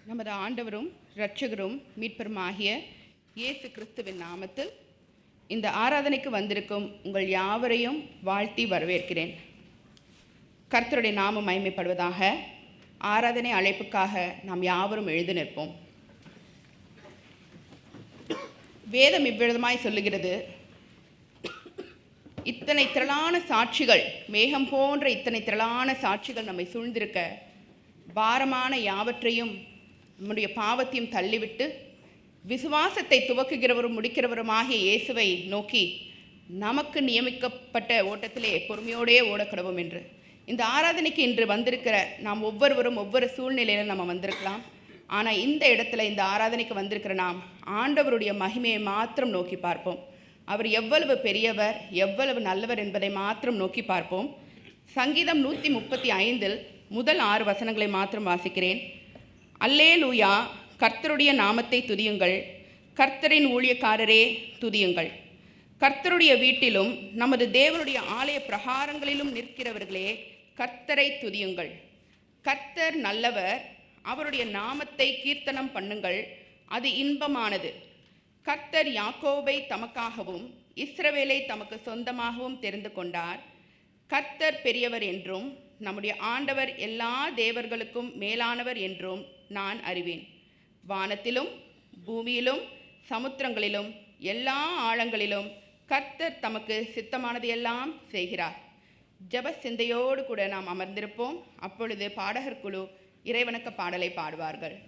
நமது ஆண்டவரும் இரட்சகரும் மீட்பருமாகிய இயேசு கிறிஸ்துவின் நாமத்தில் இந்த ஆராதனைக்கு வந்திருக்கும் உங்கள் யாவரையும் வாழ்த்தி வரவேற்கிறேன். கர்த்தருடைய நாமம் மகிமைப்படுவதாக. ஆராதனை அழைப்புக்காக நாம் யாவரும் எழுந்து நிற்போம். வேதம் இவ்விதமாய் சொல்லுகிறது, இத்தனை திரளான சாட்சிகள், மேகம் போன்ற இத்தனை திரளான சாட்சிகள் நம்மை சூழ்ந்திருக்க, பாரமான யாவற்றையும் நம்முடைய பாவத்தையும் தள்ளிவிட்டு விசுவாசத்தை துவக்குகிறவரும் முடிக்கிறவருமாகிய இயேசுவை நோக்கி நமக்கு நியமிக்கப்பட்ட ஓட்டத்திலே பொறுமையோடே ஓடக்கடவும் என்று. இந்த ஆராதனைக்கு இன்று வந்திருக்கிற நாம் ஒவ்வொருவரும் ஒவ்வொரு சூழ்நிலையில் நம்ம வந்திருக்கலாம். ஆனால் இந்த இடத்துல இந்த ஆராதனைக்கு வந்திருக்கிற நாம் ஆண்டவருடைய மகிமையை மாத்திரம் நோக்கி பார்ப்போம். அவர் எவ்வளவு பெரியவர், எவ்வளவு நல்லவர் என்பதை மாத்திரம் நோக்கி பார்ப்போம். சங்கீதம் 135 முதல் 6 வசனங்களை மாத்திரம் வாசிக்கிறேன். அல்லேலூயா, கர்த்தருடைய நாமத்தை துதியுங்கள், கர்த்தரின் ஊழியக்காரரே துதியுங்கள். கர்த்தருடைய வீட்டிலும் நமது தேவனுடைய ஆலய பிரகாரங்களிலும் நிற்கிறவர்களே கர்த்தரை துதியுங்கள். கர்த்தர் நல்லவர், அவருடைய நாமத்தை கீர்த்தனம் பண்ணுங்கள், அது இன்பமானது. கர்த்தர் யாக்கோபை தமக்காகவும் இஸ்ரவேலை தமக்கு சொந்தமாகவும் தெரிந்து கொண்டார். கர்த்தர் பெரியவர் என்றும் நம்முடைய ஆண்டவர் எல்லா தேவர்களுக்கும் மேலானவர் என்றும் நான் அறிவேன். வானத்திலும் பூமியிலும் சமுத்திரங்களிலும் எல்லா ஆழங்களிலும் கர்த்தர் தமக்கு சித்தமானது எல்லாம் செய்கிறார். ஜெப சிந்தையோடு கூட நாம் அமர்ந்திருப்போம். அப்பொழுது பாடகர் குழு இறைவணக்க பாடலை பாடுவார்கள்.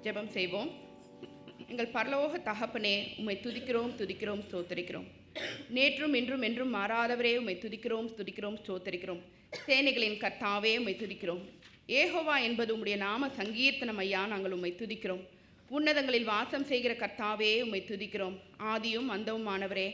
ஜெபம் செய்வோம். எங்கள் பரலோக தகப்பனே, உம்மை துதிக்கிறோம் துதிக்கிறோம் ஸ்தோத்தரிக்கிறோம். நேற்றும் இன்றும் என்றும் மாறாதவரே, உம்மை துதிக்கிறோம் துதிக்கிறோம் ஸ்தோத்தரிக்கிறோம். சேனைகளின் கர்த்தாவே, உம்மை துதிக்கிறோம். ஏகோவா என்பது உம்முடைய நாம சங்கீர்த்தனம் ஐயா. நாங்கள் உம்மை துதிக்கிறோம். உன்னதங்களில் வாசம் செய்கிற கர்த்தாவே, உம்மை துதிக்கிறோம். ஆதியும் அந்தவும் ஆனவரே,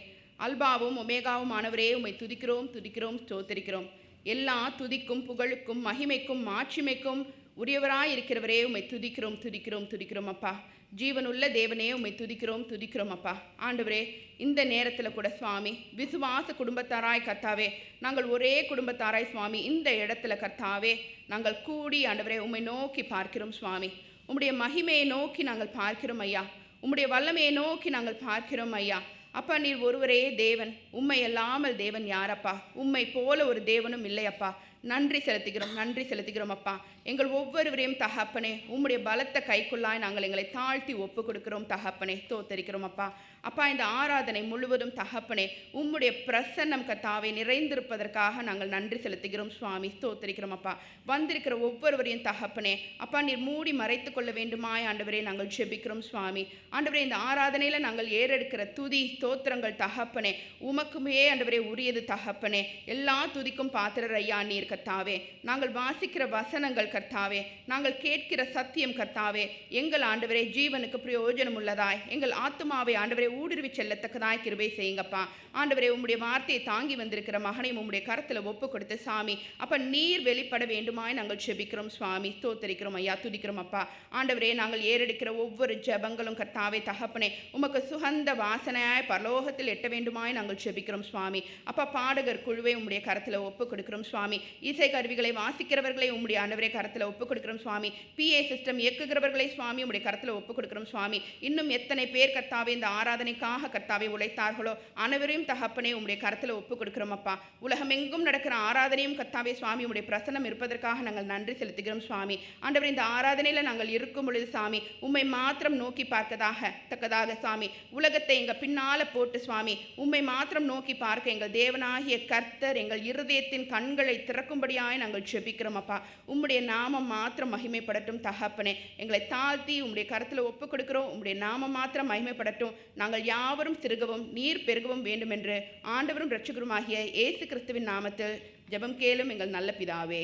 அல்பாவும் ஒமேகாவும் ஆனவரே, உம்மை துதிக்கிறோம் துதிக்கிறோம் ஸ்தோத்தரிக்கிறோம். எல்லா துதிக்கும் புகழுக்கும் மகிமைக்கும் மாட்சிமைக்கும் உரியவராய் இருக்கிறவரே, உம்மை துதிக்கிறோம் துதிக்கிறோம் துதிக்கிறோம் அப்பா. ஜீவனுள்ள தேவனே, உம்மை துதிக்கிறோம் துதிக்கிறோம் அப்பா. ஆண்டவரே, இந்த நேரத்தில் கூட சுவாமி, விசுவாச குடும்பத்தாராய் கர்த்தாவே, நாங்கள் ஒரே குடும்பத்தாராய் சுவாமி இந்த இடத்துல கர்த்தாவே நாங்கள் கூடி ஆண்டவரே உம்மை நோக்கி பார்க்கிறோம் சுவாமி. உம்முடைய மகிமையை நோக்கி நாங்கள் பார்க்கிறோம் ஐயா. உம்முடைய வல்லமையை நோக்கி நாங்கள் பார்க்கிறோம் ஐயா. அப்பா, நீர் ஒருவரே தேவன். உம்மை அல்லாமல் தேவன் யாரப்பா? உம்மை போல ஒரு தேவனும் இல்லையப்பா. நன்றி செலுத்துகிறோம் அப்பா. எங்கள் ஒவ்வொருவரையும் தகப்பனே உம்முடைய பலத்த கைக்குள்ளாய் நாங்கள் எங்களை தாழ்த்தி ஒப்பு கொடுக்கிறோம் தகப்பனே. ஸ்தோத்திரிக்கிறோம் அப்பா. அப்பா, இந்த ஆராதனை முழுவதும் தகப்பனே உம்முடைய பிரசன்னம் கர்த்தாவே நிறைந்திருப்பதற்காக நாங்கள் நன்றி செலுத்துகிறோம் சுவாமி. ஸ்தோத்திரிக்கிறோம் அப்பா. வந்திருக்கிற ஒவ்வொருவரையும் தகப்பனே அப்பா நீர் மூடி மறைத்து கொள்ள வேண்டுமாய் ஆண்டவரே நாங்கள் ஜெபிக்கிறோம் சுவாமி. ஆண்டவரே, இந்த ஆராதனையில் நாங்கள் ஏறெடுக்கிற துதி ஸ்தோத்திரங்கள் தகப்பனே உமக்குமே ஆண்டவரே உரியது தகப்பனே. எல்லா துதிக்கும் பாத்திரர் ஐயா நீர் கர்த்தாவே. நாங்கள் வாசிக்கிற வசனங்கள் கர்த்தாவே, நாங்கள் கேட்கிற சத்தியம் கர்த்தாவே எங்கள் ஆண்டவரே ஜீவனுக்கு பிரயோஜனம் உள்ளதாய், எங்கள் ஆத்துமாவை ஆண்டவரே ஊடுருவி செல்லத்தக்கதாய் கிருபை செய்யுங்கப்பா. ஆண்டவரே, உம்முடைய வார்த்தையை தாங்கி வந்திருக்கிற மகனையும் உம்முடைய கரத்தில் ஒப்பு கொடுத்து சாமி அப்ப நீர் வெளிப்பட வேண்டுமாய் நாங்கள் ஜெபிக்கிறோம் சுவாமி. ஸ்தோத்திரிக்கிறோம் ஐயா, துதிக்கிறோம் அப்பா. ஆண்டவரே, நாங்கள் ஏறெடுக்கிற ஒவ்வொரு ஜெபங்களும் கர்த்தாவே தகப்பனே உமக்கு சுகந்த வாசனையாய் பரலோகத்தில் எட்ட வேண்டுமாய் நாங்கள் ஜெபிக்கிறோம் சுவாமி. அப்பா, பாடகர் குழுவை உம்முடைய கரத்தில் ஒப்பு கொடுக்கிறோம் சுவாமி. இசை கருவிகளை வாசிக்கிறவர்களை உம்முடைய ஆண்டவரே கரத்தில் ஒப்பு கொடுக்கிறோம் சுவாமி. PA சிஸ்டம் இயக்குகிறவர்களை சுவாமி உம்முடைய கரத்தில் ஒப்பு கொடுக்கிறோம் சுவாமி. இன்னும் எத்தனை பேர் கர்த்தாவே இந்த ஆராதனைக்காக கர்த்தாவே உழைத்தார்களோ அனைவரையும் தகப்பனே உம்முடைய கரத்தில் ஒப்பு கொடுக்கிறோம் அப்பா. உலகமெங்கும் நடக்கிற ஆராதனையும் கர்த்தாவே சுவாமி உம்முடைய பிரசன்னம் இருப்பதற்காக நாங்கள் நன்றி செலுத்துகிறோம் சுவாமி. ஆண்டவரே, இந்த ஆராதனையில் நாங்கள் இருக்கும் பொழுது சாமி உம்மை மாத்திரம் நோக்கி பார்க்கத்தக்கதாக சாமி உலகத்தை எங்கள் பின்னால போட்டு சுவாமி உம்மை மாத்திரம் நோக்கி பார்க்க எங்கள் தேவனாகிய கர்த்தர் எங்கள் இருதயத்தின் கண்களை திறக்கும்படியாய் நாங்கள் ஜெபிக்கிறோம் அப்பா. உம்முடைய நாமம் மாத்திரம் மகிமைப்படட்டும் தகப்பனே. எங்களை தாழ்த்தி உம்முடைய கரத்தில் ஒப்பு கொடுக்கிறோம். உம்முடைய நாமம் மாத்திரம் மகிமைப்படட்டும். நாங்கள் யாவரும் சிறுகவும் நீர் பெருகவும் வேண்டும் என்று ஆண்டவரும் இரட்சகருமாகிய இயேசு கிறிஸ்துவின் நாமத்தில் ஜெபம் கேளும் எங்கள் நல்ல பிதாவே.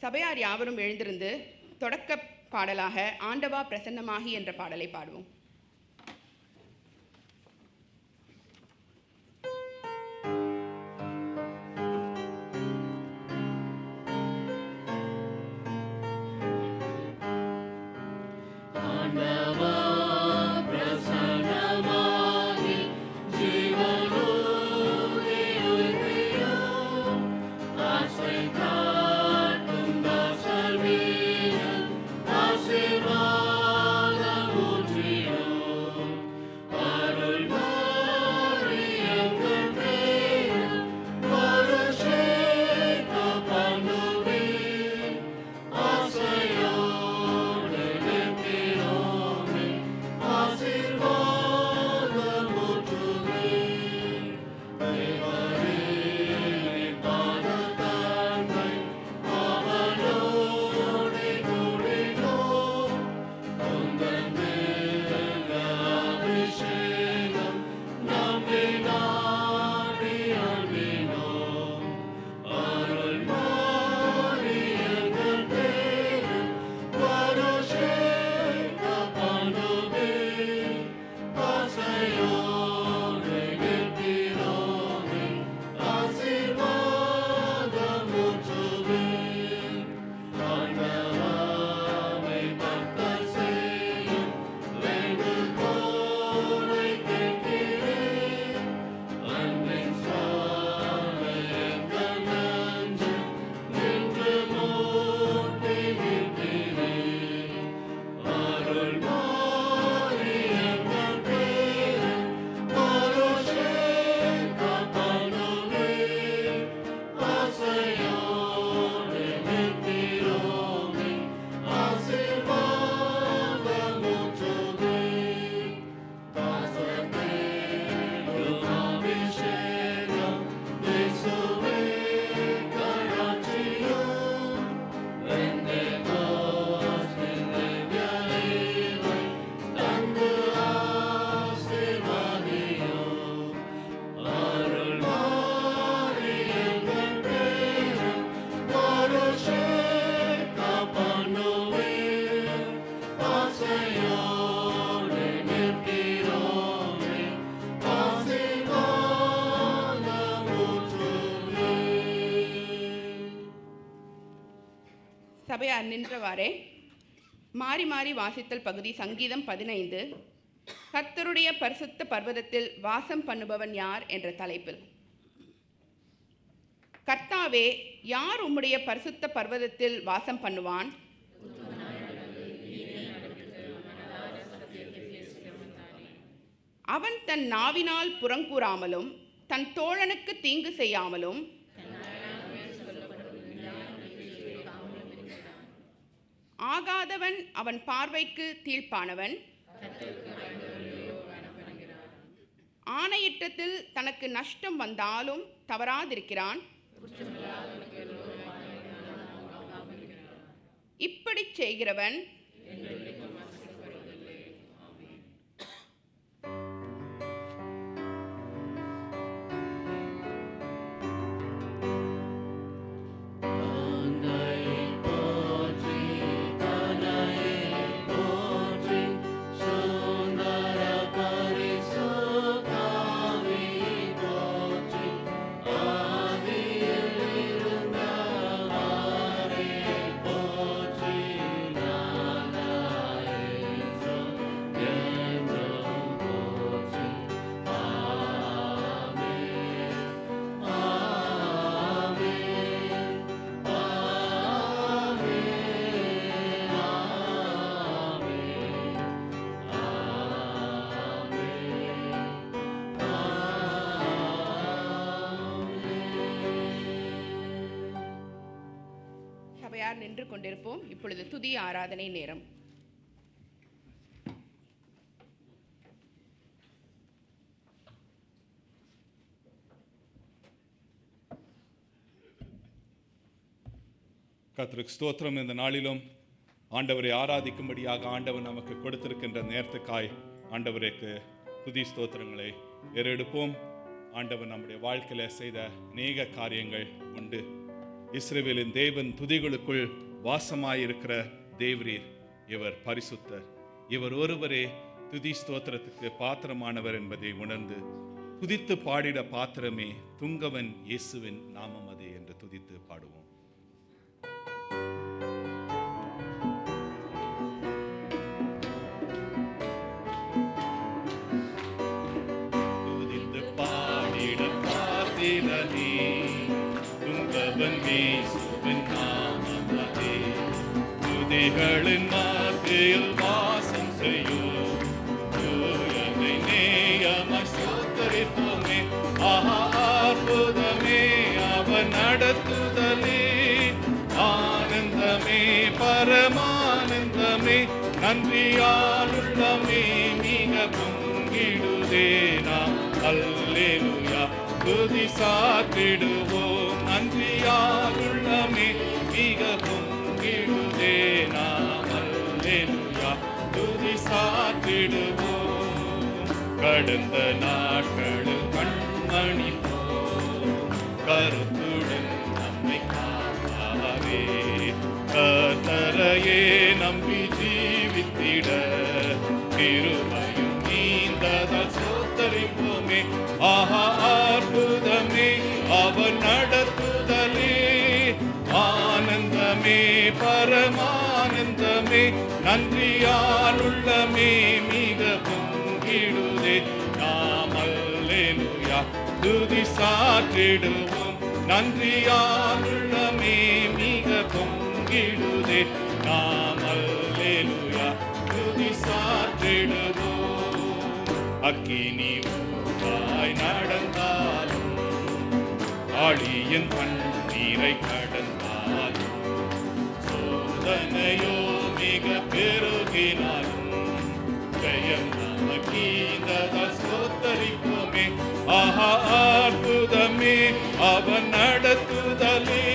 சபையார் யாவரும் எழுந்திருந்து தொடக்க பாடலாக ஆண்டவா பிரசன்னமாகி என்ற பாடலை பாடுவோம். சபையார் நின்றவாறே மாறி மாறி வாசித்தல் பகுதி சங்கீதம் 15 கர்த்தருடைய பரிசுத்த பர்வதத்தில் வாசம் பண்ணுபவன் யார் என்ற தலைப்பில். கர்த்தாவே, யார் உம்முடைய பரிசுத்த பர்வதத்தில் வாசம் பண்ணுவான்? அவன் தன் நாவினால் புறங்கூறாமலும் தன் தோழனுக்கு தீங்கு செய்யாமலும் ஆகாதவன் அவன் பார்வைக்கு தீர்ப்பானவன். ஆணையிட்டத்தில் தனக்கு நஷ்டம் வந்தாலும் தவறாதிருக்கிறான். இப்படி செய்கிறவன் சபையார் நின்று கொண்டிருப்போம். இப்பொழுது துதி ஆராதனை நேரம். கர்த்தருக்கு ஸ்தோத்திரம். இந்த நாளிலும் ஆண்டவரை ஆராதிக்கும்படியாக ஆண்டவர் நமக்கு கொடுத்திருக்கின்ற நேரத்துக்காய் ஆண்டவருக்கு துதி ஸ்தோத்திரங்களை ஏறெடுப்போம். ஆண்டவர் நம்முடைய வாழ்க்கையில செய்த அநேக காரியங்கள் உண்டு. இஸ்ரவேலின் தேவன் துதிகளுக்குள் வாசமாயிருக்கிற தேவரீர். இவர் பரிசுத்தர். இவர் ஒருவரே துதி ஸ்தோத்திரத்துக்கு பாத்திரமானவர் என்பதை உணர்ந்து துதித்து பாடிட பாத்திரமே துங்கவன் இயேசுவின் நாமம் அதே என்று துதித்து பாடுவோம். துதித்து பாடிட பாத்திரமே துங்கவன் இயேசுவின் நாமம் அதே. துதிகளின் மத்தியில் வாசம் செய்யும் தூயனை நேயமாய் ஸ்தோத்திரிப்போமே. அற்புதமே அவர் நடத்துதலே. ஆனந்தமே பரமானந்தமே நன்றியாலுள்ளமே மிக பொங்கிடுதே. நாம் அல்லேலூயா துதி சாற்றிடுவோம். நன்றியாலுள்ளமே மிக பொங்கிடுதே. நாம் அல்லேலூயா துதி சாற்றிடுவோம். கடந்த நாட்களில் கண்மணி கருத்துடன் நம்மை காப்பாரே. கர்த்தரையே நம்பி ஜீவித்திட திருமையும் நீந்ததால் ஸ்தோத்திரிப்போமே. அற்புதமே அவர் நடத்துதலே. ஆனந்தமே பரமானந்தமே நன்றியாலுள்ளமே மிக பொங்கிடுதே. நாம் அல்லேலூயா துதி சாற்றிடுவோம். நன்றியாலுள்ளமே மிக பொங்கிடுதே. நாம் அல்லேலூயா துதி சாற்றிடுவோம். அக்கினி ஊராய் நடந்தாலும் ஆழியின் கண்ணீரை கடந்தாலும் சோதனையோ மிக பெருகினாலும் ஜெயம் நமக்கீந்ததால் ஸ்தோத்திரிப்போமே. அற்புதமே அவன் நடத்துதலே.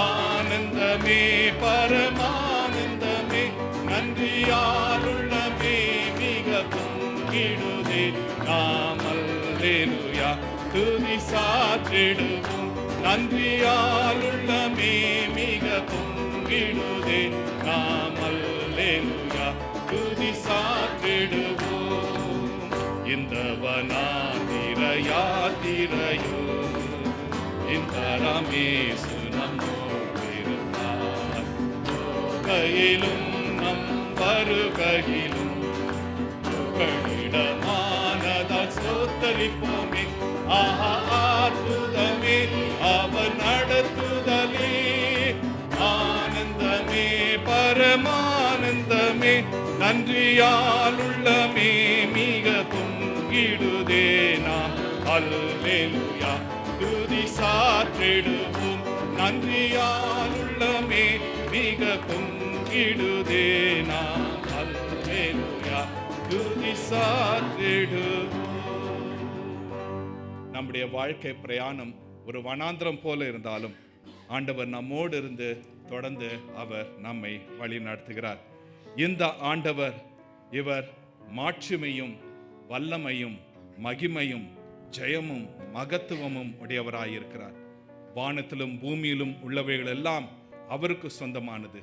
ஆனந்தமே பரமானந்தமே நன்றியாலுள்ளமே மிக பொங்கிடுதே. நாம் அல்லேலூயா துதி சாற்றிடுவோம். நன்றியாலுள்ளமே மிக பொங்கிடுதே. நாம் அல்லேலூயா துதி சாற்றிடுவோம். இந்த வனாந்திர யாத்திரையோ இந்த ரமேசு நம்மோடிருந்தார். கையிலும் நம் வருகையிலும் புகழிடமானதால் ஸ்தோத்திரிப்போமே. அற்புதமே அவர் நடத்துதலே. ஆனந்தமே பரமானந்தமே நன்றியாலுள்ளமே மிக பொங்கிடுதே. நாம் அல்லேலூயா துதி சாற்றிடுவோம். நன்றியாலுள்ளமே மிக பொங்கிடுதே நாம் அல்லேலூயா துதி சாற்றிடுவோம். நம்முடைய வாழ்க்கை பிரயாணம் ஒரு வனாந்திரம் போல இருந்தாலும் ஆண்டவர் நம்மோடு இருந்து தொடர்ந்து அவர் நம்மை வழி நடத்துகிறார். இந்த ஆண்டவர் இவர் மாட்சிமையும் வல்லமையும் மகிமையும் ஜெயமும் மகத்துவமும் உடையவராயிருக்கிறார். வானத்திலும் பூமியிலும் உள்ளவைகள் எல்லாம் அவருக்கு சொந்தமானது.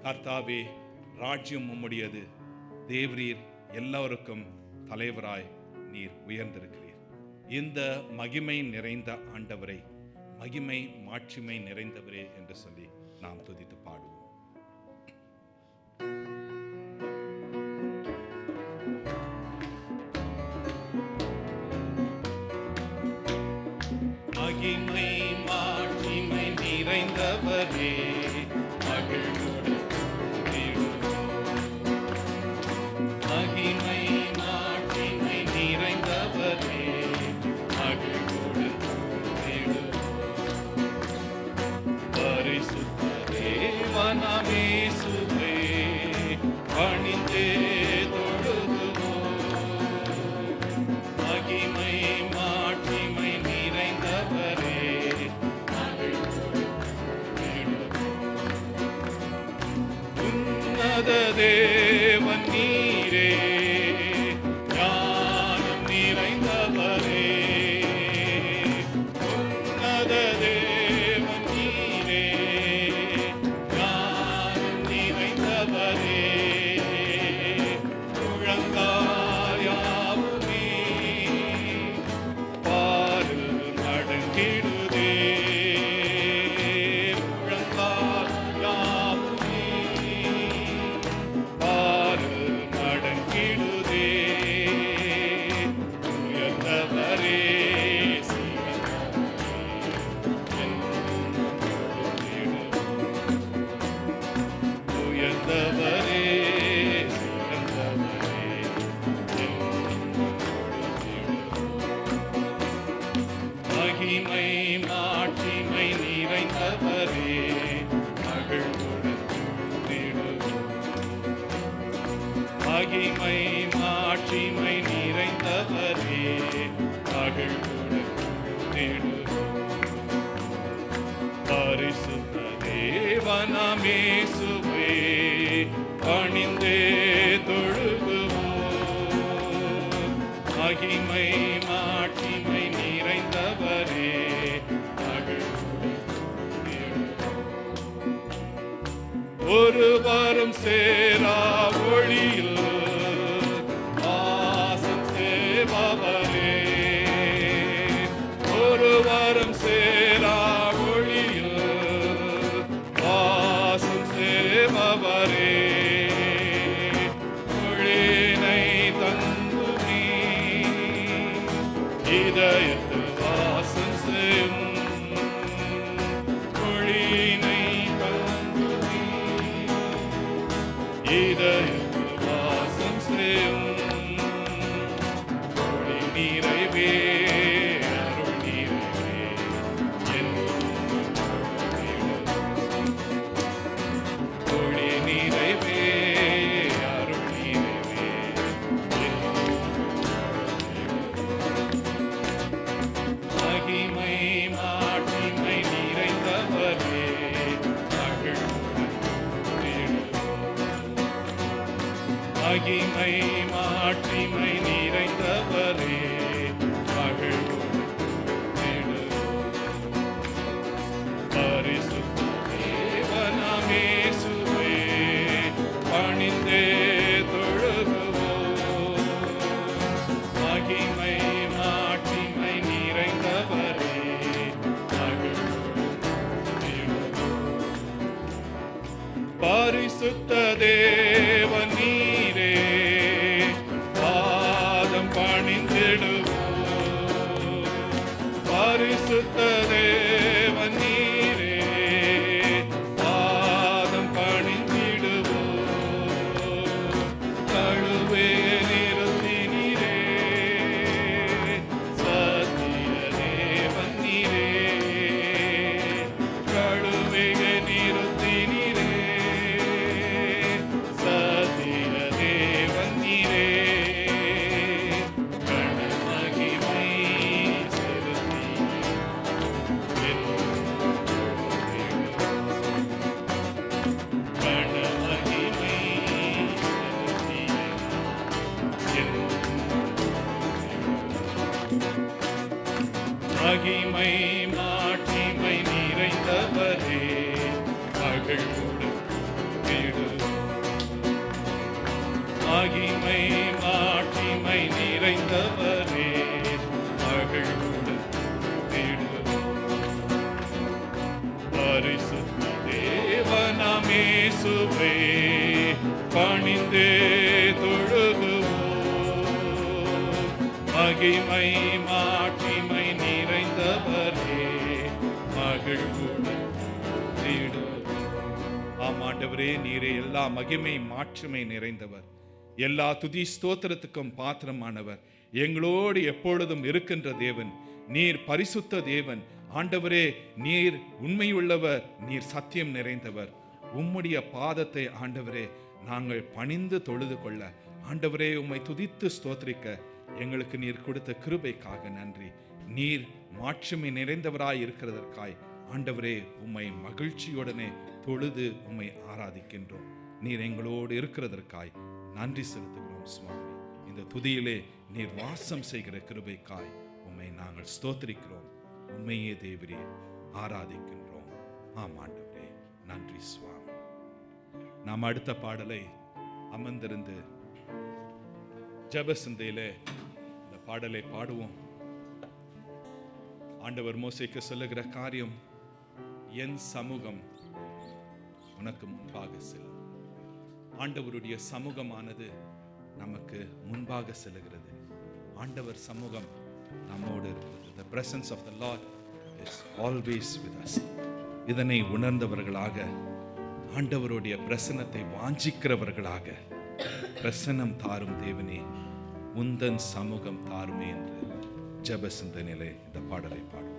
கர்த்தாவே, ராஜ்யம் உம்முடையது, தேவரீர் எல்லோருக்கும் தலைவராய் நீர் உயர்ந்திருக்கிறீர். இந்த மகிமை நிறைந்த ஆண்டவரை, மகிமை மாட்சிமை நிறைந்தவரே என்று சொல்லி நாம் துதித்து பாடுவோம். மகிமை மாட்சிமை நிறைந்தவரே மகிழ்வோடு துதிடுவோம். மகிமை மாட்சிமை நிறைந்தவரே மகிழ்வோடு துதிடுவோம். பரிசுத்த தேவனாம் இயேசுவே பணிந்தே தொழுதுவோம். மகிமை மாட்சிமை நிறைந்தவரே மகிழ்வோடு துதிடுவோம். உன்னத தேவன் நீரே, ஞானம் நிறைந்தவரே. உன்னத தேவன் நீரே, ஞானம் நிறைந்தவரே. முழங்கால் யாவுமே பாரில் நடுங்கிடுதே. முழங்கால் யாவுமே பாரில் நடுங்கிடுதே. உயர்ந்தவரே சிறந்தவரே என்றும் தொழுதிடுவோம். உயர்ந்தவரே சிறந்தவரே என்றும் தொழுதிடுவோம். மகிமை மாட்சிமை நிறைந்தவரே மகிழ்வோடு துதிடுவோம். மகிமை மாட்சிமை நிறைந்தவரே மகிழ்வோடு துதிடுவோம். பரிசுத்த தேவனாம் இயேசுவே பணிந்தே தொழுகுவோம். மகிமை மாட்சிமை நிறைந்தவரே மகிழ்வோடு துதிடுவோம். ஒருவரும் சேரா ஒளியில் வாசம் செய்பவரே. ஒருவரும் சேரா ஒளியில் வாசம் செய்பவரே. ஒளியினை தந்துமே இதயத்தில் வாசம் செய்யும். ஒளியினை தந்துமே இதயத்தில் வாசம் செய்யும். ஒளி நிறைவே அருள் நிறைவே என்றும் தொழுதிடுவோம். ஒளி நிறைவே அருள் நிறைவே என்றும் தொழுதிடுவோம். மகிமை மாட்சிமை நிறைந்தவரே மகிழ்வோடு துதிடுவோம். மகிமை மாட்சிமை நிறைந்தவரே மகிழ்வோடு துதிடுவோம். பரிசுத்த தேவனாம் இயேசுவே பணிந்தே தொழுகுவோம். மகிமை மாட்சிமை நிறைந்தவரே மகிழ்வோடு துதிடுவோம். பரிசுத்த தேவன் நீரே பாதம் பணிந்திடுவோம். பரிசுத்த தேவன் நீரே பாதம் பணிந்திடுவோம். கழுவே நிறுத்தினீரே சத்திய தேவன் நீரே. கழுவே நிறுத்தினீரே இயேசுவே பணிந்தே தொழுகுவோம். மகிமை மாட்சிமை நிறைந்தவரே மகிழ்வுடன் ஆண்டவரே, நீரே எல்லா மகிமை மாட்சிமை நிறைந்தவர், எல்லா துதி ஸ்தோத்திரத்துக்கும் பாத்திரமானவர், எங்களோடு எப்பொழுதும் இருக்கின்ற தேவன், நீர் பரிசுத்த தேவன். ஆண்டவரே, நீர் உண்மையுள்ளவர், நீர் சத்தியம் நிறைந்தவர். உம்முடைய பாதத்தை ஆண்டவரே நாங்கள் பணிந்து தொழுது கொள்ள, ஆண்டவரே உம்மை துதித்து ஸ்தோத்திரிக்க எங்களுக்கு நீர் கொடுத்த கிருபைக்காக நன்றி. நீர் மாட்சிமை நிறைந்தவராய் இருக்கிறதற்காய் ஆண்டவரே உம்மை மகிழ்ச்சியுடனே தொழுது உம்மை ஆராதிக்கின்றோம். நீர் எங்களோடு இருக்கிறதற்காய் நன்றி செலுத்துகிறோம் சுவாமி. இந்த துதியிலே நீர் வாசம் செய்கிற கிருபைக்காய் உம்மை நாங்கள் ஸ்தோத்திரிக்கிறோம். உம்மையே தேவரே ஆராதிக்கின்றோம். ஆம் ஆண்டவரே, நன்றி சுவாமி. நாம் அடுத்த பாடலை அமர்ந்திருந்து ஜெபசிந்தையிலே இந்த பாடலை பாடுவோம். ஆண்டவர் மோசேக்கு சொல்லுகிற காரியம், என் சமூகம் உனக்கு முன்பாக செல்லும். ஆண்டவருடைய சமூகமானது நமக்கு முன்பாக செல்லுகிறது. ஆண்டவர் சமூகம் நம்மோடு இருக்கிறது. The presence of the Lord is always with us. இதனை உணர்ந்தவர்களாக, ஆண்டவருடைய பிரசன்னத்தை வாஞ்சிக்கிறவர்களாக, பிரசன்னம் தாரும் தேவனே, உந்தன் சமூகம் தாருமே என்று ஜெப சிந்தனையிலே இந்த பாடலை பாடுவோம்.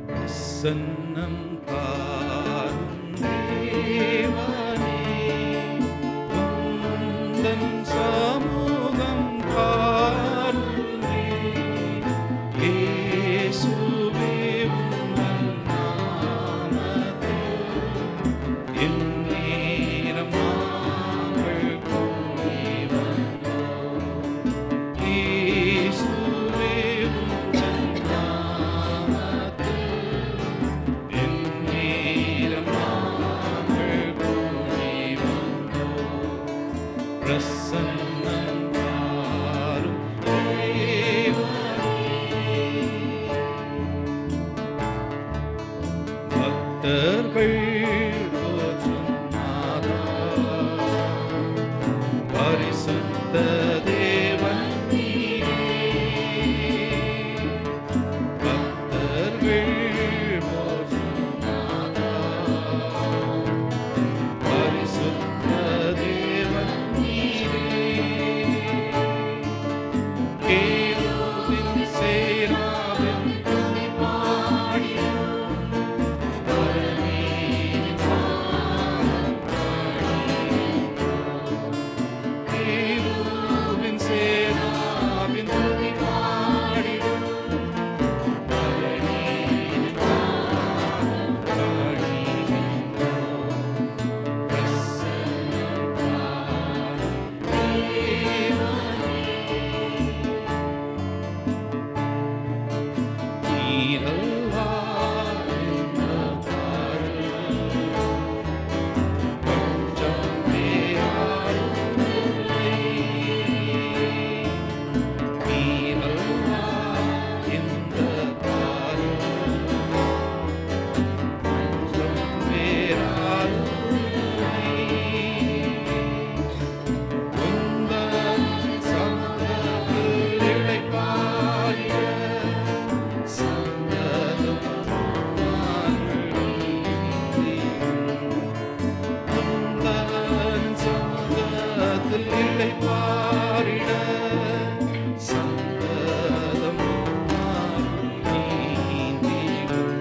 பிரசன்னம் தாரும் தேவனே, உந்தன் சமூகம் தாருமே. இயேசுவே உந்தன் நாமத்தில் எந்நேரம் நாங்கள் கூடி வந்தோம். இயேசுவே உந்தன் நாமத்தில் எந்நேரம் நாங்கள் கூடி வந்தோம். பிரசன்னம் தாரும் தேவனே, பக்தர்கள் போற்றும் நாதா, பரிசுத்த தேவன் நீரே. பக்தர்கள் போற்றும் நாதா, பரிசுத்த தேவன் நீரே. கேருபின் சேராவின் துதி பாடிடும், பரமேறின் பாதம் பணிகின்றோம். கேருபின் சேராவின் துதி பாடிடும், பரமேறின் பாதம் பணிகின்றோம். பிரசன்னம் தாரும் தேவனே, நீரல்லால் இந்த பாடல் கொஞ்சம் வேறாரும் இல்லை. நீரல்லால் இந்த பாடல் கொஞ்சம் வேறாரும் இல்லை. உந்தன் சமூகத்தில் இளைப்பாறிட சந்ததம் நாங்கள் நீதியும். உந்தன் சமூகத்தில் இளைப்பாறிட சந்ததம் நாங்கள் நீதியும்.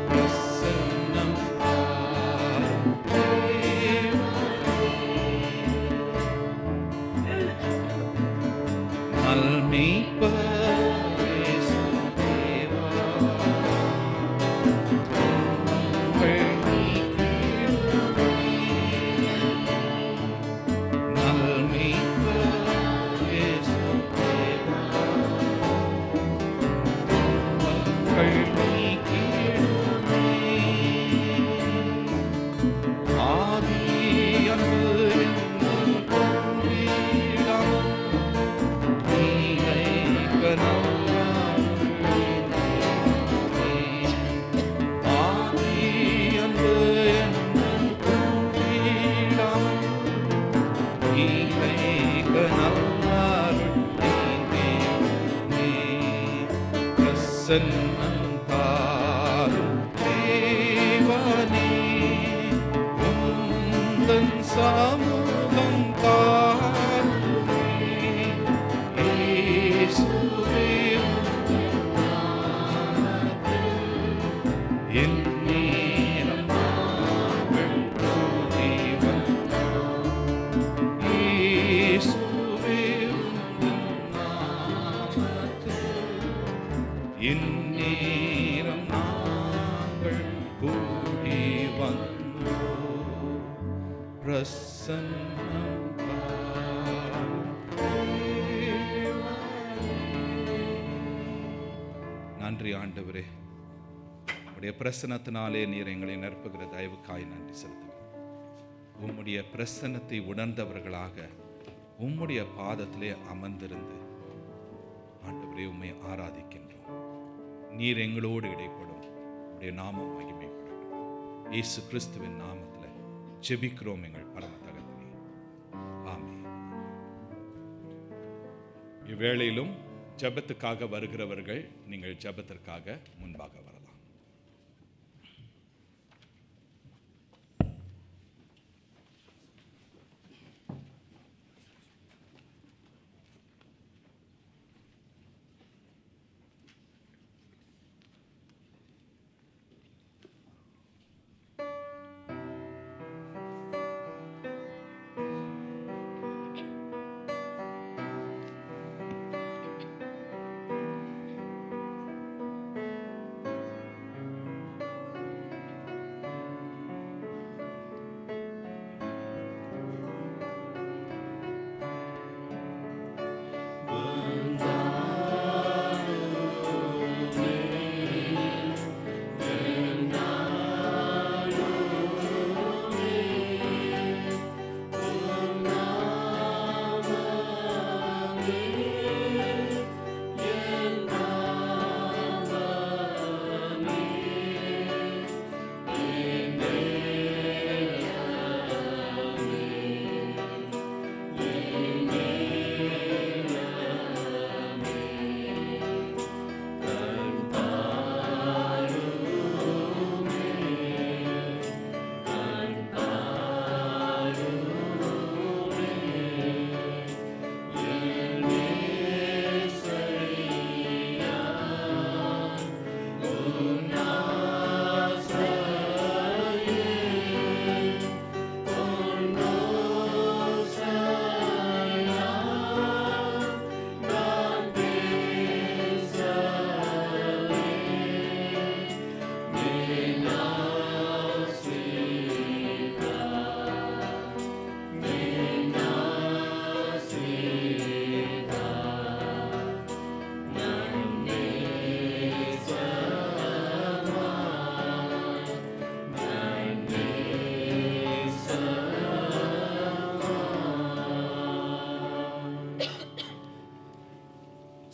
பிரசன்னம் தாரும் தேவனே, நல்மேய்ப்பர் இயேசு தேவா, துன்பங்கள் நீக்கிடுமே. நல்மேய்ப்பர் இயேசு தேவா, துன்பங்கள் நீக்கிடுமே. ஆதி அன்பு பிரசன்னம் தாரும் தேவனே, உந்தன் சமூகம் தாருமே. இயேசுவே உந்தன் நாமத்தில் எந்நேரம் நாங்கள் கூடி வந்தோம். இயேசுவே உந்தன் நாமத்தில் எந்நேரம் நாங்கள் கூடி வந்தோம். பிரசன்னம் தாரும் தேவனே. நன்றி ஆண்டவரே, உம்முடைய பிரசன்னத்தினாலே நீர் எங்களை நிரப்புகிற தயவுக்காய் நன்றி செலுத்துகிறோம். உம்முடைய பிரசன்னத்தை உணர்ந்தவர்களாக உம்முடைய பாதத்திலே அமர்ந்திருந்து ஆண்டவரே உம்மை ஆராதிக்கின்றோம். நீர் எங்களோடு இடைப்படும், உடைய நாமம் மகிமைப்படும். இயேசு கிறிஸ்துவின் நாமத்தில் ஜெபிக்கிறோம் எங்கள் பரம தகப்பனே. ஆமென். இவ்வேளையிலும் ஜெபத்துக்காக வருகிறவர்கள் நீங்கள் ஜெபத்திற்காக முன்பாக வரலாம்.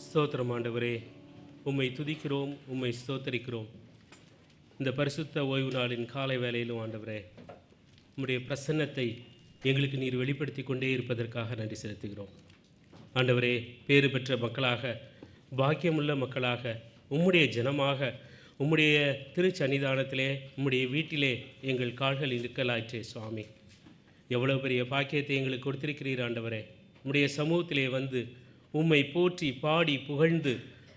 ஸ்தோத்திரம் ஆண்டவரே, உம்மை துதிக்கிறோம், உம்மை ஸ்தோத்தரிக்கிறோம். இந்த பரிசுத்த ஓய்வு நாளின் காலை வேளையிலும் ஆண்டவரே, உம்முடைய பிரசன்னத்தை எங்களுக்கு நீர் வெளிப்படுத்தி கொண்டே இருப்பதற்காக நன்றி செலுத்துகிறோம். ஆண்டவரே, பேறு பெற்ற மக்களாக, பாக்கியமுள்ள மக்களாக, உம்முடைய ஜனமாக, உம்முடைய திருச்சன்னிதானத்திலே, உம்முடைய வீட்டிலே எங்கள் கால்கள் இருக்கலாயிற்றே சுவாமி. எவ்வளோ பெரிய பாக்கியத்தை எங்களுக்கு கொடுத்திருக்கிறீர் ஆண்டவரே. உம்முடைய சமூகத்திலே வந்து உம்மை போற்றி பாடி புகழ்ந்து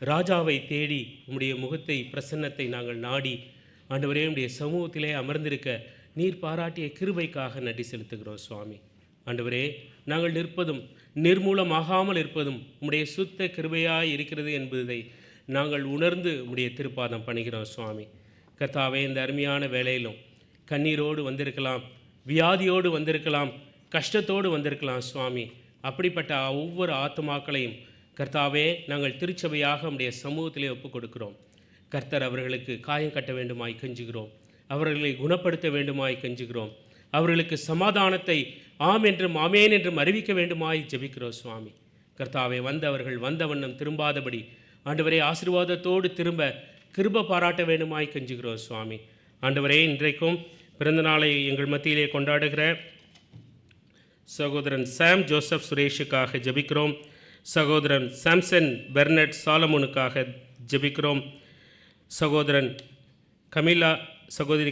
ராஜாவை தேடி உம்முடைய முகத்தை பிரசன்னத்தை நாங்கள் நாடி ஆண்டவரே உம்முடைய சமூகத்திலே அமர்ந்திருக்க நீர் பாராட்டிய கிருபைக்காக நன்றி செலுத்துகிறோம் சுவாமி. ஆண்டவரே, நாங்கள் நிற்பதும் நிர்மூலமாகாமல் இருப்பதும் உம்முடைய சுத்த கிருபையாய் இருக்கிறது என்பதை நாங்கள் உணர்ந்து உம்முடைய திருப்பாதம் பணிகிறோம் சுவாமி. கர்த்தாவே, இந்த அருமையான வேளையிலும் கண்ணீரோடு வந்திருக்கலாம், வியாதியோடு வந்திருக்கலாம், கஷ்டத்தோடு வந்திருக்கலாம் சுவாமி. அப்படிப்பட்ட ஒவ்வொரு ஆத்துமாக்களையும் கர்த்தாவே நாங்கள் திருச்சபையாக உம்முடைய சமூகத்திலே ஒப்புக் கொடுக்கிறோம். கர்த்தர் அவர்களுக்கு காயம் கட்ட வேண்டுமாய் கெஞ்சுகிறோம், அவர்களை குணப்படுத்த வேண்டுமாய் கெஞ்சுகிறோம், அவர்களுக்கு சமாதானத்தை ஆம் என்றும் ஆமேன் என்றும் அறிவிக்க வேண்டுமாய் ஜெபிக்கிறோம் சுவாமி. கர்த்தாவே, வந்தவர்கள் வந்த வண்ணம் திரும்பாதபடி ஆண்டவரே ஆசீர்வாதத்தோடு திரும்ப கிருபை பாராட்ட வேண்டுமாய் கெஞ்சுகிறோம் சுவாமி. ஆண்டவரே, இன்றைக்கும் பிறந்தநாளை எங்கள் மத்தியிலே கொண்டாடுகிற சகோதரன் சாம் ஜோசப் சுரேஷுக்காக ஜெபிக்கிறோம். சகோதரன் சாம்சன் பெர்னட் சாலமோனுக்காக ஜெபிக்கிறோம். சகோதரி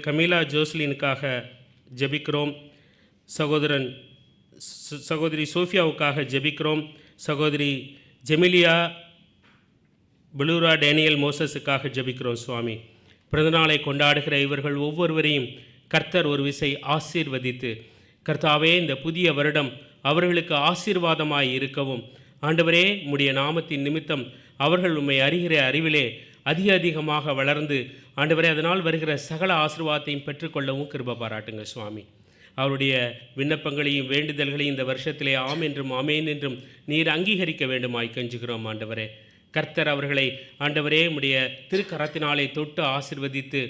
கமீலா ஜோஸ்லினுக்காக ஜெபிக்கிறோம். சகோதரி சோஃபியாவுக்காக ஜெபிக்கிறோம். சகோதரி ஜெமிலியா பெலூரா டேனியல் மோசஸுக்காக ஜெபிக்கிறோம் சுவாமி. பிறந்தநாளை கொண்டாடுகிற இவர்கள் ஒவ்வொருவரையும் கர்த்தர் ஒரு விசை ஆசீர்வதித்து, கர்த்தாவே இந்த புதிய வருடம் அவர்களுக்கு ஆசீர்வாதமாய் இருக்கவும், ஆண்டவரே உம்முடைய நாமத்தின் நிமித்தம் அவர்கள் உம்மை அறிகிற அறிவிலே அதிகமாக வளர்ந்து, ஆண்டவரே அதனால் வருகிற சகல ஆசீர்வாதத்தையும் பெற்றுக்கொள்ளவும் கிருபை பாராட்டுங்க சுவாமி. அவருடைய விண்ணப்பங்களையும் வேண்டுதல்களையும் இந்த வருஷத்திலே ஆம் என்றும் ஆமேன் என்றும் நீர் அங்கீகரிக்க வேண்டுமாய் கெஞ்சுகிறோம் ஆண்டவரே. கர்த்தர் அவர்களை ஆண்டவரே உம்முடைய திருக்கரத்தினாலே தொட்டு ஆசீர்வதித்து,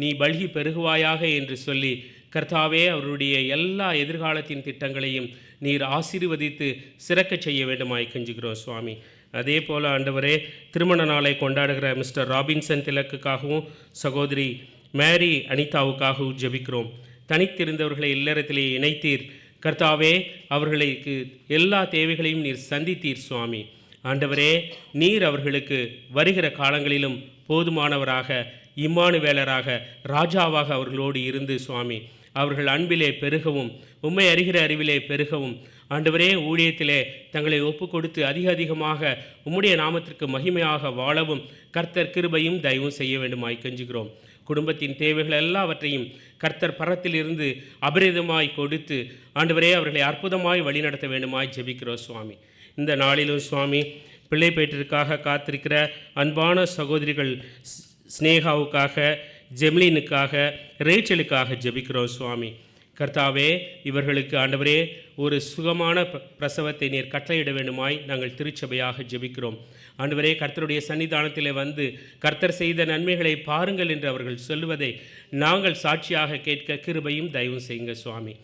நீ பல்கி பெருகுவாயாக என்று சொல்லி, கர்த்தாவே அவருடைய எல்லா எதிர்காலத்தின் திட்டங்களையும் நீர் ஆசீர்வதித்து சிறக்கச் செய்ய வேண்டுமாய் கெஞ்சுகிறோம் சுவாமி. அதே போல் ஆண்டவரே, திருமண நாளை கொண்டாடுகிற மிஸ்டர் ராபின்சன் திலக்குக்காகவும் சகோதரி மேரி அனிதாவுக்காகவும் ஜெபிக்கிறோம். தனித்திருந்தவர்களை இல்லறத்திலே இணைத்தீர் கர்த்தாவே. அவர்களுக்கு எல்லா தேவைகளையும் நீர் சந்தித்தீர் சுவாமி. ஆண்டவரே, நீர் அவர்களுக்கு வருகிற காலங்களிலும் போதுமானவராக, இம்மானுவேலராக, ராஜாவாக அவர்களோடு இருந்து சுவாமி அவர்கள் அன்பிலே பெருகவும், உம்மை அறிகிற அறிவிலே பெருகவும், ஆண்டவரே ஊழியத்திலே தங்களை ஒப்பு கொடுத்து அதிகமாக உம்முடைய நாமத்திற்கு மகிமையாக வாழவும் கர்த்தர் கிருபையும் தயவும் செய்ய வேண்டுமாய் கெஞ்சுகிறோம். குடும்பத்தின் தேவைகள் எல்லாவற்றையும் கர்த்தர் பரத்திலிருந்து அபரிதமாய் கொடுத்து, ஆண்டவரே அவர்களை அற்புதமாய் வழிநடத்த வேண்டுமாய் ஜெபிக்கிறோம் சுவாமி. இந்த நாளிலும் சுவாமி பிள்ளை பேற்றிற்காக காத்திருக்கிற அன்பான சகோதரிகள் ஸ்னேகாவுக்காக, ஜெம்லினுக்காக, ரேச்சலுக்காக ஜெபிக்கிறோம் சுவாமி. கர்த்தாவே, இவர்களுக்கு ஆண்டவரே ஒரு சுகமான பிரசவத்தை நீர் கட்டளையிட வேண்டுமாய் நாங்கள் திருச்சபையாக ஜெபிக்கிறோம். ஆண்டவரே, கர்த்தருடைய சன்னிதானத்தில் வந்து கர்த்தர் செய்த நன்மைகளை பாருங்கள் என்று அவர்கள் சொல்லுவதை நாங்கள் சாட்சியாக கேட்க கிருபையும் தயவும் செய்யுங்க சுவாமி.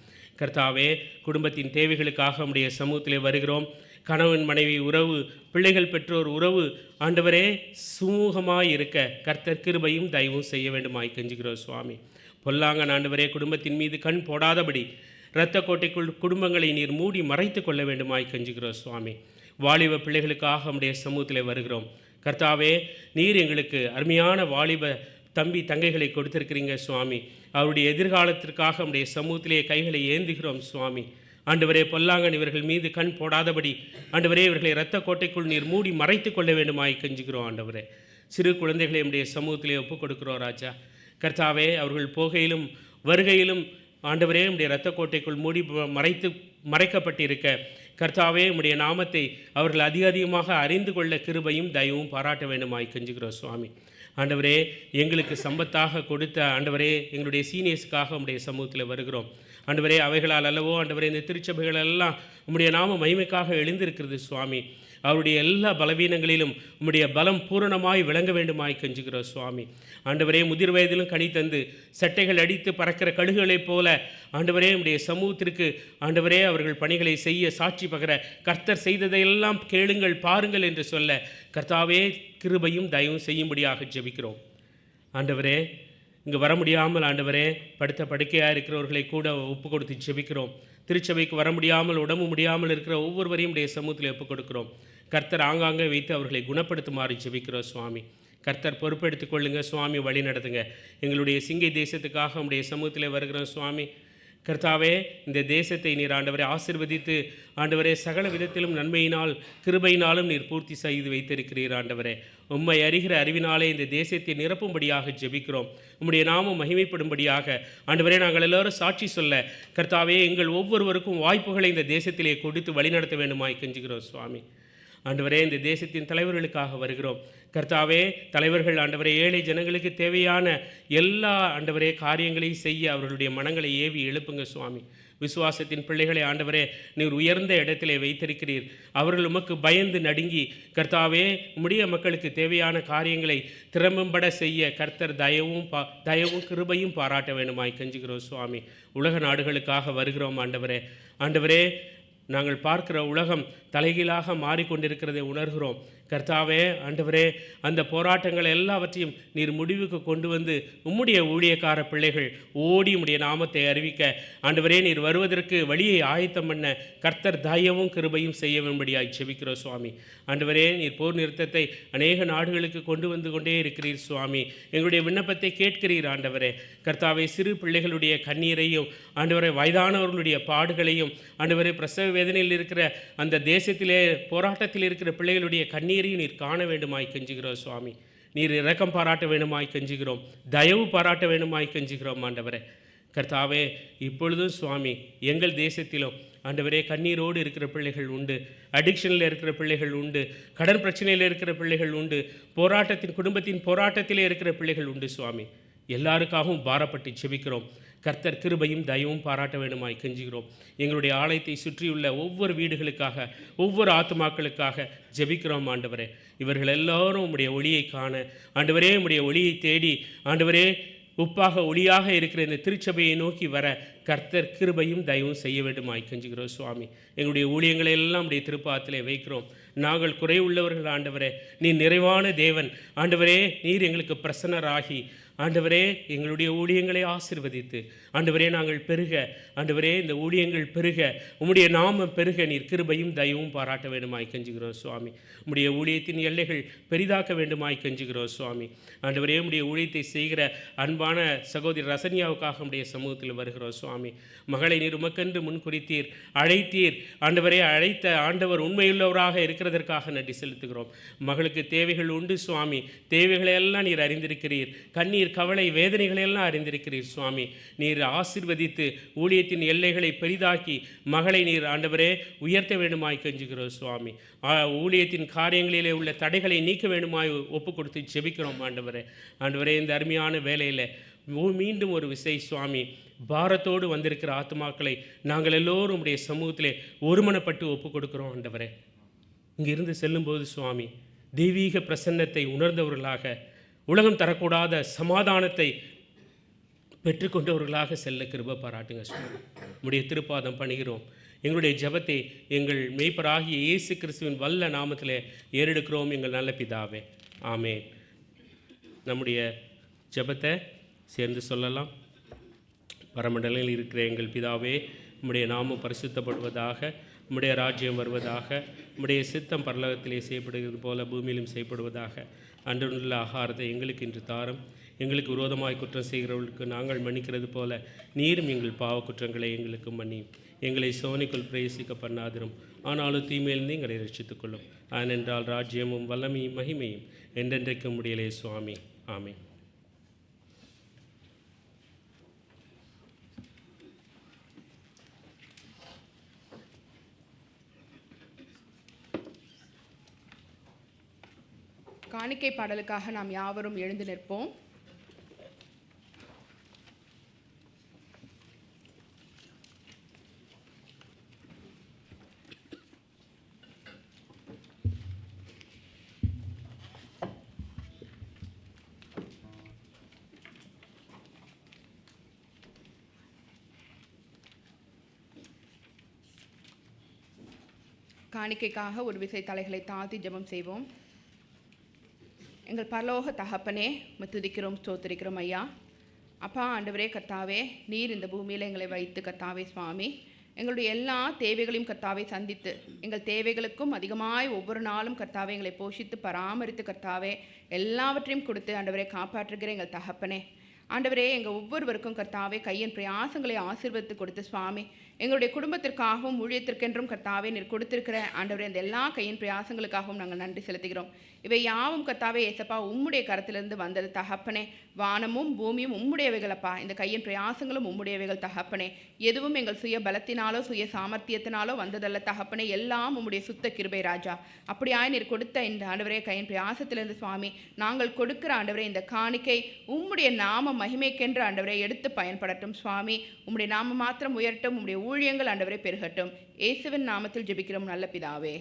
கர்த்தாவே, குடும்பத்தின் தேவைகளுக்காக நம்முடைய சமூகத்திலே வருகிறோம். கணவன் மனைவி உறவு, பிள்ளைகள் பெற்றோர் உறவு ஆண்டவரே சுமூகமாய் இருக்க கர்த்தர் கிருபையும் தயவும் செய்ய வேண்டுமாய் கெஞ்சுகிறோம் சுவாமி. பொல்லாங்கன் ஆண்டவரே குடும்பத்தின் மீது கண் போடாதபடி இரத்த கோட்டைக்குள் குடும்பங்களை நீர் மூடி மறைத்து கொள்ள வேண்டுமாய் கெஞ்சுகிறோம் சுவாமி. வாலிப பிள்ளைகளுக்காக நம்முடைய சமூகத்தில் வருகிறோம். கர்த்தாவே, நீர் எங்களுக்கு அருமையான வாலிப தம்பி தங்கைகளை கொடுத்திருக்கிறீங்க சுவாமி. அவருடைய எதிர்காலத்திற்காக நம்முடைய சமூகத்திலே கைகளை ஏந்துகிறோம் சுவாமி. ஆண்டவரே, பொல்லாங்கன் இவர்கள் மீது கண் போடாதபடி ஆண்டவரே இவர்களை இரத்த கோட்டைக்குள் நீர் மூடி மறைத்து கொள்ள வேண்டுமாய் கெஞ்சுகிறோம் ஆண்டவரே. சிறு குழந்தைகளை நம்முடைய சமூகத்திலே ஒப்புக் கொடுக்கிறோம் ராஜா. கர்த்தாவே, அவர்கள் போகையிலும் வருகையிலும் ஆண்டவரே உம்முடைய இரத்த கோட்டைக்குள் மூடி மறைக்கப்பட்டிருக்க கர்த்தாவே உம்முடைய நாமத்தை அவர்கள் அதிகமாக அறிந்து கொள்ள கிருபையும் தயவும் பாராட்ட வேண்டுமாய் கெஞ்சுகிறோம் சுவாமி. ஆண்டவரே, எங்களுக்கு சம்பத்தாக கொடுத்த ஆண்டவரே எங்களுடைய சீனியர்ஸுக்காக உம்முடைய சமூகத்தில் வருகிறோம். ஆண்டவரே, அவைகளால் அல்லவோ ஆண்டவரே இந்த திருச்சபைகள் எல்லாம் உம்முடைய நாம மகிமைக்காக எழுந்திருக்கிறது சுவாமி. அவருடைய எல்லா பலவீனங்களிலும் உம்முடைய பலம் பூரணமாய் விளங்க வேண்டுமாய் கெஞ்சுகிறோம் சுவாமி. ஆண்டவரே, முதிர் வயதிலும் கனி தந்து சட்டைகள் அடித்து பறக்கிற கழுகுகளைப் போல ஆண்டவரே உம்முடைய சமூகத்திற்கு ஆண்டவரே அவர்கள் பணிகளை செய்ய சாட்சி பகர கர்த்தர் செய்ததையெல்லாம் கேளுங்கள் பாருங்கள் என்று சொல்ல கர்த்தாவே கிருபையும் தயவும் செய்யும்படியாக ஜெபிக்கிறோம். ஆண்டவரே, இங்கு வர முடியாமல் ஆண்டவரே படுத்த படுக்கையாக இருக்கிறவர்களை கூட ஒப்பு கொடுத்து ஜெபிக்கிறோம். திருச்சபைக்கு வர முடியாமல் உடம்பு முடியாமல் இருக்கிற ஒவ்வொருவரையும் உடைய சமூகத்தில் ஒப்புக் கொடுக்கிறோம். கர்த்தர் ஆங்காங்கே வைத்து அவர்களை குணப்படுத்துமாறு ஜெபிக்கிறோம் சுவாமி. கர்த்தர் பொறுப்பெடுத்துக் கொள்ளுங்க சுவாமி, வழி நடத்துங்க. எங்களுடைய சிங்கை தேசத்துக்காக உடைய சமூகத்தில் வருகிறோம் சுவாமி. கர்த்தாவே, இந்த தேசத்தை நீர் ஆண்டவரை ஆசீர்வதித்து ஆண்டவரே சகல விதத்திலும் நன்மையினால் கிருபையினாலும் நீர் பூர்த்தி செய்து வைத்திருக்கிறீர். ஆண்டவரே, உம்மை அறிகிற அறிவினாலே இந்த தேசத்தை நிரப்பும்படியாக ஜெபிக்கிறோம். உம்முடைய நாமம் மகிமைப்படும்படியாக ஆண்டவரே நாங்கள் எல்லோரும் சாட்சி சொல்ல கர்த்தாவே எங்கள் ஒவ்வொருவருக்கும் வாய்ப்புகளை இந்த தேசத்திலே கொடுத்து வழிநடத்த வேண்டுமாய் கெஞ்சுகிறோம் சுவாமி. ஆண்டவரே, இந்த தேசத்தின் தலைவர்களுக்காக வருகிறோம். கர்த்தாவே, தலைவர்கள் ஆண்டவரே ஏழை ஜனங்களுக்கு தேவையான எல்லா ஆண்டவரே காரியங்களையும் செய்ய அவர்களுடைய மனங்களை ஏவி எழுப்புங்க சுவாமி. விசுவாசத்தின் பிள்ளைகளை ஆண்டவரே நீர் உயர்ந்த இடத்திலே வைத்திருக்கிறீர். அவர்கள் உமக்கு பயந்து நடுங்கி கர்த்தாவே உம்முடைய மக்களுக்கு தேவையான காரியங்களை திறம்பட செய்ய கர்த்தர் தயவும் கிருபையும் பாராட்ட வேண்டுமாய் கெஞ்சுகிறோம் சுவாமி. உலக நாடுகளுக்காக வருகிறோம் ஆண்டவரே. ஆண்டவரே, நாங்கள் பார்க்கிற உலகம் தலைகீழாக மாறிக்கொண்டிருக்கிறதை உணர்கிறோம். கர்த்தாவே ஆண்டவரே, அந்த போராட்டங்கள் எல்லாவற்றையும் நீர் முடிவுக்கு கொண்டு வந்து உம்முடைய ஊழியக்கார பிள்ளைகள் ஓடி உம்முடைய நாமத்தை அறிவிக்க ஆண்டவரே நீர் வருவதற்கு வழியை ஆயத்தம் பண்ண கர்த்தர் தயவும் கிருபையும் செய்ய வேண்டும்படியாய் ஜெபிக்கிறோம் சுவாமி. ஆண்டவரே நீர் போர் நிறுத்தத்தை அநேக நாடுகளுக்கு கொண்டு வந்து கொண்டே இருக்கிறீர் சுவாமி. எங்களுடைய விண்ணப்பத்தை கேட்கிறீர் ஆண்டவரே. கர்த்தாவே, சிறு பிள்ளைகளுடைய கண்ணீரையும் ஆண்டவரே வயதானவர்களுடைய பாடுகளையும் ஆண்டவரே பிரசவ வேதனையில் இருக்கிற அந்த தேசத்திலே போராட்டத்தில் இருக்கிற பிள்ளைகளுடைய கண்ணீரையும் நீர் காண வேண்டுமாய் கெஞ்சுகிறோம் சுவாமி. நீர் இரக்கம் பாராட்ட வேண்டுமாய் கெஞ்சுகிறோம், தயவு பாராட்ட வேண்டுமாய் கெஞ்சுகிறோம் ஆண்டவரே. கர்த்தாவே, இப்பொழுதும் சுவாமி எங்கள் தேசத்திலும் ஆண்டவரே கண்ணீரோடு இருக்கிற பிள்ளைகள் உண்டு, அடிக்ஷனில் இருக்கிற பிள்ளைகள் உண்டு, கடன் பிரச்சனையில் இருக்கிற பிள்ளைகள் உண்டு, குடும்பத்தின் போராட்டத்திலே இருக்கிற பிள்ளைகள் உண்டு சுவாமி. எல்லாருக்காகவும் பாரப்பட்டு ஜெபிக்கிறோம். கர்த்தர் கிருபையும் தயவும் பாராட்ட வேண்டுமாய் கெஞ்சுகிறோம். எங்களுடைய ஆலயத்தை சுற்றியுள்ள ஒவ்வொரு வீடுகளுக்காக, ஒவ்வொரு ஆத்துமாக்களுக்காக ஜெபிக்கிறோம் ஆண்டவரே. இவர்கள் எல்லோரும் உம்முடைய ஒளியை காண ஆண்டவரே, உம்முடைய ஒளியை தேடி ஆண்டவரே உப்பாக ஒளியாக இருக்கிற இந்த திருச்சபையை நோக்கி வர கர்த்தர் கிருபையும் தயவும் செய்ய வேண்டுமாய் கெஞ்சுகிறோம் சுவாமி. எங்களுடைய ஊழியங்களை எல்லாம் உடைய திருப்பாத்திலே வைக்கிறோம். நாங்கள் குறை உள்ளவர்கள் ஆண்டவரே, நீர் நிறைவான தேவன் ஆண்டவரே. நீர் எங்களுக்கு பிரசன்னராகி ஆண்டவரே எங்களுடைய ஊழியங்களை ஆசீர்வதித்து ஆண்டவரே நாங்கள் பெருக ஆண்டவரே, இந்த ஊழியங்கள் பெருக, உம்முடைய நாமம் பெருக நீர் கிருபையும் தயவும் பாராட்ட வேண்டுமாய் கெஞ்சுகிறோம் சுவாமி. உம்முடைய ஊழியத்தின் எல்லைகள் பெரிதாக்க வேண்டுமாய் கெஞ்சுகிறோம் சுவாமி. ஆண்டவரே, உம்முடைய ஊழியத்தை செய்கிற அன்பான சகோதரி ரசனியாவுக்காக உம்முடைய சமூகத்தில் வருகிறோம் சுவாமி. மகளை நீர் உமக்கென்று முன்குறித்தீர், அழைத்தீர் ஆண்டவரே. அழைத்த ஆண்டவர் உண்மையுள்ளவராக இருக்கிறதற்காக நன்றி செலுத்துகிறோம். மகளுக்கு தேவைகள் உண்டு சுவாமி, தேவைகளை எல்லாம் நீர் அறிந்திருக்கிறீர். கண்ணீர் கவலை வேதனைகளெல்லாம் அறிந்திருக்கிறீர் சுவாமி. நீர் ஆசீர்வதித்து ஊழியத்தின் எல்லைகளை பெரிதாக்கி மகளை நீர் ஆண்டவரே உயர்த்த வேண்டுமாய் கெஞ்சுகிறோம் சுவாமி. ஊழியத்தின் காரியங்களிலே உள்ள தடைகளை நீக்க வேண்டுமாய் ஒப்பு கொடுத்து ஜெபிக்கிறோம் ஆண்டவரே. ஆண்டவரே, இந்த அருமையான வேலையில் மீண்டும் ஒரு விசை சுவாமி, பாரத்தோடு வந்திருக்கிற ஆத்மாக்களை நாங்கள் எல்லோரும் உடைய சமூகத்திலே ஒருமனப்பட்டு ஒப்பு கொடுக்கிறோம் ஆண்டவரே. இங்கிருந்து செல்லும்போது சுவாமி தெய்வீக பிரசன்னத்தை உணர்ந்தவர்களாக, உலகம் தரக்கூடாத சமாதானத்தை பெற்றுக்கொண்டவர்களாக செல்ல கிருபை பாராட்டுங்க சுவாமி. உம்முடைய திருப்பாதம் பணிகிறோம். எங்களுடைய ஜெபத்தை எங்கள் மெய்ப்பராகிய இயேசு கிறிஸ்துவின் வல்ல நாமத்திலே ஏறெடுக்கிறோம் எங்கள் நல்ல பிதாவே, ஆமென். நம்முடைய ஜெபத்தை சேர்ந்து சொல்லலாம். பரமண்டலங்களில் இருக்கிற எங்கள் பிதாவே, உம்முடைய நாமம் பரிசுத்தப்படுவதாக, உம்முடைய ராஜ்யம் வருவதாக, உம்முடைய சித்தம் பரலோகத்திலே செய்யப்படுகிறது போல பூமியிலும் செய்யப்படுவதாக. அன்றுள்ள ஆகாரத்தை எங்களுக்கு இன்று தாரும். எங்களுக்கு விரோதமாய் குற்றம் செய்கிறவர்களுக்கு நாங்கள் மன்னிக்கிறது போல நீரும் எங்கள் பாவ குற்றங்களை எங்களுக்கு மன்னியும். எங்களை சோனிக்குள் பிரவேசிக்க பண்ணாதிரும், ஆனாலும் தீமையிலிருந்து எங்களை ரட்சித்துக்கொள்ளும். ஏனென்றால் ராஜ்யமும் வல்லமையும் மகிமையும் என்றென்றைக்கும் முடியலே சுவாமி, ஆமென். காணிக்கை பாடலுக்காக நாம் யாவரும் எழுந்து நிற்போம். காணிக்கைக்காக ஒரு விசை தலைகளை தாழ்த்தி ஜெபம் செய்வோம். எங்கள் பரலோக தகப்பனே, துதிக்கிறோம், ஸ்தோத்திரிக்கிறோம் ஐயா. அப்பா ஆண்டவரே கர்த்தாவே, நீர் இந்த பூமியில் எங்களை வைத்து கர்த்தாவே சுவாமி எங்களுடைய எல்லா தேவைகளையும் கர்த்தாவை சந்தித்து எங்கள் தேவைகளுக்கும் அதிகமாய் ஒவ்வொரு நாளும் கர்த்தாவை எங்களை போஷித்து பராமரித்து கர்த்தாவே எல்லாவற்றையும் கொடுத்து ஆண்டவரை காப்பாற்றுகிற எங்கள் தகப்பனே, ஆண்டவரே எங்கள் ஒவ்வொருவருக்கும் கர்த்தாவே கையின் பிரயாசங்களை ஆசீர்வதித்து கொடுத்து சுவாமி எங்களுடைய குடும்பத்திற்காகவும் ஊழியத்திற்கென்றும் கர்த்தாவே நீர் கொடுத்திருக்கிற ஆண்டவரே இந்த எல்லா கையின் பிரயாசங்களுக்காகவும் நாங்கள் நன்றி செலுத்துகிறோம். இவை யாவும் கர்த்தாவே ஏசப்பா உம்முடைய கரத்திலிருந்து வந்தது தகப்பனே. வானமும் பூமியும் உம்முடையவைகளப்பா, இந்த கையின் பிரயாசங்களும் உம்முடையவைகள் தகப்பனே. எதுவும் எங்கள் சுய பலத்தினாலோ சுய சாமர்த்தியத்தினாலோ வந்ததல்ல தகப்பனே, எல்லாம் உம்முடைய சுத்த கிருபை ராஜா. அப்படியாய் நீர் கொடுத்த இந்த ஆண்டவரே கையின் பிரயாசத்திலிருந்து சுவாமி நாங்கள் கொடுக்கிற ஆண்டவரே இந்த காணிக்கை உம்முடைய நாம மகிமைக்கென்று ஆண்டவரை எடுத்து பயன்படட்டும் சுவாமி. உம்முடைய நாம மாத்திரம் உயரட்டும், உம்முடைய ஊழியங்கள் ஆண்டவரை பெருகட்டும். இயேசுவின் நாமத்தில் ஜெபிக்கிறோம் நல்ல பிதாவே.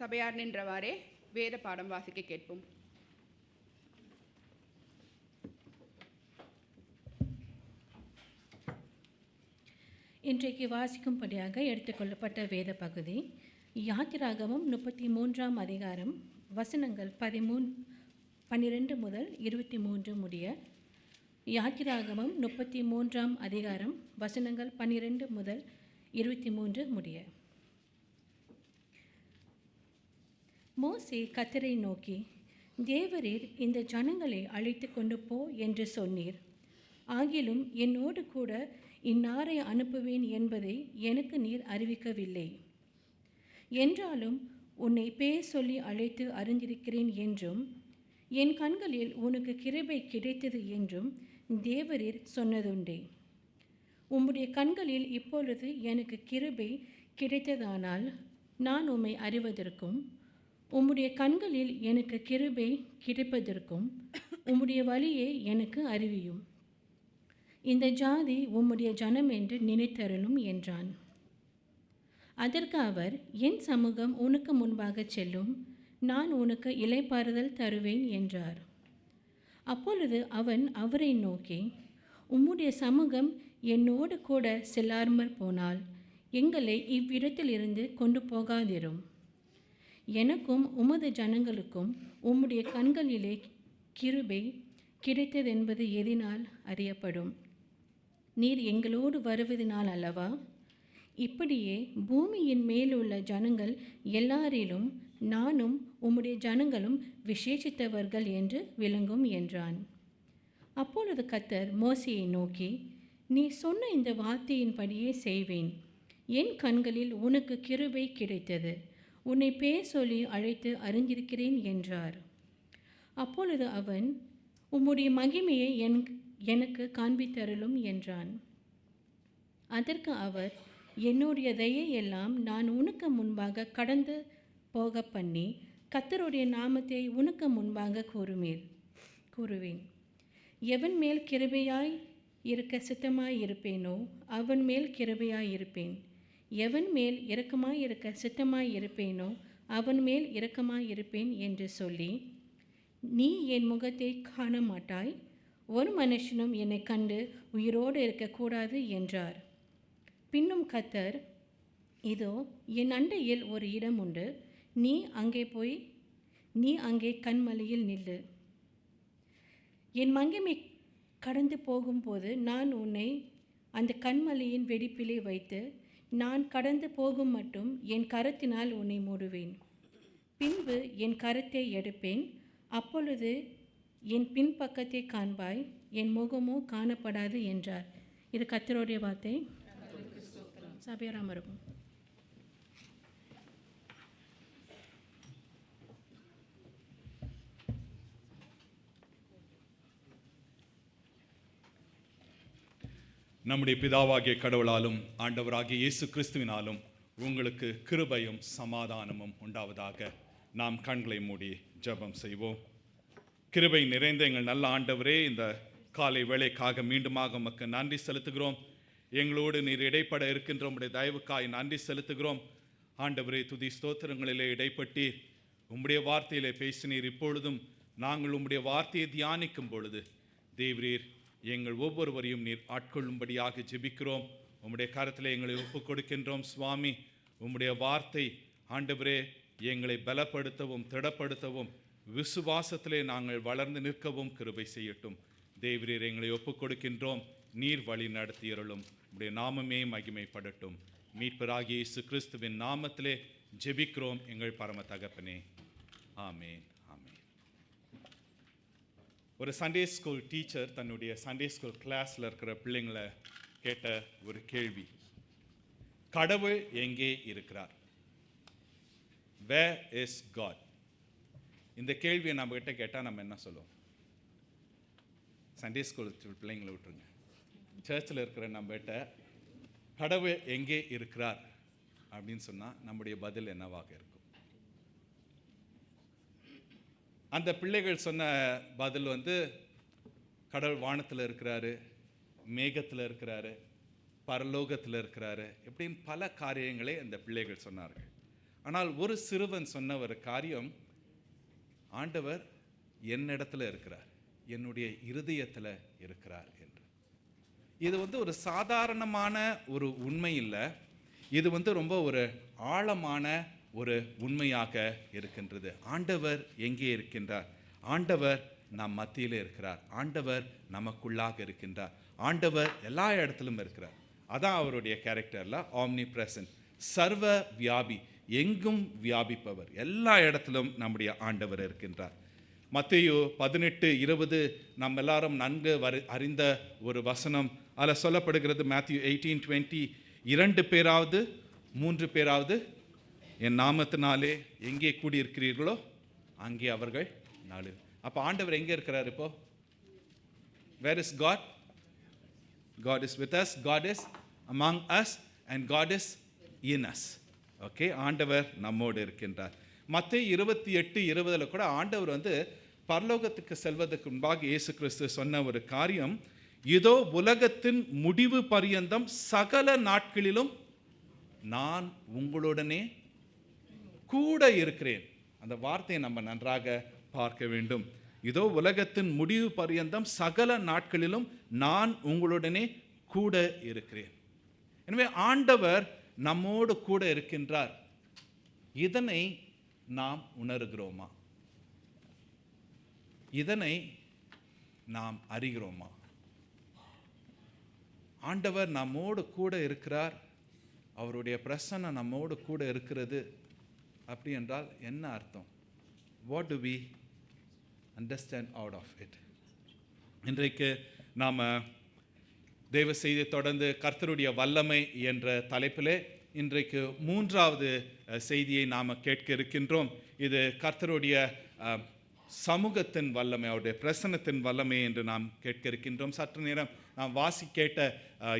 சபையார் நின்றவாறே வேத பாடம் வாசிக்க கேட்போம். இன்றைக்கு வாசிக்கும்படியாக எடுத்துக்கொள்ளப்பட்ட வேத பகுதி யாத்திராகமம் 33ஆம் அதிகாரம் வசனங்கள் 12 முதல் 23 முடிய. யாத்திராகமம் 33ஆம் அதிகாரம் வசனங்கள் 12 முதல் 23 முடிய. மோசே கர்த்தரை நோக்கி, தேவரீர் இந்த ஜனங்களை அழைத்து கொண்டு போ என்று சொன்னீர். ஆகிலும் என்னோடு கூட இன்னாரை அனுப்புவேன் என்பதை எனக்கு நீர் அறிவிக்கவில்லை. என்றாலும் உன்னை பேர் சொல்லி அழைத்து அறிந்திருக்கிறேன் என்றும் என் கண்களில் உனக்கு கிருபை கிடைத்தது என்றும் தேவரீர் சொன்னதுண்டே. உம்முடைய கண்களில் இப்பொழுது எனக்கு கிருபை கிடைத்ததானால் நான் உம்மை அறிவதற்கும் உம்முடைய கண்களில் எனக்கு கிருபை கிடைப்பதற்கும் உம்முடைய வழியை எனக்கு அறிவியும். இந்த ஜாதி உம்முடைய ஜனம் என்று நினைத்தருளும் என்றான். அதற்கு அவர், என் சமூகம் உனக்கு முன்பாக செல்லும், நான் உனக்கு இளைப்பாறுதல் தருவேன் என்றார். அப்பொழுது அவன் அவரை நோக்கி, உம்முடைய சமூகம் என்னோடு கூட செல்லாமல் போனால் எங்களை இவ்விடத்திலிருந்து கொண்டு போகாதிரும். எனக்கும் உமது ஜனங்களுக்கும் உம்முடைய கண்களிலே கிருபை கிடைத்ததென்பது எதினால் அறியப்படும்? நீர் எங்களோடு வருவதனால் அல்லவா? இப்படியே பூமியின் மேலுள்ள ஜனங்கள் எல்லாரிலும் நானும் உம்முடைய ஜனங்களும் விசேஷித்தவர்கள் என்று விளங்கும் என்றான். அப்பொழுது கர்த்தர் மோசேயை நோக்கி, நீ சொன்ன இந்த வார்த்தையின்படியே செய்வேன். என் கண்களில் உனக்கு கிருபை கிடைத்தது, உன்னை பேர் சொல்லி அழைத்து அறிந்திருக்கிறேன் என்றார். அப்பொழுது அவன், உம்முடைய மகிமையை எனக்கு காண்பித்தருளும் என்றான். அதற்கு அவர், என்னுடைய தயையெல்லாம் நான் உனக்கு முன்பாக கடந்து போக பண்ணி கர்த்தருடைய நாமத்தை உனக்கு முன்பாக கூறுவேன். எவன் மேல் கிருபையாய் இருக்க சித்தமாய் இருப்பேனோ அவன் மேல் கிருபையாய் இருப்பேன். எவன் மேல் இரக்கமாய் இருக்க சித்தமாய் இருப்பேனோ அவன் மேல் இரக்கமாய் இருப்பேன் என்று சொல்லி, நீ என் முகத்தை காண மாட்டாய், ஒரு மனுஷனும் என்னை கண்டு உயிரோடு இருக்கக்கூடாது என்றார். பின்னும் கர்த்தர், இதோ என் அண்டையில் ஒரு இடம் உண்டு, நீ அங்கே கண்மலையில் நில்லு. என் மகிமை கடந்து போகும்போது நான் உன்னை அந்த கண்மலையின் வெடிப்பிலே வைத்து நான் கடந்து போகும் மட்டும் என் கரத்தினால் உன்னை மூடுவேன். பின்பு என் கரத்தை எடுப்பேன், அப்பொழுது என் பின்பக்கத்தை காண்பாய், என் முகமோ காணப்படாது என்றார். இது கர்த்தருடைய வார்த்தை. சபையாராம் இருக்கும். நம்முடைய பிதாவாகிய கடவுளாலும் ஆண்டவராகிய இயேசு கிறிஸ்துவினாலும் உங்களுக்கு கிருபையும் சமாதானமும் உண்டாவதாக. நாம் கண்களை மூடி ஜெபம் செய்வோம். கிருபை நிறைந்த எங்கள் நல்ல ஆண்டவரே, இந்த காலை வேளைக்காக மீண்டுமாக உமக்கு நன்றி செலுத்துகிறோம். எங்களோடு நீர் இடைப்பட இருக்கின்ற உம்முடைய தயவுக்காய் நன்றி செலுத்துகிறோம். ஆண்டவரே, துதி ஸ்தோத்திரங்களிலே இடைப்பட்டீர், உம்முடைய வார்த்தையிலே பேசினீர். இப்பொழுதும் நாங்கள் உம்முடைய வார்த்தையை தியானிக்கும் பொழுது தேவரீர் எங்கள் ஒவ்வொருவரையும் நீர் ஆட்கொள்ளும்படியாக ஜெபிக்கிறோம். உம்முடைய கரத்திலே எங்களை ஒப்புக் கொடுக்கின்றோம் சுவாமி. உம்முடைய வார்த்தை ஆண்டவரே எங்களை பலப்படுத்தவும் திடப்படுத்தவும் விசுவாசத்திலே நாங்கள் வளர்ந்து நிற்கவும் கிருபை செய்யட்டும். தேவரீர் எங்களை ஒப்புக் கொடுக்கின்றோம். நீர் வழி நடத்தியருளும். உம்முடைய நாமமே மகிமைப்படட்டும். மீட்பராகிய இயேசு கிறிஸ்துவின் நாமத்திலே ஜெபிக்கிறோம் எங்கள் பரம தகப்பனே. ஆமேன், ஆமேன். ஒரு சண்டே ஸ்கூல் டீச்சர் தன்னுடைய சண்டே ஸ்கூல் கிளாஸில் இருக்கிற பிள்ளைங்களை கேட்ட ஒரு கேள்வி, கடவுள் எங்கே இருக்கிறார்? Where is God? இந்த கேள்வியை நம்ம கிட்ட கேட்டால் நம்ம என்ன சொல்லுவோம்? சண்டே ஸ்கூல் பிள்ளைங்களை விட்டுருங்க, சர்ச்சில் இருக்கிற நம்ம கிட்ட கடவுள் எங்கே இருக்கிறார் அப்படின்னு சொன்னால் நம்முடைய பதில் என்னவாக இருக்கும்? அந்த பிள்ளைகள் சொன்ன பதில் கடவுள் வானத்தில் இருக்கிறாரு, மேகத்தில் இருக்கிறாரு, பரலோகத்தில் இருக்கிறாரு, இப்படின்னு பல காரியங்களை அந்த பிள்ளைகள் சொன்னார்கள். ஆனால் ஒரு சிறுவன் சொன்ன ஒரு காரியம், ஆண்டவர் என்னிடத்துல இருக்கிறார், என்னுடைய இருதயத்தில் இருக்கிறார் என்று. இது ஒரு சாதாரணமான ஒரு உண்மை இல்லை, இது ரொம்ப ஒரு ஆழமான ஒரு உண்மையாக இருக்கின்றது. ஆண்டவர் எங்கே இருக்கின்றார்? ஆண்டவர் நம் மத்தியில் இருக்கிறார். ஆண்டவர் நமக்குள்ளாக இருக்கின்றார். ஆண்டவர் எல்லா இடத்திலும் இருக்கிறார். அதான் அவருடைய கேரக்டர்ல ஆம்னி பிரசன்ட், சர்வ வியாபி, எங்கும் வியாபிப்பவர். எல்லா இடத்திலும் நம்முடைய ஆண்டவர் இருக்கின்றார். மத்தேயு 18:20 நம்ம எல்லாரும் நன்கு அறிந்த ஒரு வசனம். அதில் சொல்லப்படுகிறது, மேத்யூ 18:20, 2 பேராவது 3 பேராவது என் நாமத்தினாலே எங்கே கூடியிருக்கிறீர்களோ அங்கே அவர்கள் 4. அப்போ ஆண்டவர் எங்கே இருக்கிறார்? இப்போ where is God? God is with us, God is among us, and God is in us. Okay, ஆண்டவர் நம்மோடு இருக்கின்றார். மத்தேயு 28:20 கூட ஆண்டவர் பரலோகத்துக்கு செல்வதற்கு முன்பாக இயேசு கிறிஸ்து சொன்ன ஒரு காரியம், இதோ உலகத்தின் முடிவு பரியந்தம் சகல நாட்களிலும் நான் உங்களுடனே கூட இருக்கிறேன். அந்த வார்த்தையை நம்ம நன்றாக பார்க்க வேண்டும். இதோ உலகத்தின் முடிவு பரியந்தம் சகல நாட்களிலும் நான் உங்களுடனே கூட இருக்கிறேன். எனவே ஆண்டவர் நம்மோடு கூட இருக்கின்றார். இதனை நாம் உணர்கிறோமா? இதனை நாம் அறிகிறோமா? ஆண்டவர் நம்மோடு கூட இருக்கிறார், அவருடைய பிரசன்னம் நம்மோடு கூட இருக்கிறது. அப்படி என்றால் என்ன அர்த்தம்? What do we understand out of it? இன்றைக்கு நாம் தேவ செய்தி தொடர்ந்து கர்த்தருடைய வல்லமை என்ற தலைப்பிலே இன்றைக்கு 3வது செய்தியை நாம் கேட்க இருக்கின்றோம். இது கர்த்தருடைய சமூகத்தின் வல்லமை, அவருடைய பிரசன்னத்தின் வல்லமை என்று நாம் கேட்க இருக்கின்றோம். சற்று நேரம் நாம் கேட்ட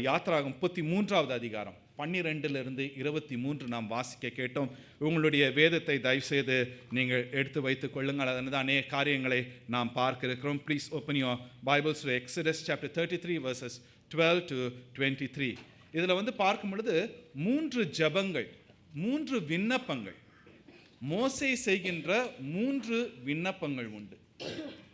யாத்திராகமம் 33வது அதிகாரம் 12-23 நாம் வாசிக்க கேட்டோம். உங்களுடைய வேதத்தை தயவுசெய்து நீங்கள் எடுத்து வைத்துக் கொள்ளுங்கள். அதனால் அநேக காரியங்களை நாம் பார்க்க இருக்கிறோம். Please open your Bibles to Exodus chapter 33 verses 12-23. இதில் பார்க்கும் பொழுது 3 ஜெபங்கள், 3 விண்ணப்பங்கள், மோசே செய்கின்ற 3 விண்ணப்பங்கள் உண்டு.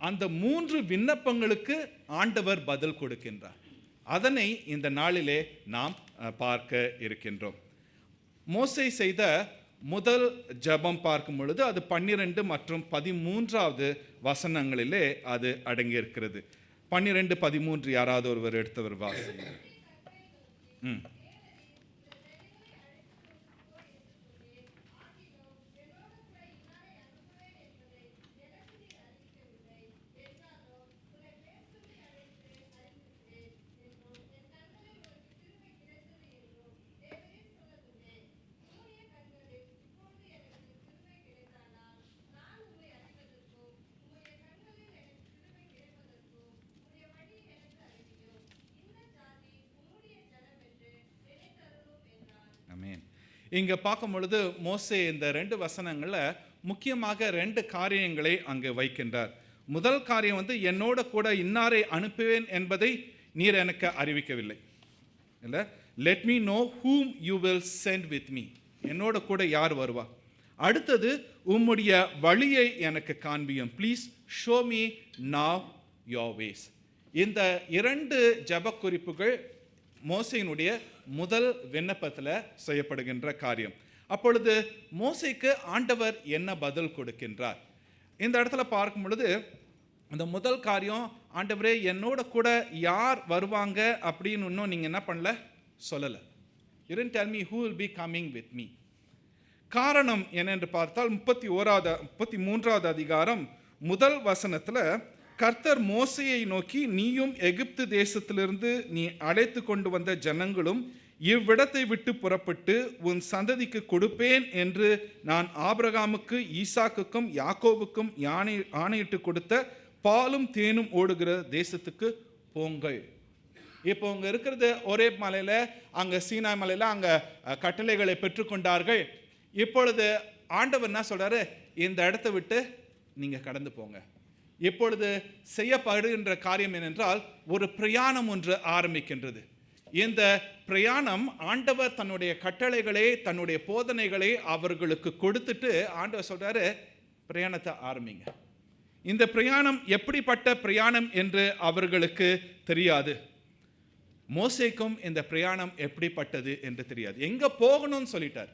அந்த 3 விண்ணப்பங்களுக்கு ஆண்டவர் பதில் கொடுக்கின்றார். அதனை இந்த நாளிலே நாம் பார்க்க இருக்கின்றோம். மோசே செய்த முதல் ஜெபம் பார்க்கும் பொழுது அது 12 மற்றும் 13வது வசனங்களிலே அது அடங்கியிருக்கிறது. 12-13 யாராவது ஒருவர் எடுத்தவர் வாசிங்க. இங்கே பார்க்கும் பொழுது மோசே இந்த 2 வசனங்களில் முக்கியமாக 2 காரியங்களை அங்கே வைக்கின்றார். முதல் காரியம் என்னோட கூட இன்னாரை அனுப்புவேன் என்பதை நீர் எனக்கு அறிவிக்கவில்லை, இல்லை, let me know whom you will send with me, என்னோட கூட யார் வருவா. அடுத்தது, உம்முடைய வழியை எனக்கு காண்பியும், please show me now your ways. இந்த 2 ஜெப குறிப்புகள் மோசேயினுடைய முதல் விண்ணப்பத்தில் செய்யப்படுகின்ற காரியம். அப்பொழுது மோசேக்கு ஆண்டவர் என்ன பதில் கொடுக்கின்றார்? இந்த இடத்துல பார்க்கும் பொழுது அந்த முதல் காரியம், ஆண்டவரே என்னோட கூட யார் வருவாங்க அப்படின்னு இன்னும் நீங்கள் என்ன பண்ணல, சொல்லலை. You didn't tell me who will be coming with me. காரணம் என்னென்று பார்த்தால் 33வது அதிகாரம் முதல் வசனத்தில் கர்த்தர் மோசேயை நோக்கி, நீயும் எகிப்து தேசத்திலிருந்து நீ அழைத்து கொண்டு வந்த ஜனங்களும் இவ்விடத்தை விட்டு புறப்பட்டு உன் சந்ததிக்கு கொடுப்பேன் என்று நான் ஆபிரகாமுக்கு, ஈசாக்குக்கும், யாக்கோபுக்கும் ஆணையிட்டு கொடுத்த பாலும் தேனும் ஓடுகிற தேசத்துக்கு போங்கள். இப்போ அங்கே இருக்கிறது ஒரே மலையில், அங்கே சீனாய் மலையில் அங்கே கட்டளைகளை பெற்றுக்கொண்டார்கள். இப்பொழுது ஆண்டவர் என்ன சொல்றாரு, இந்த இடத்தை விட்டு நீங்கள் கடந்து போங்க. இப்பொழுது செய்யப்படுகின்ற காரியம் என்னென்றால், ஒரு பிரயாணம் ஒன்று ஆரம்பிக்கின்றது. இந்த பிரயாணம் ஆண்டவர் தன்னுடைய கட்டளைகளை, தன்னுடைய போதனைகளை அவர்களுக்கு கொடுத்துட்டு ஆண்டவர் சொல்றாரு, பிரயாணத்தை ஆரம்பிங்க. இந்த பிரயாணம் எப்படிப்பட்ட பிரயாணம் என்று அவர்களுக்கு தெரியாது. மோசேக்கும் இந்த பிரயாணம் எப்படிப்பட்டது என்று தெரியாது. எங்க போகணும்னு சொல்லிட்டார்,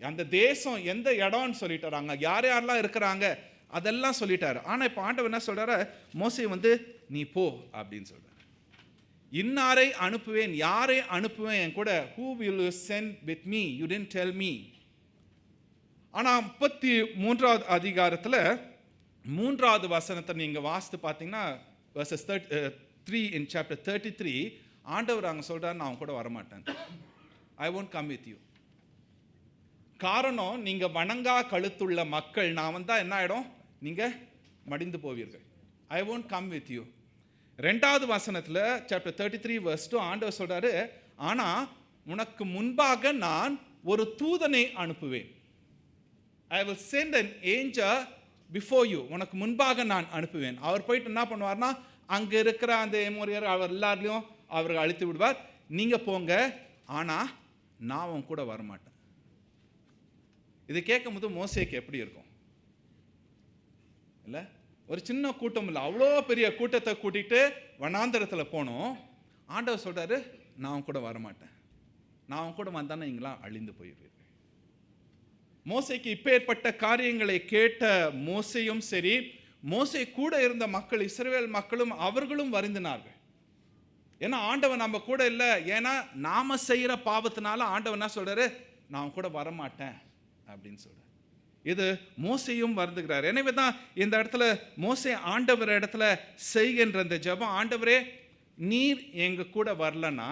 அந்த தேசம் எந்த இடம்னு சொல்லிட்டார், அங்க யார் யாரெல்லாம் இருக்கிறாங்க அதெல்லாம் சொல்லிட்டார். ஆனா இப்ப ஆண்டவர் என்ன சொல்றாரு, மோசே நீ போ அப்படின்னு சொல்றாரு. இன்னாரை அனுப்புவேன், யாரை அனுப்புவேன் என் கூட, who will you send with me, you didn't tell me. ஆனா 33வது அதிகாரத்துல 3வது வசனத்தை நீங்க வாசித்து பார்த்தீங்கன்னா, verses 3 in chapter 33, ஆண்டவர் அங்க சொல்றாரு, நான் கூட வரமாட்டேன், I won't come with you. காரணம், நீங்க வணங்கா கழுத்துள்ள மக்கள், நான் வந்தா என்ன ஆயிடும், நீங்க மடிந்து போவீர்கள். I won't come with you. 2வது வசனத்துல chapter 33 verse 2 ஆண்டவர் சொல்றாரு, ஆனா உனக்கு முன்பாக நான் ஒரு தூதனை அனுப்புவேன். I will send an angel before you. உனக்கு முன்பாக நான் அனுப்புவேன். அவர் போயிட்டு என்ன பண்ணுவார்னா, அங்க இருக்கிற அந்த எமோரியர் அவர் எல்லாரையும் அவர் அழித்து விடுவார். நீங்க போங்க, ஆனா நான் உன் கூட வரமாட்டேன். இது கேட்கும் போது மோசேக்கு எப்படி இருக்கும் இல்ல? ஒரு சின்ன கூட்டம் இல்லை, அவ்வளோ பெரிய கூட்டத்தை கூட்டிட்டு வனாந்தரத்தில் போனோம். ஆண்டவர் சொல்றாரு, நான் உன் கூட வரமாட்டேன், நான் உன் கூட வந்தானே நீங்களாம் அழிந்து போயிடுவீர்கள். மோசேக்கு இப்பேற்பட்ட காரியங்களை கேட்ட மோசேயும் சரி, மோசே கூட இருந்த மக்கள், இஸ்ரவேல் மக்களும் அவர்களும் வருந்தினார்கள். ஏன்னா ஆண்டவன் நம்ம கூட இல்லை, ஏன்னா நாம செய்யற பாவத்தினால ஆண்டவன் என்ன சொல்றாரு, நான் கூட வரமாட்டேன் அப்படின்னு சொல்றாரு. இது மோசேயும் வருந்துகிறார். எனவே தான் இந்த இடத்துல மோசே ஆண்டவர் இடத்துல செய்கின்ற இந்த ஜெபம், ஆண்டவரே நீர் எங்க கூட வரலன்னா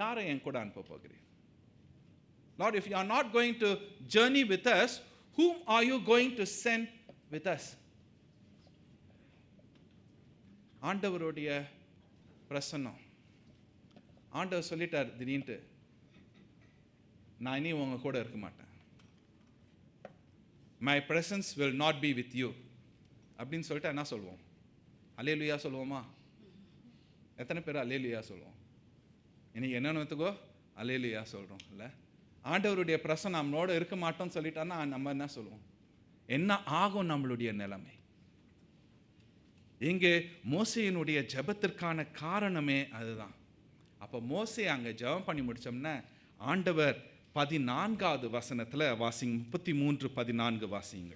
யாரை என் கூட அனுப்ப போகிறீர்? Lord, if you are not going to journey with us, whom are you going to send with us? ஆண்டவருடைய பிரசன்னம். ஆண்டவர் சொல்லிட்டார் திடீர்னு, நான் இனி உங்க கூட இருக்க மாட்டேன், my presence will not be with you அப்படின்னு சொல்லிட்டு என்ன சொல்லுவோம்? அல்லேலூயா சொல்லுவோமா? எத்தனை பேர் அல்லேலூயா சொல்லுவோம்? இன்னைக்கு என்னென்னத்துக்கோ அல்லேலூயா சொல்றோம் இல்லை? ஆண்டவருடைய பிரசன்னம் நம்மளோட இருக்க மாட்டோம்னு சொல்லிட்டான்னா நம்ம என்ன சொல்லுவோம்? என்ன ஆகும் நம்மளுடைய நிலைமை? இங்கே மோசேயினுடைய ஜெபத்திற்கான காரணமே அதுதான். அப்போ மோசே அங்கே ஜெபம் பண்ணி முடிச்சோம்னா, ஆண்டவர் 14வது வசனத்தில் வாசிங்க, 33:14 வாசிங்க.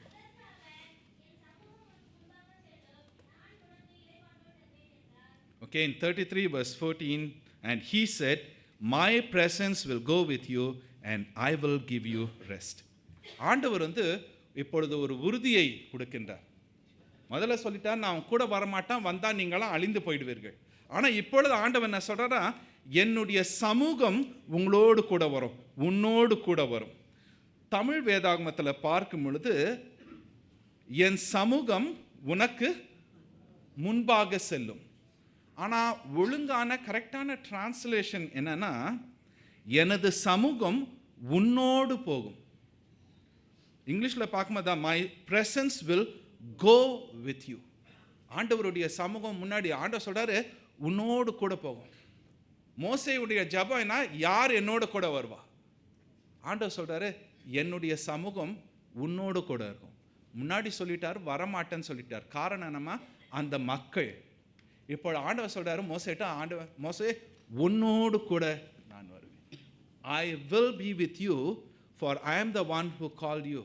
Okay, in 33 verse 14, and he said, my presence will go with you and I will give you rest. ஆண்டவர் இப்பொழுது ஒரு உறுதியை கொடுக்கின்றார். முதல்ல சொல்லிட்டார், நான் கூட வரமாட்டேன், வந்தா நீங்களாம் அழிந்து போயிடுவீர்கள். ஆனால் இப்பொழுது ஆண்டவர் என்ன சொல்றாரா, என்னுடைய சமூகம் உங்களோடு கூட வரும், உன்னோடு கூட வரும். தமிழ் வேதாகமத்தில் பார்க்கும் பொழுது, என் சமூகம் உனக்கு முன்பாக செல்லும். ஆனால் ஒழுங்கான கரெக்டான டிரான்ஸ்லேஷன் என்னன்னா, எனது சமூகம் உன்னோடு போகும். இங்கிலீஷில் பார்க்கும்போது தான், my presence will go with you. ஆண்டவருடைய சமூகம் முன்னாடி ஆண்டவர் சொல்றாரு, உன்னோடு கூட போகும். மோசேயுடைய ஜெபம் என்ன, யார் என்னோட கூட வருவா? ஆண்டவர் சொல்றாரு, என்னுடைய சமூகம் உன்னோடு கூட இருக்கும். முன்னாடி சொல்லிட்டார், வரமாட்டேன்னு சொல்லிட்டார். காரணம் என்னமா, அந்த மக்கள். இப்போ ஆண்டவர் சொல்றாரு மோசேட்ட, ஆண்டவர் மோசே உன்னோடு கூட நான் வருவேன். I will be with you for I am the one who called you.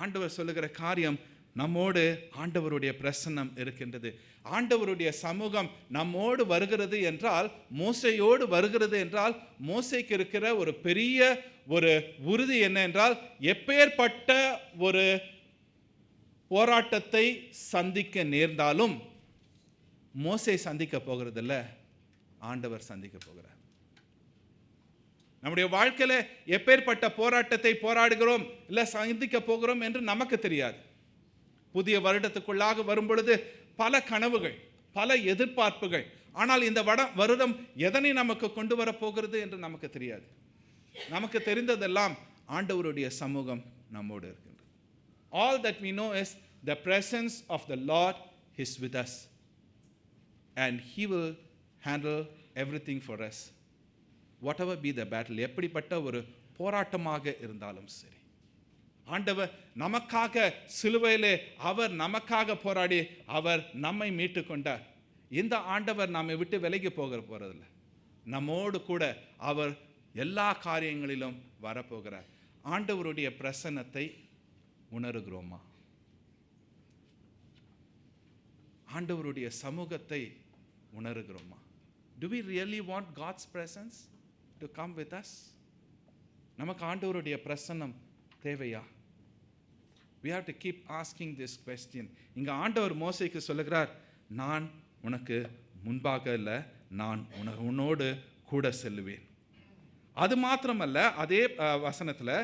ஆண்டவர் சொல்லுகிற காரியம், நம்மோடு ஆண்டவருடைய பிரசன்னம் இருக்கின்றது. ஆண்டவருடைய சமூகம் நம்மோடு வருகிறது என்றால், மோசேயோடு வருகிறது என்றால், மோசேக்கு இருக்கிற ஒரு பெரிய ஒரு உறுதி என்ன என்றால், எப்பேற்பட்ட ஒரு போராட்டத்தை சந்திக்க நேர்ந்தாலும் மோசே சந்திக்க போகிறதில்ல, ஆண்டவர் சந்திக்க போகிறார். நம்முடைய வாழ்க்கையில எப்பேற்பட்ட போராட்டத்தை போராடுகிறோம் இல்லை சந்திக்க போகிறோம் என்று நமக்கு தெரியாது. புதிய வருடத்துக்குள்ளாக வரும் பொழுது பல கனவுகள், பல எதிர்பார்ப்புகள். ஆனால் இந்த வருடம் எதனை நமக்கு கொண்டு வர போகிறது என்று நமக்கு தெரியாது. நமக்கு தெரிந்ததெல்லாம் ஆண்டவருடைய சமூகம் நம்மோடு இருக்கின்றது. All that we know is the presence of the Lord is with us and he will handle everything for us. Whatever be the battle, எப்படிப்பட்ட ஒரு போராட்டமாக இருந்தாலும் சரி, ஆண்டவர் நமக்காக சிலுவையிலே அவர் நமக்காக போராடி அவர் நம்மை மீட்டு கொண்டார். இந்த ஆண்டவர் நம்மை விட்டு விலகி போகிறதில்லை. நம்மோடு கூட அவர் எல்லா காரியங்களிலும் வரப்போகிறார். ஆண்டவருடைய பிரசன்னத்தை உணர்கிறோமா? ஆண்டவருடைய சமூகத்தை உணர்கிறோமா? Do we really want God's presence to come with us? நமக்கு ஆண்டவருடைய பிரசன்னம் தேவையா? We have to keep asking this question. இங்க ஆண்டவர் மோசேக்கு சொல்லுகிறார், நான் உனக்கு முன்பாக இல்லை, நான் உன்னோடு கூட செல்லுவேன். அது மாத்திரமல்ல, அதே வசனத்தில்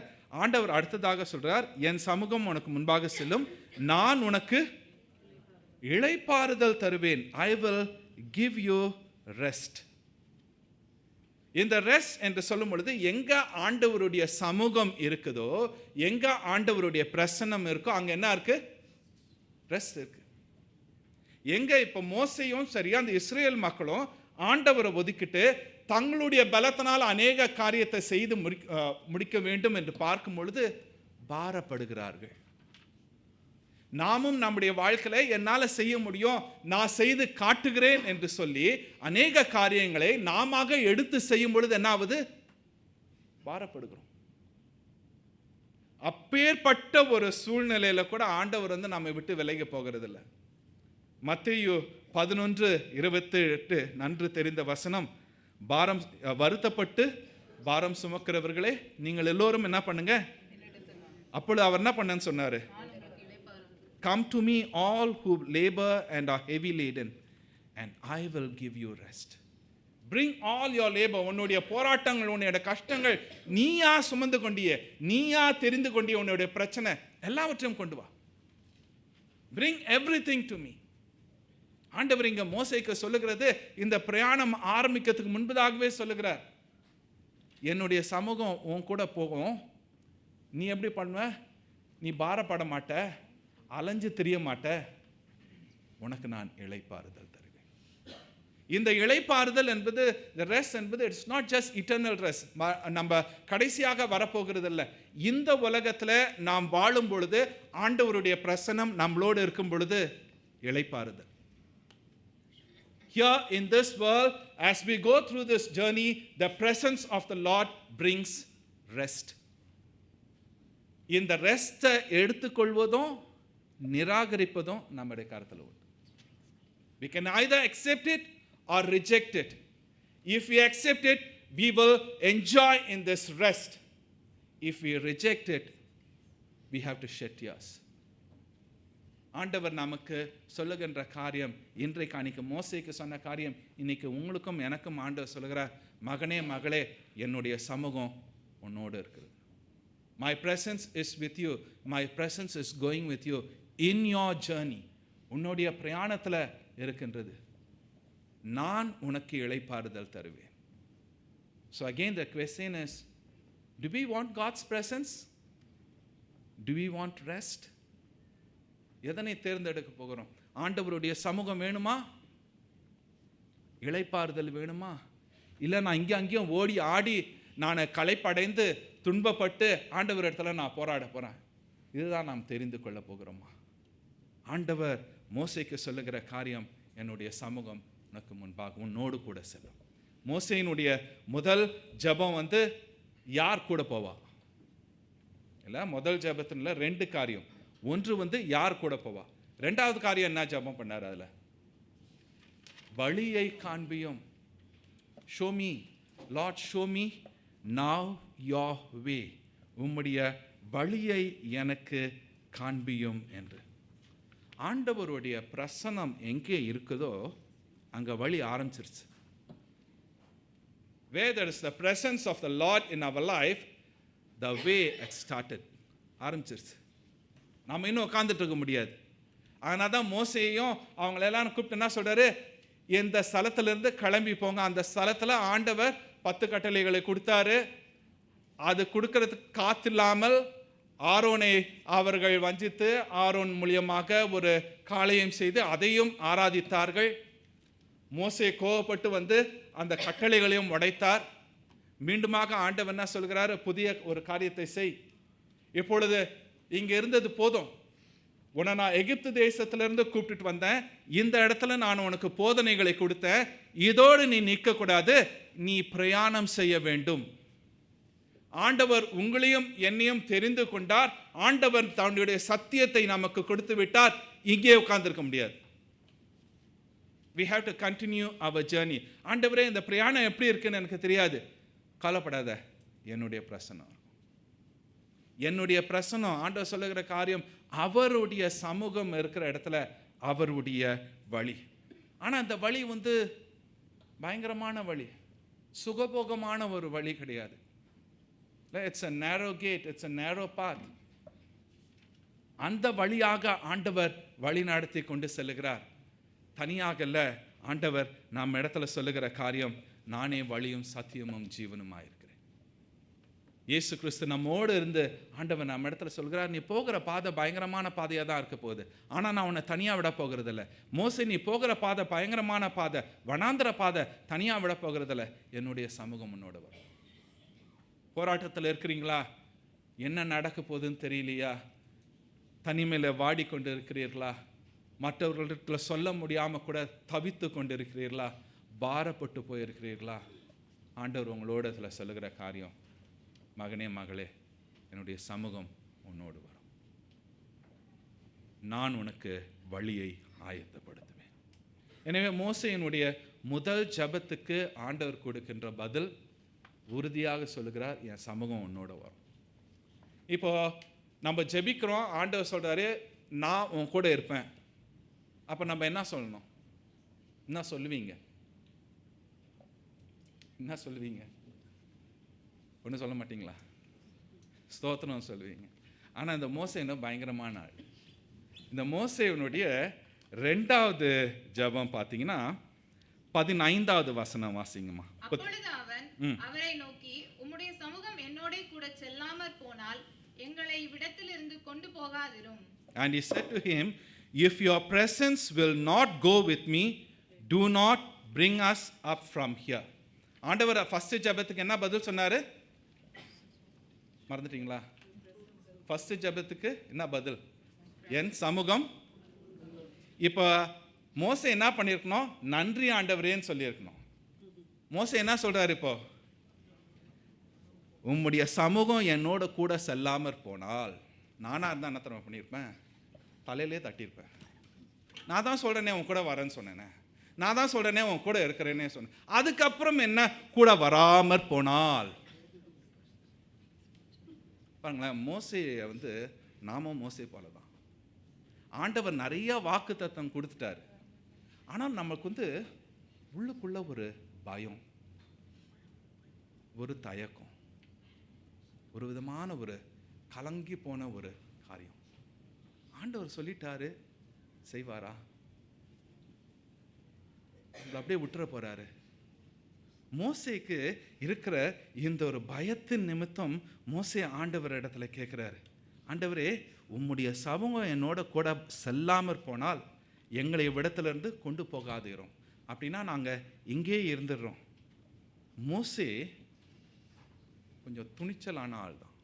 ஆண்டவர் அடுத்ததாக சொல்றார், என் சமூகம் உனக்கு முன்பாக செல்லும், நான் உனக்கு இளைப்பாறுதல் தருவேன். I will give you rest. இந்த ரெஸ்ட் என்று சொல்லும் பொழுது எங்க ஆண்டவருடைய சமூகம் இருக்குதோ, எங்க ஆண்டவருடைய பிரசன்னம் இருக்கோ, அங்க என்ன இருக்கு? ரெஸ்ட் இருக்கு. எங்க இப்ப மோசேயும் சரி, அந்த இஸ்ரேல் மக்களும் ஆண்டவரை ஒதுக்கிட்டு தங்களுடைய பலத்தினால் அநேக காரியத்தை செய்து முடிக்க வேண்டும் என்று பார்க்கும் பொழுது பாரப்படுகிறார்கள். நாமும் நம்முடைய வாழ்க்கையில என்னால செய்ய முடியும், நான் செய்து காட்டுகிறேன் என்று சொல்லி அநேக காரியங்களை நாம எடுத்து செய்யும் பொழுது என்ன ஆகுது? பாரப்படுகிறோம். அப்பேற்பட்ட ஒரு சூழ்நிலையில கூட ஆண்டவர் நம்மை விட்டு விலகி போகிறது இல்லை. மத்தேயு 11:28 நன்று தெரிந்த வசனம், வருத்தப்பட்டு பாரம் சுமக்கிறவர்களே நீங்கள் எல்லோரும் என்ன பண்ணுங்க? அப்பொழுது அவர் என்ன பண்ணன்னு சொன்னாரு? Come to me all who labor and are heavy laden and I will give you rest. Bring all your labor. உன்னுடைய போராட்டங்கள், உன்னுடைய கஷ்டங்கள், நீயா சுமந்து கொண்டியே, நீயா தெரிந்து கொண்டியே உன்னுடைய பிரச்சனை எல்லாவற்றையும் கொண்டு வா. Bring everything to me. ஆண்டவர் இங்க மோசேக்கு சொல்லுகிறது, இந்த பிரயாணம் ஆரம்பிக்கிறதுக்கு முன்பதாகவே சொல்லுகிறார், என்னுடைய சமூகம் உன் கூட போகும், நீ எப்படி பண்ணுவ? நீ பாரப்பட மாட்ட, அலைஞ்சு தெரிய மாட்ட, உனக்கு நான் இளைப்பாறுதல் தருவேன். இந்த இளைப்பாறுதல் என்பது, the rest என்பது, it's not just eternal rest. நம்ம கடைசியாக வரப்போகிறது இல்லை. இந்த உலகத்தில் நாம் வாழும் பொழுது ஆண்டவருடைய பிரசன்னம் நம்மளோடு இருக்கும் பொழுது இளைப்பாறுதல். Here in this world, as we go through this journey, the presence of the Lord brings rest. இந்த ரெஸ்ட்டை எடுத்துக்கொள்வதும் நிராகரிப்பதும் நம்முடைய கருத்தில் உண்டு. We can either accept it or reject it. If we accept it, we will enjoy in this rest. If we reject it, we have to shed tears. ஆண்டவர் நமக்கு சொல்லுகின்ற காரியம், இன்றைக்கு அன்னைக்கு மோசேக்கு சொன்ன காரியம், இன்னைக்கு உங்களுக்கும் எனக்கும் ஆண்டவர் சொல்லுகிறார், மகனே மகளே, என்னுடைய சமூகம் உன்னோடு இருக்குது. My presence is with you. My presence is going with you in your journey. உன்னுடைய பிரயாணத்தில் இருக்கின்றது. நான் உனக்கு இளைப்பாறுதல் தருவேன். So again the question is, do we want God's presence? Do we want rest? எதனை தேர்ந்தெடுக்க போகிறோம்? ஆண்டவருடைய சமூகம் வேணுமா? இளைப்பாறுதல் வேணுமா? இல்லை நான் அங்கேயும் ஓடி ஆடி நான் களைப்படைந்து துன்பப்பட்டு ஆண்டவர் இடத்துல நான் போராட போகிறேன், இதுதான் நாம் தெரிந்து கொள்ள போகிறோமா? ஆண்டவர் மோசேக்கு சொல்லுகிற காரியம், என்னுடைய சமூகம் உனக்கு முன்பாக உன்னோடு கூட செல்லும். மோசேயினுடைய முதல் ஜெபம் யார் கூட போவா? இல்லை, முதல் ஜெபத்தில் 2 காரியம். ஒன்று யார் கூட போவா, 2வது காரியம் என்ன ஜெபம் பண்ணார்? அதில் வழியை காண்பியும். Show me lord, show me now your way. உம்முடைய வழியை எனக்கு காண்பியும் என்று. ஆண்டவருடைய பிரசன்னம் எங்கே இருக்குதோ அங்கே வழி ஆரம்பிச்சிருச்சு. Where there is the presence of the Lord in our life, the way had started. ஆரம்பிச்சிருச்சு. நாம் இன்னும் உட்காந்துட்டு இருக்க முடியாது. அதனால தான் மோசேயும் அவங்களெல்லாம் கூப்பிட்டு என்ன சொல்கிறாரு, இந்த ஸ்தலத்திலிருந்து கிளம்பி போங்க. அந்த ஸ்தலத்தில் ஆண்டவர் 10 கட்டளைகளை கொடுத்தாரு. அது கொடுக்கறதுக்கு காத்தில்லாமல் ஆரோனை அவர்கள் வஞ்சித்து ஆரோன் மூலியமாக ஒரு காளையம் செய்து அதையும் ஆராதித்தார்கள். மோசே கோபப்பட்டு அந்த கட்டளைகளையும் உடைத்தார். மீண்டுமாக ஆண்டவர் என்ன சொல்கிறார்? புதிய ஒரு காரியத்தை செய். இப்பொழுது இங்க இருந்தது போதும், உன்னை நான் எகிப்து தேசத்திலிருந்து கூப்பிட்டுட்டு வந்தேன், இந்த இடத்துல நான் உனக்கு போதனைகளை கொடுத்தேன், இதோடு நீ நிற்க கூடாது, நீ பிரயாணம் செய்ய வேண்டும். ஆண்டவர் உங்களையும் என்னையும் தெரிந்து கொண்டார். ஆண்டவர் தன்னுடைய சத்தியத்தை நமக்கு கொடுத்து விட்டார். இங்கே உட்கார்ந்திருக்க முடியாது. we have to continue our journey. ஆண்டவரே, இந்த பிரயாணம் எப்படி இருக்குன்னு எனக்கு தெரியாது. கவலைப்படாத, என்னுடைய பிரசனம், என்னுடைய பிரசனம். ஆண்டவர் சொல்லுகிற காரியம், அவருடைய சமூகம் இருக்கிற இடத்துல அவருடைய வழி. ஆனா அந்த வழி பயங்கரமான வழி, சுகபோகமான ஒரு வழி கிடையாது. It's a narrow gate, it's a narrow path. அந்த வழியாக ஆண்டவர் வழி நடத்தி கொண்டு செல்லுகிறார். தனியாக அல்ல, ஆண்டவர் நம்ம இடத்துல சொல்லுகிற காரியம், நானே வழியும் சத்தியமும் ஜீவனுமாய் இருக்கிறேன். இயேசு கிறிஸ்து நம்மோடு இருந்து ஆண்டவர் நம்ம இடத்துல சொல்கிறார், நீ போகிற பாதை பயங்கரமான பாதையாக தான் இருக்க போகுது, ஆனால் நான் உன்னை தனியாக விட போகிறதில்ல. மோசே, நீ போகிற பாதை பயங்கரமான பாதை, வனாந்திர பாதை, தனியாக விட போகிறதில்ல. என்னுடைய சமூகம் உன்னோட வரும். போராட்டத்தில் இருக்கிறீங்களா? என்ன நடக்க போகுதுன்னு தெரியலையா? தனிமையில் வாடிக்கொண்டு இருக்கிறீர்களா? மற்றவர்களிடத்தில் சொல்ல முடியாமல் கூட தவித்து கொண்டு இருக்கிறீர்களா? பாரப்பட்டு போயிருக்கிறீர்களா? ஆண்டவர் உங்களோட இதில் சொல்லுகிற காரியம், மகனே மகளே, என்னுடைய சமூகம் உன்னோடு வரும், நான் உனக்கு வழியை ஆயத்தப்படுத்துவேன். எனவே மோசேயினுடைய முதல் ஜெபத்துக்கு ஆண்டவர் கொடுக்கின்ற பதில் உறுதியாக சொல்லுகிறார், என் சமூகம் உன்னோட வரும். இப்போ நம்ம ஜெபிக்கிறோம், ஆண்டவர் சொல்றாரு, நான் உன் கூட இருப்பேன். அப்போ நம்ம என்ன சொல்லணும்? என்ன சொல்லுவீங்க? என்ன சொல்லுவீங்க? ஒன்றும் சொல்ல மாட்டீங்களா? ஸ்தோத்திரம் சொல்லுவீங்க. ஆனால் இந்த மோசே இன்னும் பயங்கரமான ஆள். இந்த மோசேனுடைய 2வது ஜெபம் பார்த்தீங்கன்னா 15வது வசனம் வாசிங்கம்மா. அப்பொழுது அவன் அவரை நோக்கி, உம்முடைய சமூகம் என்னோட கூட செல்லாமற் போனால் எங்களை இவ்விடத்திலிருந்து கொண்டு போகாதிரும். And he said to him, if your presence will not go with me, do not bring us up from here. ஆண்டவர் ஃபர்ஸ்ட் ஜெபத்துக்கு என்ன பதில் சொன்னாரு? மறந்துட்டீங்களா? ஃபர்ஸ்ட் ஜெபத்துக்கு என்ன பதில்? என் சமூகம். இப்போ மோசே என்ன பண்ணியிருக்கணும்? நன்றி ஆண்டவரேன்னு சொல்லியிருக்கணும். மோசே என்ன சொல்றாரு? இப்போ உம்முடைய சமூகம் என்னோட கூட செல்லாமற் போனால், நானாக இருந்தால் என்ன தரமா பண்ணியிருப்பேன்? தலையிலே தட்டியிருப்பேன். நான் தான் சொல்கிறேனே உன் கூட வரேன்னு சொன்னேனே, நான் தான் சொல்கிறேனே உன் கூட இருக்கிறேனே சொன்னேன். அதுக்கப்புறம் என்ன கூட வராமற் போனால்? பாருங்களேன், மோசேயை நாமும் மோசே போல தான். ஆண்டவர் நிறைய வாக்கு தத்தம் கொடுத்துட்டாரு. ஆனால் நமக்கு உள்ளுக்குள்ள ஒரு பயம், ஒரு தயக்கம், ஒரு விதமான ஒரு கலங்கி போன ஒரு காரியம். ஆண்டவர் சொல்லிட்டாரு, செய்வாரா? அப்படியே விட்டுற போறாரு? மோசேக்கு இருக்கிற இந்த ஒரு பயத்தின் நிமித்தம் மோசே ஆண்டவர் இடத்துல கேட்கிறாரு, ஆண்டவரே, உம்முடைய சமூகம் என்னோட கூட செல்லாமற் போனால் எங்களை விடத்திலிருந்து கொண்டு போகாதீரும். அப்படின்னா நாங்கள் இங்கே இருந்துடுறோம். மோசே கொஞ்சம் துணிச்சலான ஆள் தான்,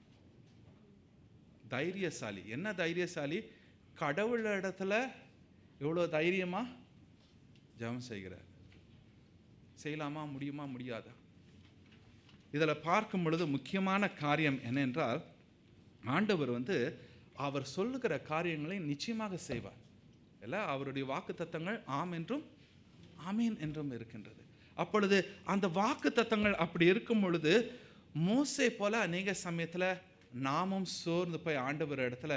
தைரியசாலி. என்ன தைரியசாலி? கடவுள் இடத்துல எவ்வளோ தைரியமா ஜெபம் செய்கிறார். செய்யலாமா? முடியுமா? முடியாதா? இதில் பார்க்கும் பொழுது முக்கியமான காரியம் என்னென்றால், ஆண்டவர் அவர் சொல்லுகிற காரியங்களை நிச்சயமாக செய்வார். இல்லை, அவருடைய வாக்கு தத்தங்கள் ஆம் என்றும் ஆமீன் என்றும் இருக்கின்றது. அப்பொழுது அந்த வாக்கு தத்தங்கள் அப்படி இருக்கும் பொழுது மோசே போல அநேக சமயத்தில் நாமும் சோர்ந்து போய் ஆண்டவர் இடத்துல,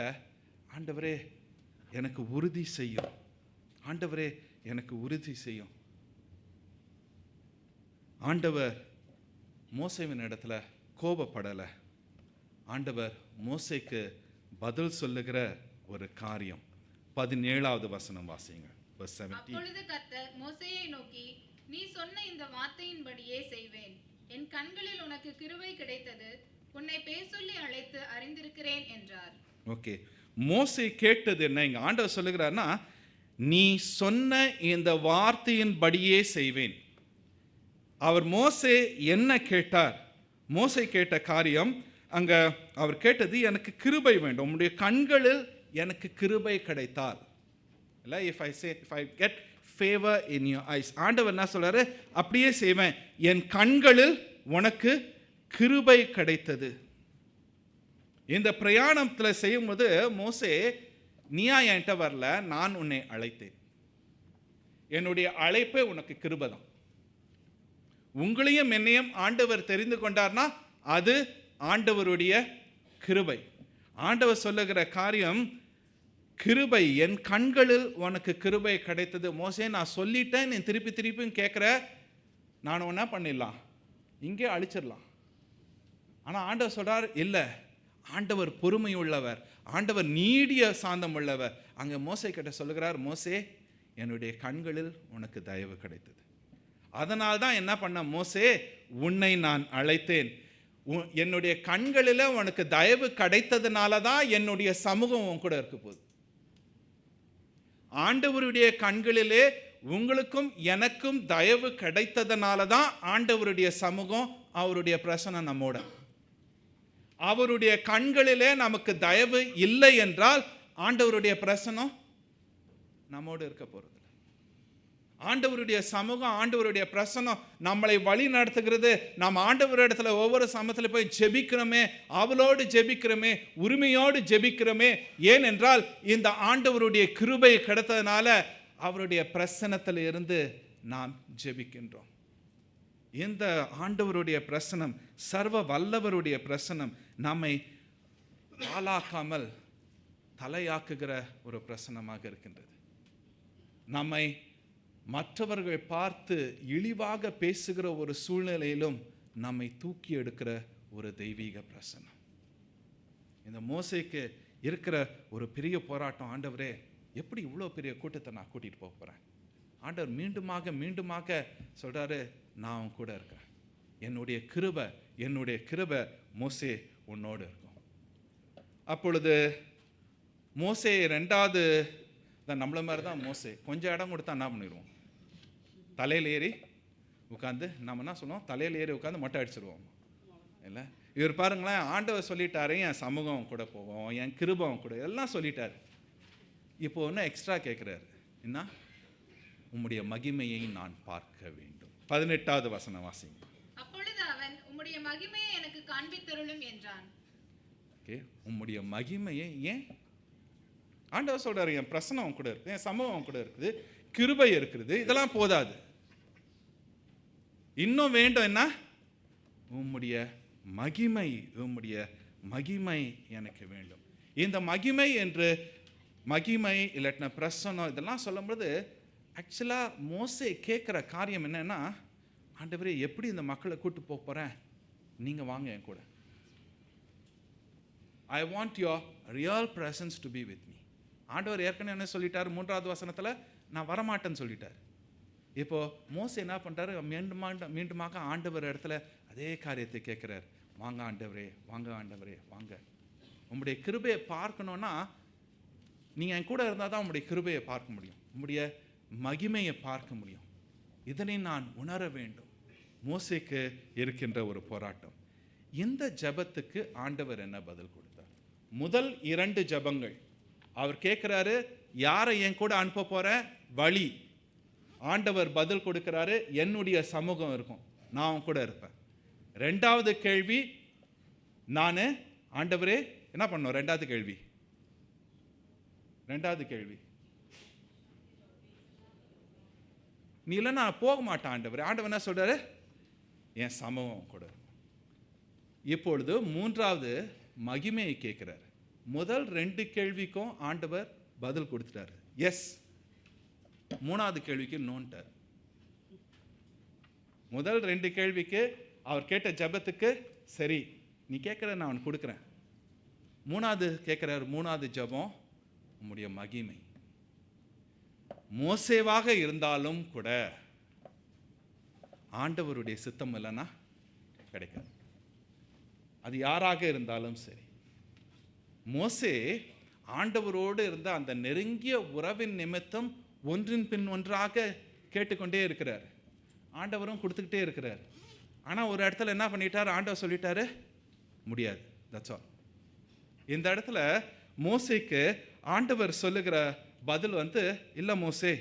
ஆண்டவரே எனக்கு உறுதி செய்யும், ஆண்டவரே எனக்கு உறுதி செய்யும். ஆண்டவர் மோசேவின் இடத்துல கோபப்படலை. ஆண்டவர் மோசேக்கு பதில் சொல்லுகிற ஒரு காரியம். 17வது வசனம் வாசிங்க. அப்பொழுது கர்த்தர் மோசேயை நோக்கி, நீ சொன்ன இந்த வார்த்தையின்படியே செய்வேன். என் கண்களில் உனக்கு கிருபை கிடைத்தது, உன்னை பேர் சொல்லி அழைத்து அறிந்திருக்கிறேன் என்றார். ஓகே, மோசே கேட்டது என்ன? இங்க ஆண்டவர் சொல்லுகிறார்னா, நீ சொன்ன இந்த வார்த்தையின்படியே செய்வேன். அவர் மோசே என்ன கேட்டார்? மோசே கேட்ட காரியம் அங்க அவர் கேட்டது, எனக்கு கிருபை வேண்டும், உம்முடைய கண்களில் எனக்கு கிருபை கிடைத்தால். இல்லை, if I get favour in your eyes. ஆண்டவர் என்ன சொல்றாரு? அப்படியே செய்வேன், என் கண்களில் உனக்கு கிருபை கிடைத்தது. இந்த பிரயாணத்தில் செய்யும்போது மோசே, நீயா என்கிட்ட வரல, நான் உன்னை அழைத்தேன், என்னுடைய அழைப்பே உனக்கு கிருபை தான். உங்களையும் என்னையும் ஆண்டவர் தெரிந்து கொண்டார்னா அது ஆண்டவருடைய கிருபை. ஆண்டவர் சொல்லுகிற காரியம் கிருபை, என் கண்களில் உனக்கு கிருபை கிடைத்தது. மோசே, நான் சொல்லிட்டேன், நீ திருப்பி திருப்பியும் கேட்குற, நான் ஒன்றா பண்ணிடலாம், இங்கே அழிச்சிடலாம். ஆனால் ஆண்டவர் சொல்றார், இல்லை, ஆண்டவர் பொறுமை உள்ளவர், ஆண்டவர் நீடிய சாந்தம் உள்ளவர். அங்கே மோசே கிட்ட சொல்லுகிறார், மோசே, என்னுடைய கண்களில் உனக்கு தயவு கிடைத்தது. அதனால் தான் என்ன பண்ண, மோசே, உன்னை நான் அழைத்தேன். என்னுடைய கண்களில் உனக்கு தயவு கிடைத்ததுனால தான் என்னுடைய சமூகம் உன் கூட இருக்க போகுது. ஆண்டவருடைய கண்களிலே உங்களுக்கும் எனக்கும் தயவு கிடைத்ததுனால தான் ஆண்டவருடைய சமூகம், அவருடைய பிரசனம் நம்மோட. அவருடைய கண்களிலே நமக்கு தயவு இல்லை என்றால் ஆண்டவருடைய பிரசனம் நம்மோடு இருக்க போறது. ஆண்டவருடைய சமூகம், ஆண்டவருடைய பிரசனம் நம்மளை வழி நடத்துகிறது. நாம் ஆண்டவர் இடத்துல ஒவ்வொரு சமயத்தில் போய் ஜெபிக்கிறோமே, அவளோடு ஜெபிக்கிறோமே, உரிமையோடு ஜெபிக்கிறோமே. ஏனென்றால் இந்த ஆண்டவருடைய கிருபை கிடைத்ததுனால அவருடைய பிரசனத்தில் இருந்து நாம் ஜெபிக்கின்றோம். இந்த ஆண்டவருடைய பிரசனம், சர்வ வல்லவருடைய பிரசனம் நம்மை ஆளாக்காமல் தலையாக்குகிற ஒரு பிரசனமாக இருக்கின்றது. நம்மை மற்றவர்கள் பார்த்து இழிவாக பேசுகிற ஒரு சூழ்நிலையிலும் நம்மை தூக்கி எடுக்கிற ஒரு தெய்வீக பிரசனம். இந்த மோசேக்கு இருக்கிற ஒரு பெரிய போராட்டம், ஆண்டவரே, எப்படி இவ்வளோ பெரிய கூட்டத்தை நான் கூட்டிகிட்டு போக போகிறேன்? ஆண்டவர் மீண்டுமாக சொல்கிறாரு, நான் உன் கூட இருக்கேன், என்னுடைய கிருபை மோசே உன்னோடு இருக்கும். அப்பொழுது மோசே ரெண்டாவது நம்மள மாதிரி தான். மோசே கொஞ்சம் இடம் கொடுத்தா என்ன பண்ணிடுவோம்? தலையில் ஏறி உட்காந்து, நம்ம என்ன சொல்லுவோம், தலையில் ஏறி உட்காந்து மொட்டை அடிச்சிருவோம். இல்லை, இவர் பாருங்களேன், ஆண்டவர் சொல்லிட்டாரு, என் சமூகம் கூட போவோம், என் கிருபம் கூட, எல்லாம் சொல்லிட்டாரு. இப்போ ஒன்று எக்ஸ்ட்ரா கேட்குறாரு, என்ன? உம்முடைய மகிமையை நான் பார்க்க வேண்டும். 18வது வசனம் வாசிங்க. அப்பொழுது அவன், உம்முடைய மகிமையை எனக்கு காண்பித்தருளும் என்றான். ஓகே, உம்முடைய மகிமையை ஏன்? ஆண்டவர் சொல்றாரு, என் பிரசனம் கூட இருக்குது, என் சமூகம் கூட இருக்குது, கிருபை இருக்குது, இதெல்லாம் போதாது, இன்னும் வேண்டும். என்ன? உம்முடைய மகிமை எனக்கு வேண்டும். இந்த மகிமை என்று மகிமை இல்லாட்டின பிரசனம் இதெல்லாம் சொல்லும்போது ஆக்சுவலாக மோசே கேட்குற காரியம் என்னன்னா, ஆண்டவரே, எப்படி இந்த மக்களை கூட்டு போக போகிறேன்? நீங்கள் வாங்க என் கூட. I want your real presence to be with me. ஆண்டவர் ஏற்கனவே என்ன சொல்லிட்டார்? 3வது வசனத்தில் நான் வரமாட்டேன்னு சொல்லிட்டார். இப்போ மோசே என்ன பண்ணுறாரு? மீண்டுமாக ஆண்டவர் இடத்துல அதே காரியத்தை கேட்குறார். வாங்க ஆண்டவரே, வாங்க. உங்களுடைய கிருபையை பார்க்கணுன்னா நீங்கள் என் கூட இருந்தால் தான் உங்களுடைய கிருபையை பார்க்க முடியும், உங்களுடைய மகிமையை பார்க்க முடியும். இதனை நான் உணர வேண்டும். மோசேக்கு இருக்கின்ற ஒரு போராட்டம். இந்த ஜபத்துக்கு ஆண்டவர் என்ன பதில் கொடுத்தார்? முதல் 2 ஜபங்கள் அவர் கேட்குறாரு, யாரை என் கூட அனுப்ப போற? வழி. ஆண்டவர் பதில் கொடுக்கிறாரு, என்னுடைய சமூகம் இருக்கும், நான் அவன் கூட இருப்பேன். 2வது கேள்வி, நான் ஆண்டவரே என்ன பண்ணோம்? 2வது கேள்வி, நீ இல்லை நான் போக மாட்டேன் ஆண்டவரே. ஆண்டவர் என்ன சொல்றாரு? என் சமூகம் கூட இருக்கும். இப்பொழுது 3வது மகிமையை கேட்கிறார். முதல் 2 கேள்விக்கும் ஆண்டவர் பதில் கொடுத்துட்டார், எஸ். 3வது கேள்விக்கு நோன்ட்டார். முதல் 2 கேள்விக்கு அவர் கேட்ட ஜபத்துக்கு சரி, நீ கேட்குற நான் அவனுக்கு கொடுக்குறேன். 3வது கேட்குறாரு, 3வது ஜபம் உம்முடைய மகிமை. மோசேவாக இருந்தாலும் கூட ஆண்டவருடைய சித்தம் இல்லைன்னா கிடைக்காது. அது யாராக இருந்தாலும் சரி. மோசே ஆண்டவரோடு இருந்த அந்த நெருங்கிய உறவின் நிமித்தம் ஒன்றின் பின் ஒன்றாக கேட்டுக்கொண்டே இருக்கிறார். ஆண்டவரும் கொடுத்துக்கிட்டே இருக்கிறார். ஆனால் ஒரு இடத்துல என்ன பண்ணிட்டார், ஆண்டவர் சொல்லிட்டாரு முடியாது. That's all. இந்த இடத்துல மோசேக்கு ஆண்டவர் சொல்லுகிற பதில் இல்லை மோசே.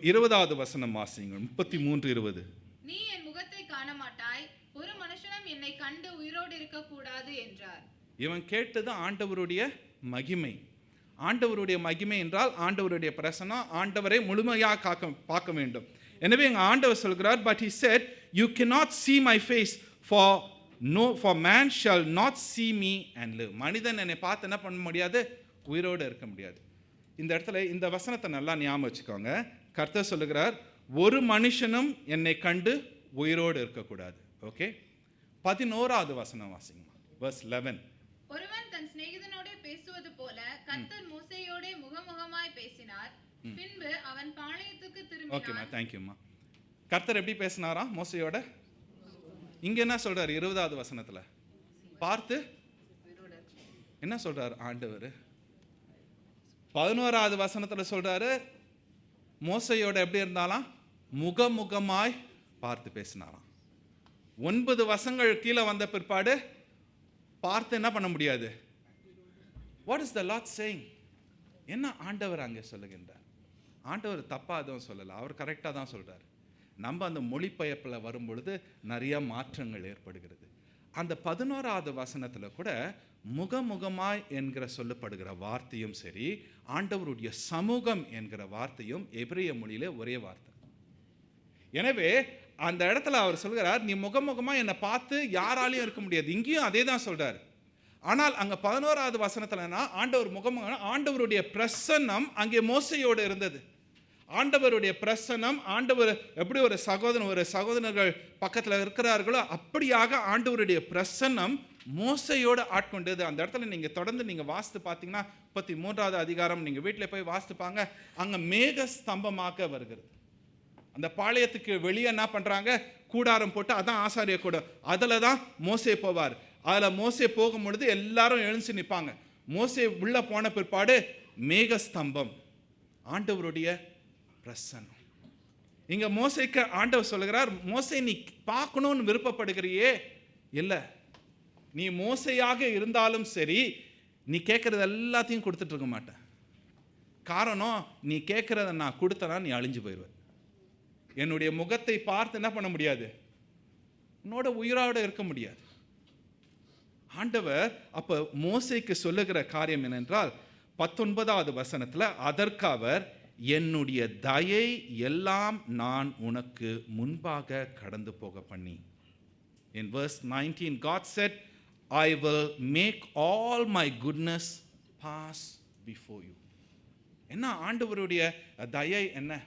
20வது வசனம் வாசிங்க, 33:20. நீ என் முகத்தை காண மாட்டாய், ஒரு மனுஷனும் என்னை கண்டு உயிரோடு இருக்க கூடாது என்றார். இவன் கேட்டது ஆண்டவருடைய மகிமை. ஆண்டவருடைய மகிமை என்றால் ஆண்டவருடைய பிரசன்னம், ஆண்டவரை முழுமையாக பார்க்க வேண்டும். எனவே எங்கள் ஆண்டவர் சொல்கிறார், but he said you cannot see my face for man shall not see me and live. மனிதன் என்னை பார்த்து என்ன பண்ண முடியாது, உயிரோடு இருக்க முடியாது. இந்த இடத்துல இந்த வசனத்தை நல்லா ஞாபகம் வச்சுக்கோங்க. கர்த்தர் சொல்லுகிறார், ஒரு மனுஷனும் என்னை கண்டு உயிரோடு இருக்கக்கூடாது. ஓகே, 11வது வசனம் வாசிங்க, verse 11. ஒருவன் தன் சிநேகிதனோட பேசுவது போல கர்த்தர் மோசேயோட முகமுகமாய் பேசினார். பின்பு அவன் பாளையத்துக்கு திரும்பினான். ஓகேம்மா, தேங்க்யூம்மா. கர்த்தர் எப்படி பேசினாரா மோசேயோட? இங்க என்ன சொல்றாரு 20வது வசனத்துல? பார்த்து என்ன சொல்றாரு ஆண்டவர்? 11வது வசனத்துல சொல்றாரு, மோசையோட எப்படி இருந்தாலாம், முகமுகமாய் பார்த்து பேசினாராம். 9 வசனங்கள் கீழே வந்த பிற்பாடு பார்த்து என்ன பண்ண முடியாது. What is the Lord saying? என்ன ஆண்டவர் அங்கே சொல்லுகின்றார்? ஆண்டவர் தப்பா எதுவும் சொல்லலை, அவர் கரெக்டாக தான் சொல்றார். நம்ம அந்த மொழிபெயர்ப்பில் வரும் பொழுது நிறைய மாற்றங்கள் ஏற்படுகிறது. அந்த 11வது வசனத்தில் கூட முகமுகமாய் என்கிற சொல்லப்படுகிற வார்த்தையும் சரி, ஆண்டவருடைய சமூகம் என்கிற வார்த்தையும் எபிரேய மொழியிலே ஒரே வார்த்தை. எனவே அந்த இடத்துல அவர் சொல்கிறார், நீ முகமுகமா என்னை பார்த்து யாராலையும் இருக்க முடியாது. இங்கேயும் அதே தான் சொல்றாரு. ஆனால் அங்க 11வது வசனத்துலனா ஆண்டவர் முகமுக, ஆண்டவருடைய பிரசன்னம் அங்கே மோசையோடு இருந்தது. ஆண்டவருடைய பிரசன்னம், ஆண்டவர் எப்படி ஒரு சகோதரர்கள் பக்கத்தில் இருக்கிறார்களோ அப்படியாக ஆண்டவருடைய பிரசன்னம் மோசையோடு ஆட்கொண்டது. அந்த இடத்துல நீங்கள் தொடர்ந்து நீங்கள் வாசித்து பார்த்தீங்கன்னா 33வது அதிகாரம் நீங்கள் வீட்டில் போய் வாசித்துப்பாங்க. அங்கே மேக ஸ்தம்பமாக வருகிறது. அந்த பாளையத்துக்கு வெளியே என்ன பண்ணுறாங்க, கூடாரம் போட்டு, அதான் ஆசாரிய கூடம், அதில் தான் மோசே போவார். அதில் மோசே போகும் பொழுது எல்லாரும் எழுந்து நிற்பாங்க. மோசே உள்ள போன பிற்பாடு மேக ஸ்தம்பம், ஆண்டவருடைய பிரசன்னம். இங்க மோசேக்கு ஆண்டவர் சொல்லுகிறார், மோசே நீ பார்க்கணும்னு விருப்பப்படுகிறியே, இல்லை, நீ மோசையாக இருந்தாலும் சரி, நீ கேட்கறது எல்லாத்தையும் கொடுத்துட்டு இருக்க மாட்டேன். காரணம், நீ கேட்கறத நான் கொடுத்தனா நீ அழிஞ்சு போயிடுவ. என்னுடைய முகத்தை பார்த்து என்ன பண்ண முடியாது, உன்னோட உயிரோட இருக்க முடியாது. ஆண்டவர் அப்ப மோசேக்கு சொல்லுகிற காரியம் என்னென்றால் 19வது வசனத்துல, அதற்கு அவர், என்னுடைய தயை எல்லாம் நான் உனக்கு முன்பாக கடந்து போக பண்ணி. In verse 19, God said, I will make all my goodness pass before you. என்ன ஆண்டவருடைய தயை? என்ன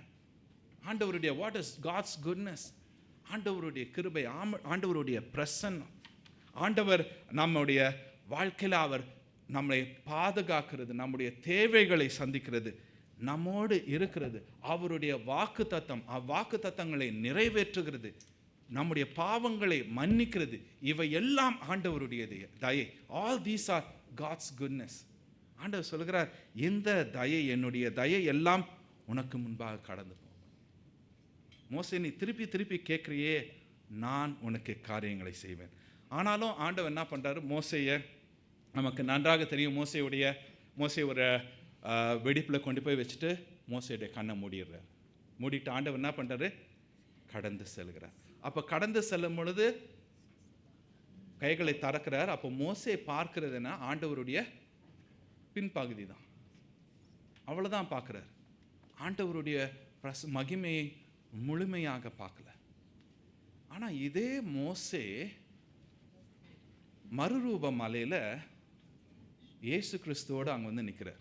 ஆண்டவருடைய, what is God's goodness? ஆண்டவருடைய கிருபை, ஆண்டவருடைய பிரசன்னம். ஆண்டவர் நம்முடைய வாழ்க்கையில் அவர் நம்மை பாதுகாக்கிறது, நம்முடைய தேவைகளை சந்திக்கிறது, நம்மோடு இருக்கிறது. அவருடைய வாக்கு தத்தம், அவ்வாக்கு தத்தங்களை நிறைவேற்றுகிறது, நம்முடைய பாவங்களை மன்னிக்கிறது. இவை எல்லாம் ஆண்டவருடைய தயை. All these are God's goodness. ஆண்டவர் சொல்கிறார், இந்த தயை, என்னுடைய தயை எல்லாம் உனக்கு முன்பாக கடந்து போகும். மோசே நீ திருப்பி திருப்பி கேட்குறியே, நான் உனக்கு காரியங்களை செய்வேன். ஆனாலும் ஆண்டவர் என்ன பண்ணுறாரு, மோசையை நமக்கு நன்றாக தெரியும். மோசை ஒரு வெடிப்பில் கொண்டு போய் வச்சுட்டு மோசையுடைய கண்ணை மூடிடுறார். மூடிட்டு ஆண்டவர் என்ன பண்ணுறாரு, கடந்து செல்கிறார். அப்போ கடந்து செல்லும் பொழுது கைகளை திறக்கிறார். அப்போ மோசே பார்க்கிறதுனா ஆண்டவருடைய பின்பகுதி தான், அவ்வளோதான் பார்க்குறார். ஆண்டவருடைய மகிமையை முழுமையாக பார்க்கல. ஆனால் இதே மோசே மறுரூப மலையில் இயேசு கிறிஸ்துவோடு அங்கே நிற்கிறார்.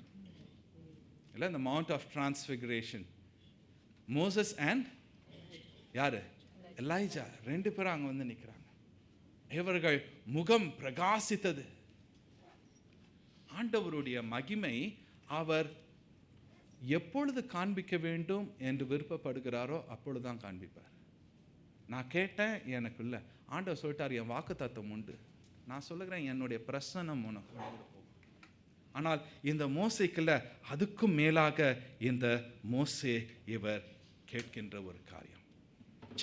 இல்லை, இந்த Mount of Transfiguration, Moses and யாரு, எலைஜா, 2 பேரும் அங்கே நிற்கிறாங்க. இவர்கள் முகம் பிரகாசித்தது. ஆண்டவருடைய மகிமை அவர் எப்பொழுது காண்பிக்க வேண்டும் என்று விருப்பப்படுகிறாரோ அப்பொழுதுதான் காண்பிப்பார். நான் கேட்டேன், எனக்கு இல்லை. ஆண்டவர் சொல்லிட்டார், என் வாக்கு தத்துவம் உண்டு, நான் சொல்லுகிறேன், என்னுடைய பிரசன்னம் உனக்கு. ஆனால் இந்த மோசைக்குள்ள அதுக்கும் மேலாக இந்த மோசே இவர் கேட்கின்ற ஒரு காரியம்.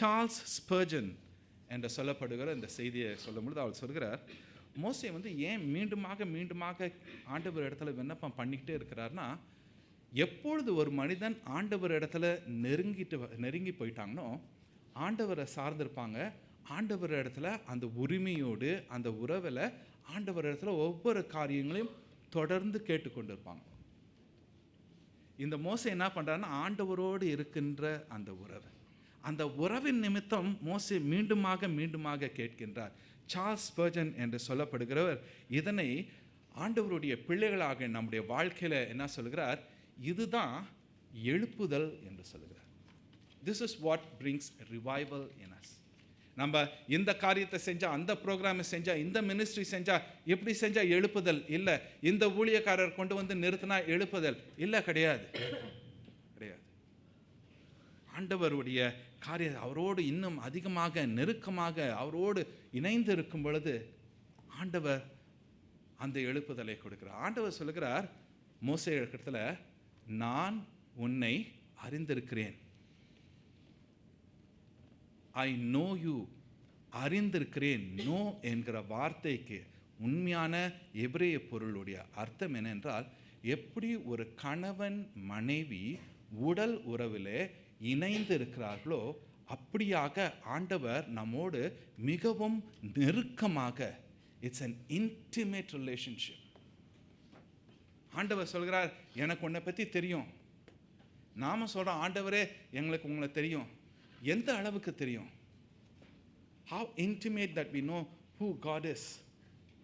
சார்ல்ஸ் ஸ்பர்ஜன் என்று சொல்லப்படுகிற இந்த செய்தியை சொல்லும்பொழுது அவர் சொல்கிறார், மோசே வந்து ஏன் மீண்டுமாக ஆண்டவர் இடத்துல விண்ணப்பம் பண்ணிக்கிட்டே இருக்கிறார்னா, எப்பொழுது ஒரு மனிதன் ஆண்டவர் இடத்துல நெருங்கி போயிட்டாங்கன்னோ ஆண்டவரை சார்ந்திருப்பாங்க. ஆண்டவர் இடத்துல அந்த உரிமையோடு அந்த உறவில் ஆண்டவர் இடத்துல ஒவ்வொரு காரியங்களையும் தொடர்ந்து கேட்டுக்கொண்டிருப்பாங்க. இந்த மோசே என்ன பண்ணுறாருன்னா, ஆண்டவரோடு இருக்கின்ற அந்த உறவின் நிமித்தம் மோசே மீண்டுமாக கேட்கின்றார். சார்ல்ஸ் ஸ்பர்ஜன் என்று சொல்லப்படுகிறவர் இதனை ஆண்டவருடைய பிள்ளைகளாக நம்முடைய வாழ்க்கையில் என்ன சொல்கிறார், இதுதான் எழுப்புதல் என்று சொல்கிறார். This is what brings revival in us. நம்ம இந்த காரியத்தை செஞ்சால், அந்த ப்ரோக்ராமை செஞ்சால், இந்த மினிஸ்ட்ரி செஞ்சால், இப்படி செஞ்சால் எழுப்புதல் இல்லை, இந்த ஊழியக்காரர் கொண்டு வந்து நிறுத்தினா எழுப்புதல் இல்லை, கிடையாது. ஆண்டவருடைய காரியம் அவரோடு இன்னும் அதிகமாக நெருக்கமாக அவரோடு இணைந்து இருக்கும் பொழுது ஆண்டவர் அந்த எழுப்புதலை கொடுக்கிறார். ஆண்டவர் சொல்லுகிறார் மோசே இடத்துல, நான் உன்னை அறிந்திருக்கிறேன். I know you. அறிந்திருக்கிறேன். நோ என்கிற வார்த்தைக்கு உண்மையான எபிரேய பொருளுடைய அர்த்தம் என்னென்றால், எப்படி ஒரு கணவன் மனைவி உடல் உறவிலே இணைந்து இருக்கிறார்களோ அப்படியாக ஆண்டவர் நம்மோடு மிகவும் நெருக்கமாக, இட்ஸ் an intimate relationship. ஆண்டவர் சொல்கிறார், எனக்கு உன்னை பற்றி தெரியும். நாம சொல்கிறோம், ஆண்டவரே எங்களுக்கு உங்களை தெரியும். எந்த அளவுக்கு தெரியும்? how intimate that we know who God is.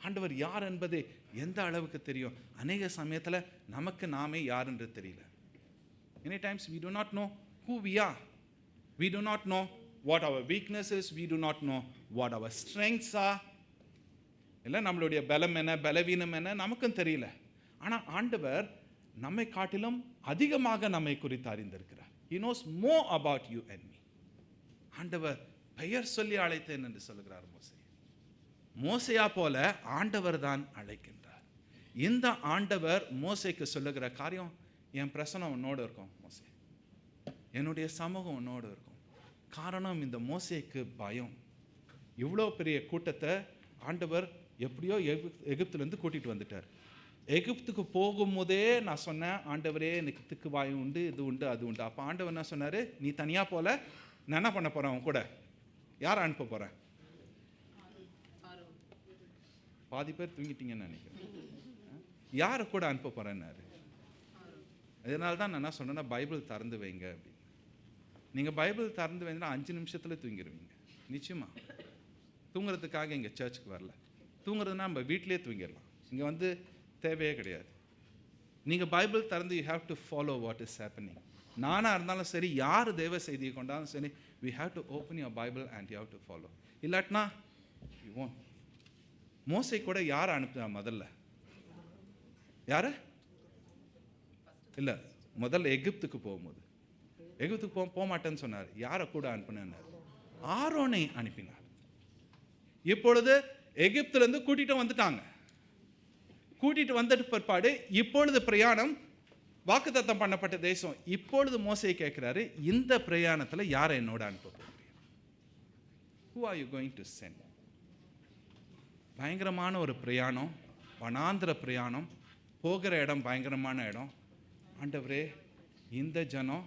ஆண்டவர் யார் என்பது எந்த அளவுக்கு தெரியும்? அநேக சமயத்தில் நமக்கு நாமே யார் என்று தெரியல. Many times we do not know who we are. We do not know what our weaknesses, we do not know what our strengths are. இல்லை, நம்மளுடைய பலம் என்ன, பலவீனம் என்ன நமக்கும் தெரியல. ஆனால் ஆண்டவர் நம்மை காட்டிலும் அதிகமாக நம்மை குறித்து அறிந்திருக்கிறார். He knows more about you and me. ஆண்டவர் பெயர் சொல்லி அழைத்தேன் என்று சொல்கிறார் மோசே. மோசையா போல ஆண்டவர் தான் அழைக்கின்றார். இந்த ஆண்டவர் மோசேக்கு சொல்லுகிற காரியம், என் பிரசனம் உன்னோடு இருக்கும் மோசே, என்னுடைய சமூகம் உன்னோடு இருக்கும். காரணம், இந்த மோசேக்கு பயம். இவ்வளோ பெரிய கூட்டத்தை ஆண்டவர் எப்படியோ எகிப்துலேருந்து கூட்டிகிட்டு வந்துட்டார். எகிப்துக்கு போகும்போதே நான் சொன்னேன், ஆண்டவரே எனக்கு திக்கு வாய் உண்டு, இது உண்டு, அது உண்டு. அப்போ ஆண்டவர் என்ன சொன்னார், நீ தனியாக போல, நான் என்ன பண்ண போகிறேன் உன் கூட, யாரை அனுப்ப போகிறேன்? பாதி பேர் தூங்கிட்டீங்கன்னு நினைக்கிறேன். யாரை கூட அனுப்ப போகிறேன்னாரு. அதனால தான் நான் என்ன சொன்னேன்னா, பைபிள் திறந்து வைங்க அப்படின்னு. நீங்கள் பைபிள் திறந்து வைங்கன்னா 5 நிமிஷத்தில் தூங்கிடுவீங்க. நிச்சயமா தூங்குறதுக்காக இங்கே சர்ச்சுக்கு வரல. தூங்குறதுனா நம்ம வீட்டிலே தூங்கிடலாம். இங்கே வந்து தேவையே கிடையாது. நீங்கள் பைபிள் திறந்து you have to follow what is happening. நானாக இருந்தாலும் சரி, யார் தேவ செய்தியை கொண்டாலும் சரி, we have to open your Bible and you have to follow. இல்லாட்டினா you won't. மோசே கூட யாரை அனுப்புனா முதல்ல? யாரு? இல்லை, முதல்ல எகிப்துக்கு போகும்போது, எகிப்துக்கு போக மாட்டேன்னு சொன்னார். யாரை கூட அனுப்பினார்? ஆரோனை அனுப்பினார். இப்பொழுது எகிப்துலேருந்து கூட்டிகிட்டு வந்துட்டாங்க. கூட்டிகிட்டு வந்துட்டு பிற்பாடு இப்பொழுது பிரயாணம் வாக்குத்தத்தம் பண்ணப்பட்ட தேசம். இப்பொழுது மோசே கேட்குறாரு, இந்த பிரயாணத்தில் யாரை என்னோட அனுப்ப போகிறீங்க? Who are you going to send? பயங்கரமான ஒரு பிரயாணம், வனாந்திர பிரயாணம், போகிற இடம் பயங்கரமான இடம். ஆண்டவரே, இந்த ஜனம்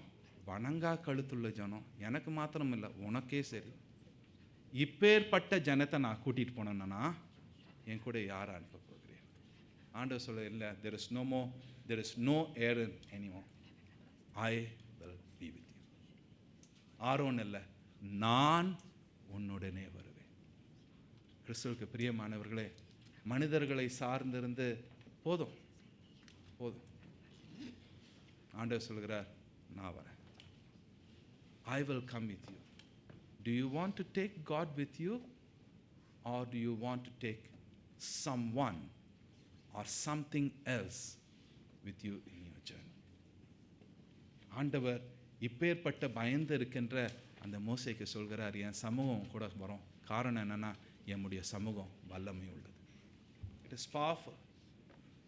வணங்கா கழுத்துள்ள ஜனம், எனக்கு மாத்திரம் இல்லை உனக்கே சரி. இப்பேற்பட்ட ஜனத்தை நான் கூட்டிகிட்டு போனேன்னா என் கூட யாரை அனுப்ப போகிறேன்? ஆண்டவர் சொல்ல, இல்லை, there is no Aaron anymore. I will be with you. Aaron இல்லை, நான் உன்னுடனே வருவேன். கிறிஸ்துவுக்கு பிரியமானவர்களே, மனிதர்களை சார்ந்திருந்து போதும். ஆண்டவர் சொல்கிறார், நான் வரேன். I will come with you. Do you want to take God with you, or do you want to take someone or something else with you in your journey? ஆண்டவர் இப்பேற்பட்ட பயந்து இருக்கின்ற அந்த மோசேக்கு சொல்கிறார், என் சமூகம் கூட வரும். காரணம் என்னன்னா, என்னுடைய சமூகம் வல்லமை உள்ளது. It is powerful.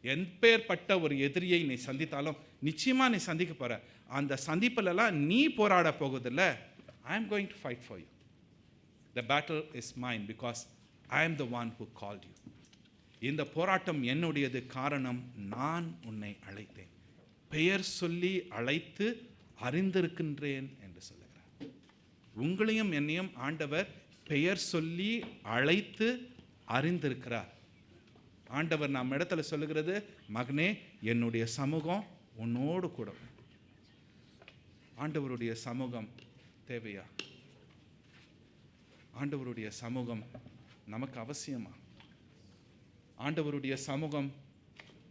எப்பேற்பட்ட ஒரு எதிரியை நீ சந்தித்தாலும் நிச்சயமா நீ சந்திக்க போற. அந்த சந்திப்பிலெல்லாம் நீ போராட போகுதில்ல. I am going to fight for you. The battle is mine because I am the one who called you. இந்த போராட்டம் என்னுடையது, காரணம் நான் உன்னை அழைத்தேன், பெயர் சொல்லி அழைத்து அறிந்திருக்கின்றேன் என்று சொல்லுகிறார். உங்களையும் என்னையும் ஆண்டவர் பெயர் சொல்லி அழைத்து அறிந்திருக்கிறார். ஆண்டவர் நம்ம இடத்துல சொல்லுகிறது, மகனே என்னுடைய சமூகம் உன்னோடு கூட. ஆண்டவருடைய சமூகம் தேவையா? ஆண்டவருடைய சமூகம் நமக்கு அவசியமா? ஆண்டவருடைய சமூகம்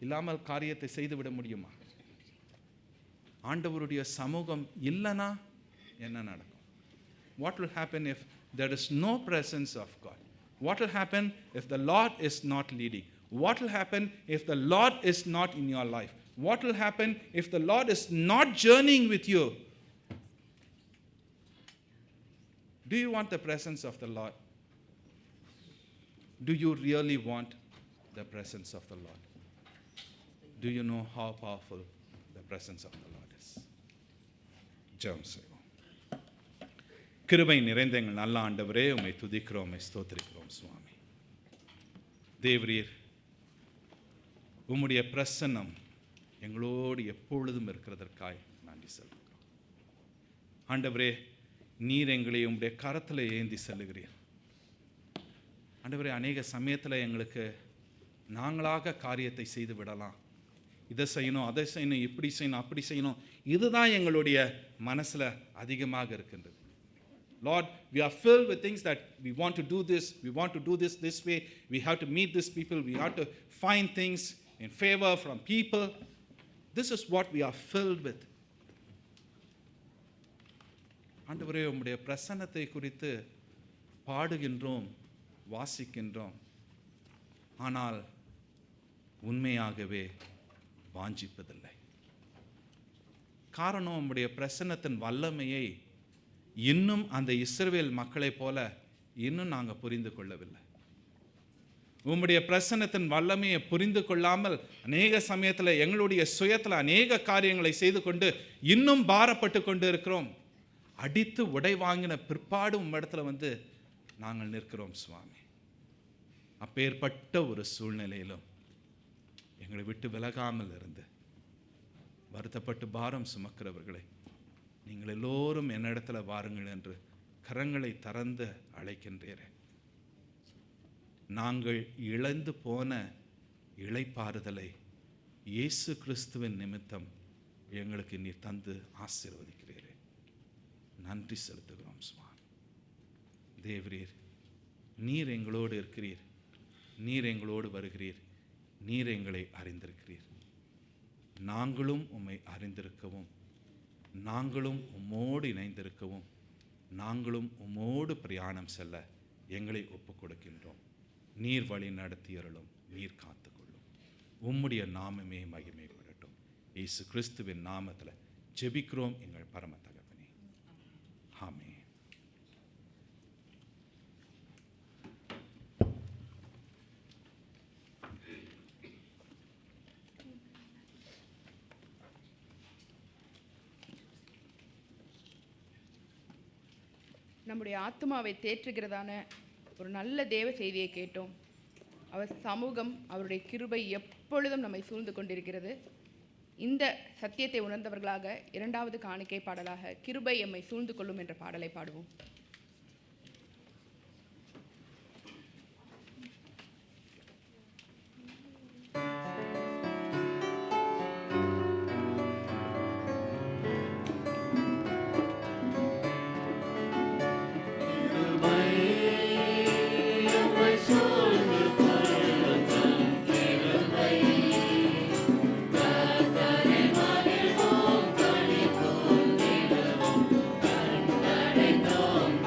இல்லாமல் காரியத்தை செய்துவிட முடியுமா? ஆண்டவருடைய சமூகம் இல்லைனா என்ன நடக்கும்? What will happen if there is no presence of God? What will happen if the Lord is not leading? What will happen if the Lord is not in your life? What will happen if the Lord is not journeying with you? Do you want the presence of the Lord? Do you really want the presence of the Lord? Do you know how powerful the presence of the Lord is? ஜெபம் செய்வோம். கிருபை நிறைந்த எங்கள் நல்ல ஆண்டவரே, உம்மை துதிக்கிறோம், உம்மை ஸ்தோத்திரிக்கிறோம் சுவாமி. தேவரீர், உம்முடைய பிரசன்னம் எங்களோடு எப்பொழுதும் இருக்கிறதற்காய் நன்றி செலுத்துகிறோம். ஆண்டவரே, நீர் எங்களை உம்முடைய கரத்தில் ஏந்தி செல்லுகிறீர். ஆண்டவரே, அநேக சமயத்தில் எங்களுக்கு நாங்களாக காரியத்தை செய்து விடலாம். இதை செய்யணும், அதை செய்யணும், இப்படி செய்யணும், அப்படி செய்யணும். இதுதான் எங்களுடைய மனசில் அதிகமாக இருக்கின்றது. Lord, we are filled with things that we want to do this, we want to do this way, we have to meet these people, we have to find things in favor from people. This is what we are filled with. ஆண்டவரே, உம்முடைய பிரசன்னத்தை குறித்து பாடுகின்றோம், வாசிக்கின்றோம், ஆனால் உண்மையாகவே வாஞ்சிப்பதில்லை. காரணம், உம்முடைய பிரசன்னத்தின் வல்லமையை இன்னும் அந்த இஸ்ரவேல் மக்களைப் போல இன்னும் நாங்கள் புரிந்து கொள்ளவில்லை. உம்முடைய பிரசன்னத்தின் வல்லமையை புரிந்து கொள்ளாமல் அநேக சமயத்தில் எங்களுடைய சுயத்தில் அநேக காரியங்களை செய்து கொண்டு இன்னும் பாரப்பட்டு கொண்டு இருக்கிறோம். அடித்து உடை வாங்கின பிற்பாடு உம்மிடத்தில் வந்து நாங்கள் நிற்கிறோம் சுவாமி. அப்பேற்பட்ட ஒரு சூழ்நிலையிலும் எங்களை விட்டு விலகாமல் இருந்து வருத்தப்பட்டு பாரம் சுமக்கிறவர்களை, நீங்கள் எல்லோரும் என்னிடத்தில் வாருங்கள் என்று கரங்களை திறந்து அழைக்கின்றீரே. நாங்கள் இழந்து போன இளைப்பாறுதலை இயேசு கிறிஸ்துவின் நிமித்தம் எங்களுக்கு நீர் தந்து ஆசீர்வதிக்கிறீரே. நன்றி செலுத்துகிறோம் சுவாமி. தேவரீர், நீர் எங்களோடு இருக்கிறீர், நீர் எங்களோடு வருகிறீர், நீர் எங்களை அறிந்திருக்கிறீர். நாங்களும் உம்மை அறிந்திருக்கவும், நாங்களும் உம்மோடு இணைந்திருக்கவும், நாங்களும் உம்மோடு பிரயாணம் செல்ல எங்களை ஒப்புக் கொடுக்கின்றோம். நீர் வழி நடத்தியருளும், நீர் காத்துக்கொள்ளும். உம்முடைய நாமமே மகிமைப்படட்டும். இயேசு கிறிஸ்துவின் நாமத்தில் ஜெபிக்கிறோம் எங்கள் பரம தகப்பனே. ஆமென். நம்முடைய ஆத்மாவை தேற்றுகிறதான ஒரு நல்ல தேவ செய்தியை கேட்டோம். அவர் சமூகம், அவருடைய கிருபை எப்பொழுதும் நம்மை சூழ்ந்து கொண்டிருக்கிறது. இந்த சத்தியத்தை உணர்ந்தவர்களாக இரண்டாவது காணிக்கை பாடலாக கிருபை எம்மை சூழ்ந்து கொள்ளும் என்ற பாடலை பாடுவோம். Don't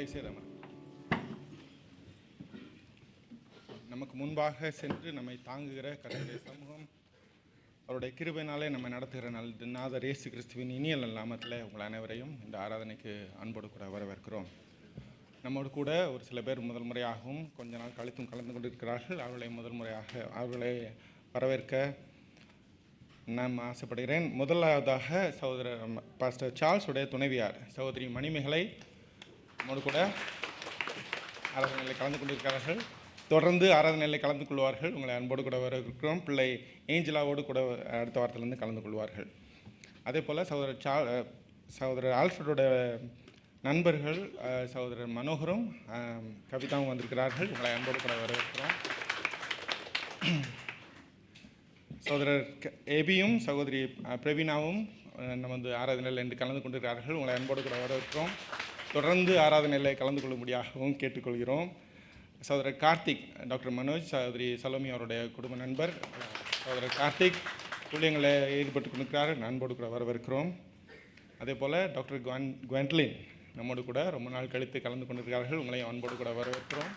தயவுசெய்து அமருங்கள். நமக்கு முன்பாக சென்று நம்மை தாங்குகிற கர்த்தருடைய சமூகம், அவருடைய கிருபையினாலே நம்ம நடத்துகிற நாதர் இயேசு கிறிஸ்துவின் இனிய நாமத்தில் உங்கள் அனைவரையும் இந்த ஆராதனைக்கு அன்போடு கூட வரவேற்கிறோம். நம்மோடு கூட ஒரு சில பேர் முதல் முறையாகவும் கொஞ்ச நாள் கழித்தும் கலந்து கொண்டிருக்கிறார்கள். அவர்களை வரவேற்க நான் ஆசைப்படுகிறேன். முதலாவதாக சகோதரர் பாஸ்டர் சார்ல்ஸ் உடைய துணைவியார் சகோதரி மணிமேகலை நம்மோடு கூட ஆராதனையில் கலந்து கொண்டிருக்கிறார்கள். தொடர்ந்து ஆராதனையில் கலந்து கொள்வார்கள். உங்களை அன்போடு கூட வரவேற்கிறோம். பிள்ளை ஏஞ்சலாவோடு கூட அடுத்த வாரத்திலிருந்து கலந்து கொள்வார்கள். அதே போல் சகோதரர் ஆல்ஃபர்டோட நண்பர்கள் சகோதரர் மனோகரும் கவிதாவும் வந்திருக்கிறார்கள். உங்களை அன்போடு கூட வரவேற்கிறோம். சகோதரர் ஏபியும் சகோதரி பிரவீனாவும் நம்ம வந்து ஆராதனையில் என்று கலந்து கொண்டிருக்கிறார்கள். உங்களை அன்போடு கூட வரவேற்கிறோம். தொடர்ந்து ஆராதனையில் கலந்து கொள்ளும்படியாகவும் கேட்டுக்கொள்கிறோம். சகோதரர் கார்த்திக், டாக்டர் மனோஜ், சகோதரி சலோமி அவருடைய குடும்ப நண்பர் சகோதரர் கார்த்திக் ஊழியங்களில் ஈடுபட்டு கொண்டிருக்கிறார்கள். அன்போடு கூட வரவேற்கிறோம். அதே போல் டாக்டர் குவென்ட்லின் நம்மோடு கூட ரொம்ப நாள் கழித்து கலந்து கொண்டிருக்கிறார்கள். உங்களையும் அன்போடு கூட வரவேற்கிறோம்.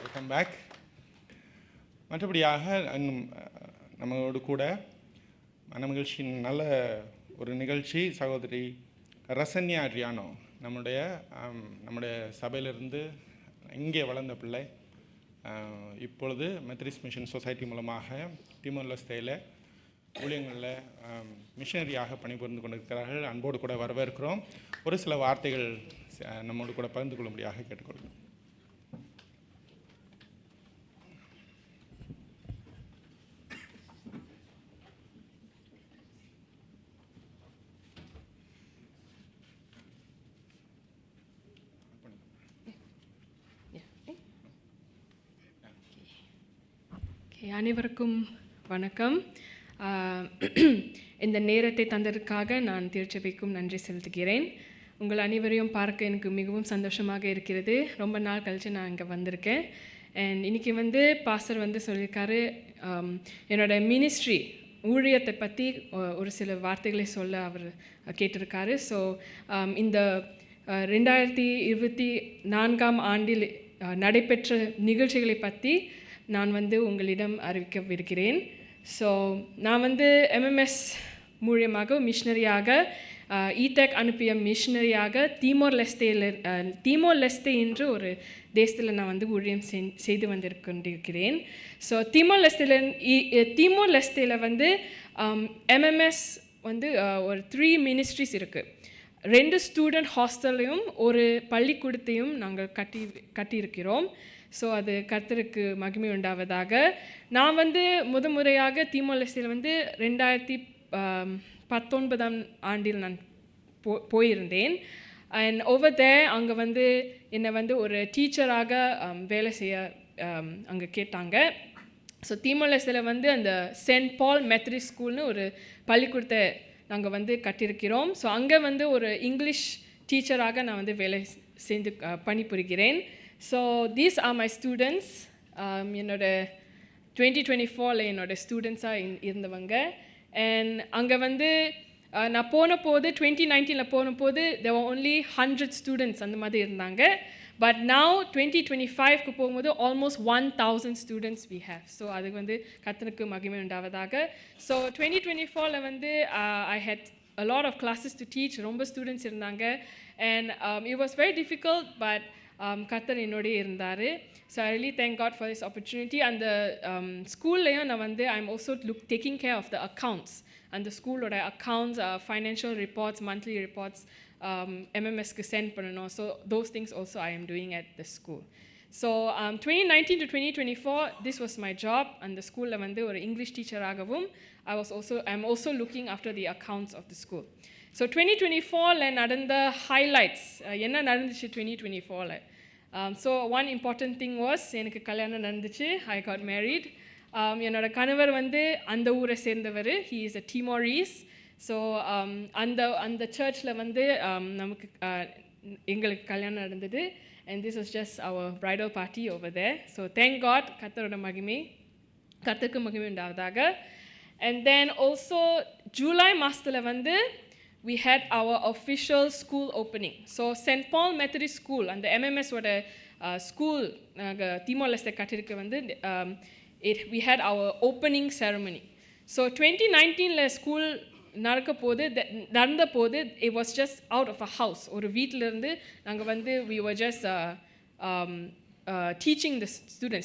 Welcome back. மற்றபடியாக இன்னும் நம்மளோடு கூட மனமகிழ்ச்சியின் நல்ல ஒரு நிகழ்ச்சி சகோதரி ரசன்யா அட்ரியானோ நம்முடைய சபையிலிருந்து இங்கே வளர்ந்த பிள்ளை இப்பொழுது மெத்தடிஸ்ட் மிஷன் சொசைட்டி மூலமாக திமோர் லெஸ்தேயில் ஊழியங்களில் மிஷனரியாக பணிபுரிந்து கொண்டிருக்கிறார்கள். அன்போடு கூட வரவேற்கிறோம். ஒரு சில வார்த்தைகள் நம்மோடு கூட பகிர்ந்து கொள்ளும்படியாக கேட்டுக்கொள்கிறோம். அனைவருக்கும் வணக்கம். இந்த நேரத்தை தந்ததற்காக நான் திருச்சபைக்கும் நன்றி செலுத்துகிறேன். உங்கள் அனைவரையும் பார்க்க எனக்கு மிகவும் சந்தோஷமாக இருக்கிறது. ரொம்ப நாள் கழித்து நான் இங்கே வந்திருக்கேன். அண்ட் இன்றைக்கி பாஸ்டர் சொல்லியிருக்காரு என்னோட மினிஸ்ட்ரி ஊழியத்தை பற்றி ஒரு சில வார்த்தைகளை சொல்ல அவர் கேட்டிருக்காரு. ஸோ இந்த 2024 ஆண்டில் நடைபெற்ற நிகழ்ச்சிகளை பற்றி நான் உங்களிடம் அறிவிக்கவிருக்கிறேன். ஸோ நான் MMS மூலியமாக மிஷனரியாக ஈடெக் அனுப்பிய மிஷனரியாக தீமோர் லெஸ்தே என்று ஒரு தேசத்தில் நான் ஊழியம் செய்து கொண்டிருக்கிறேன். ஸோ தீமோர் லெஸ்தேயில் MMS ஒரு 3 மினிஸ்ட்ரிஸ் இருக்குது. 2 ஸ்டூடெண்ட் ஹாஸ்டலையும் ஒரு பள்ளிக்கூடத்தையும் நாங்கள் கட்டியிருக்கிறோம். ஸோ அது கர்த்தருக்கு மகிமை உண்டாவதாக. நான் முறையாக தீமோர் லெஸ்தேயில் 2019 ஆண்டில் நான் போயிருந்தேன். அண்ட் ஓவர் தேர் அங்கே என்னை ஒரு டீச்சராக வேலை செய்ய அங்கே கேட்டாங்க. ஸோ தீமோர் லெஸ்தேயில் அந்த சென்ட் பால் மெத்தடிஸ்ட் ஸ்கூல்னு ஒரு பள்ளிக்கூடத்தை நாங்கள் கட்டியிருக்கிறோம். ஸோ அங்கே ஒரு இங்கிலீஷ் டீச்சராக நான் வேலை செய்து பணிபுரிகிறேன். So these are my students. என்னோட 2024 என்னோட ஸ்டூடெண்ட்ஸாக இருந்தவங்க. அண்ட் அங்கே நான் போனபோது 2019 போனபோது there were only 100 ஸ்டூடெண்ட்ஸ் அந்த மாதிரி இருந்தாங்க. பட் now 2025 போகும்போது almost 1000 students we have. So அது கர்த்தருக்கு மகிமை உண்டாவதாக. So 2024 I had a lot of classes to teach. ரொம்ப ஸ்டூடெண்ட்ஸ் இருந்தாங்க. And it was very difficult, but கர்த்தர் என்னோடய இருந்தார். So I really thank God for this opportunity. அந்த ஸ்கூல்லையும் நான் I am also taking care of the accounts. அந்த ஸ்கூலோட accounts, financial reports, monthly reports MMSக்கு சென்ட் பண்ணணும். So those things also I am doing at the school. So 2019 to 2024 this was my job. அந்த ஸ்கூலில் ஒரு இங்கிலீஷ் டீச்சராகவும் I am also looking after the accounts of the school. So 2024 நடந்த highlights என்ன நடந்துச்சு 2024? So one important thing was எனக்கு கல்யாணம் நடந்துச்சு. I got married. என்னோட கணவர் அந்த ஊரை சேர்ந்தவர். He is a Timorese. So அந்த சர்ச்சில் நமக்கு எங்களுக்கு கல்யாணம் நடந்தது. And this was just our bridal party over there. So thank God. கர்த்தரோட மகிமை கர்த்தருக்கு மகிமை உண்டாவதாக. அண்ட் தென் ஆல்சோ ஜூலை மாதத்தில் we had our official school opening. So St. Paul Methodist School, and the MMS ஓட school Timor Leste கட்டிருக்கு வந்து we had our opening ceremony. So 2019ல school நடந்த போது it was just out of a house. ஒரு வீட்டில இருந்து நாங்க வந்து we were just teaching the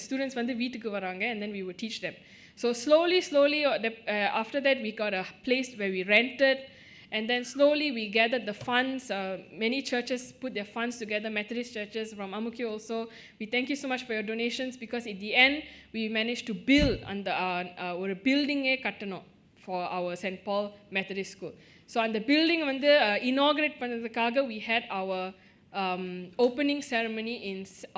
students வந்து வீட்டுக்கு வராங்க, and then we would teach them. So slowly after that we got a place where we rented, and then slowly we gathered the funds. Many churches put their funds together, Methodist churches from Amukyo also. We thank you so much for your donations, because at the end we managed to build அந்த ஒரு பில்டிங்கே கட்டணும் for our St. Paul Methodist School. So அந்த building வந்து inaugurate பண்ணதுக்காக we had our opening ceremony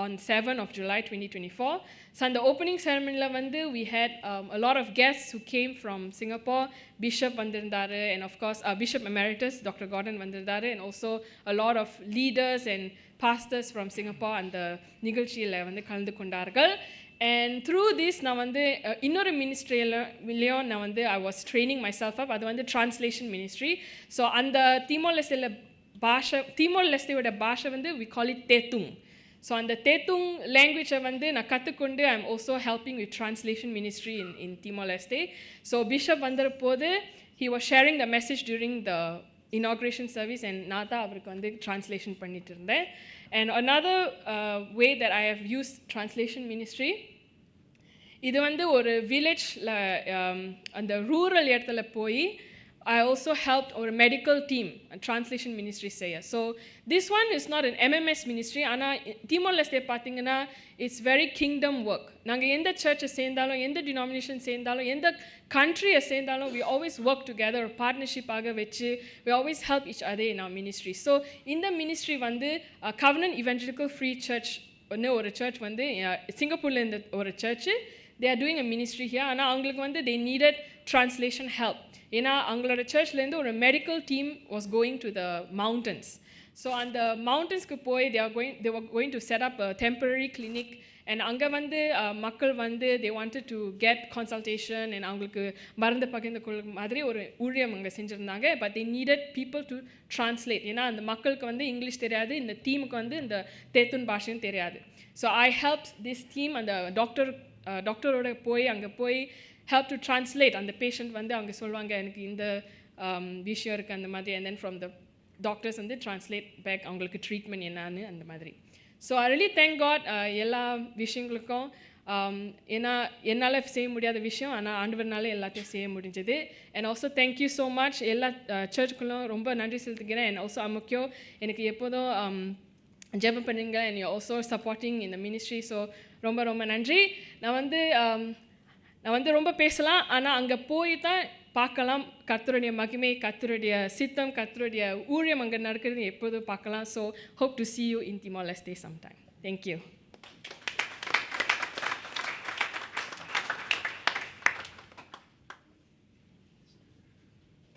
on 7th of July 2024. So on the opening ceremony வந்து we had a lot of guests who came from Singapore. Bishop வந்திருந்தாரு, and of course Bishop Emeritus Dr. Gordon வந்திருந்தாரு, and also a lot of leaders and pastors from Singapore அந்த நிகழ்ச்சியில் வந்து கலந்து கொண்டார்கள். And through this நான் வந்து இன்னொரு மினிஸ்ட்ரியிலையும் நான் வந்து I was training myself up. அது வந்து translation ministry. So அந்த Timor Lesteயோட பாஷை வந்து we call it Tetung. So அந்த Tetung language வந்து நான் கற்றுக்கொண்டு I'm also helping with translation ministry in Timor Leste. So Bishop வந்தபோது he was sharing the message during the inauguration service, and நான் தான் அவருக்கு வந்து translation பண்ணிட்டு இருந்தேன். And another way that I have used translation ministry, இது வந்து ஒரு வில்லேஜில் அந்த ரூரல் இடத்துல போய் I also helped our medical team, a translation ministry செய்ய. So this one is not an MMS ministry, ஆனால் Timor Leste பார்த்தீங்கன்னா it's very kingdom work. நாங்கள் எந்த சர்ச்சை சேர்ந்தாலும், எந்த denomination சேர்ந்தாலும், எந்த countryயை சேர்ந்தாலும், we always work together, ஒரு பார்ட்னர்ஷிப்பாக வச்சு we always help each other in our ministry. So இந்த ministry வந்து Covenant Evangelical Free Church ஒரு சர்ச் வந்து சிங்கப்பூரில் இருந்த ஒரு church, they are doing a ministry here. ஆனால் அவங்களுக்கு வந்து they needed translation help. ஏன்னா அவங்களோட சர்ச்லேருந்து ஒரு medical team was going to the mountains. So அந்த மவுண்டன்ஸ்க்கு போய் they were going to set up a temporary clinic, and அங்கே வந்து மக்கள் வந்து they wanted to get consultation, and அவங்களுக்கு மருந்து பகிர்ந்து கொள்ளும் மாதிரி ஒரு ஊழியம் அங்கே செஞ்சுருந்தாங்க. but they needed people to translate. ஏன்னா அந்த மக்களுக்கு வந்து இங்கிலீஷ் தெரியாது, இந்த டீமுக்கு வந்து இந்த தேத்துன் பாஷையும் தெரியாது. So I helped this team, அந்த டாக்டரோட போய் அங்கே போய் help to translate. அந்த patient வந்து அவங்க சொல்லுவாங்க எனக்கு இந்த விஷயம் இருக்குது அந்த மாதிரி, and then from the doctors வந்து translate back அவங்களுக்கு ட்ரீட்மெண்ட் என்னான்னு அந்த மாதிரி. So I really thank God எல்லா விஷயங்களுக்கும். ஏன்னா என்னால் செய்ய முடியாத விஷயம், ஆனால் ஆண்டவர்னால எல்லாத்தையும் செய்ய முடிஞ்சது. And also thank you so much எல்லா சர்ச்சுக்குள்ளும் ரொம்ப நன்றி செலுத்துகிறேன். அண்ட் ஆல்சோ அமுக்கியோ எனக்கு எப்போதும் ஜெபம் பண்ணுங்க, அண்ட் யூ ஆல்சோ சப்போர்ட்டிங் இந்த மினிஸ்ட்ரி. ஸோ ரொம்ப ரொம்ப நன்றி. நான் வந்து ரொம்ப பேசலாம், ஆனால் அங்கே போய் தான் பார்க்கலாம் கர்த்தருடைய மகிமை, கர்த்தருடைய சித்தம், கர்த்தருடைய ஊழியம் அங்கே நடக்கிறது எப்போதும் பார்க்கலாம். So hope to see you in Timor Leste sometime. Thank you.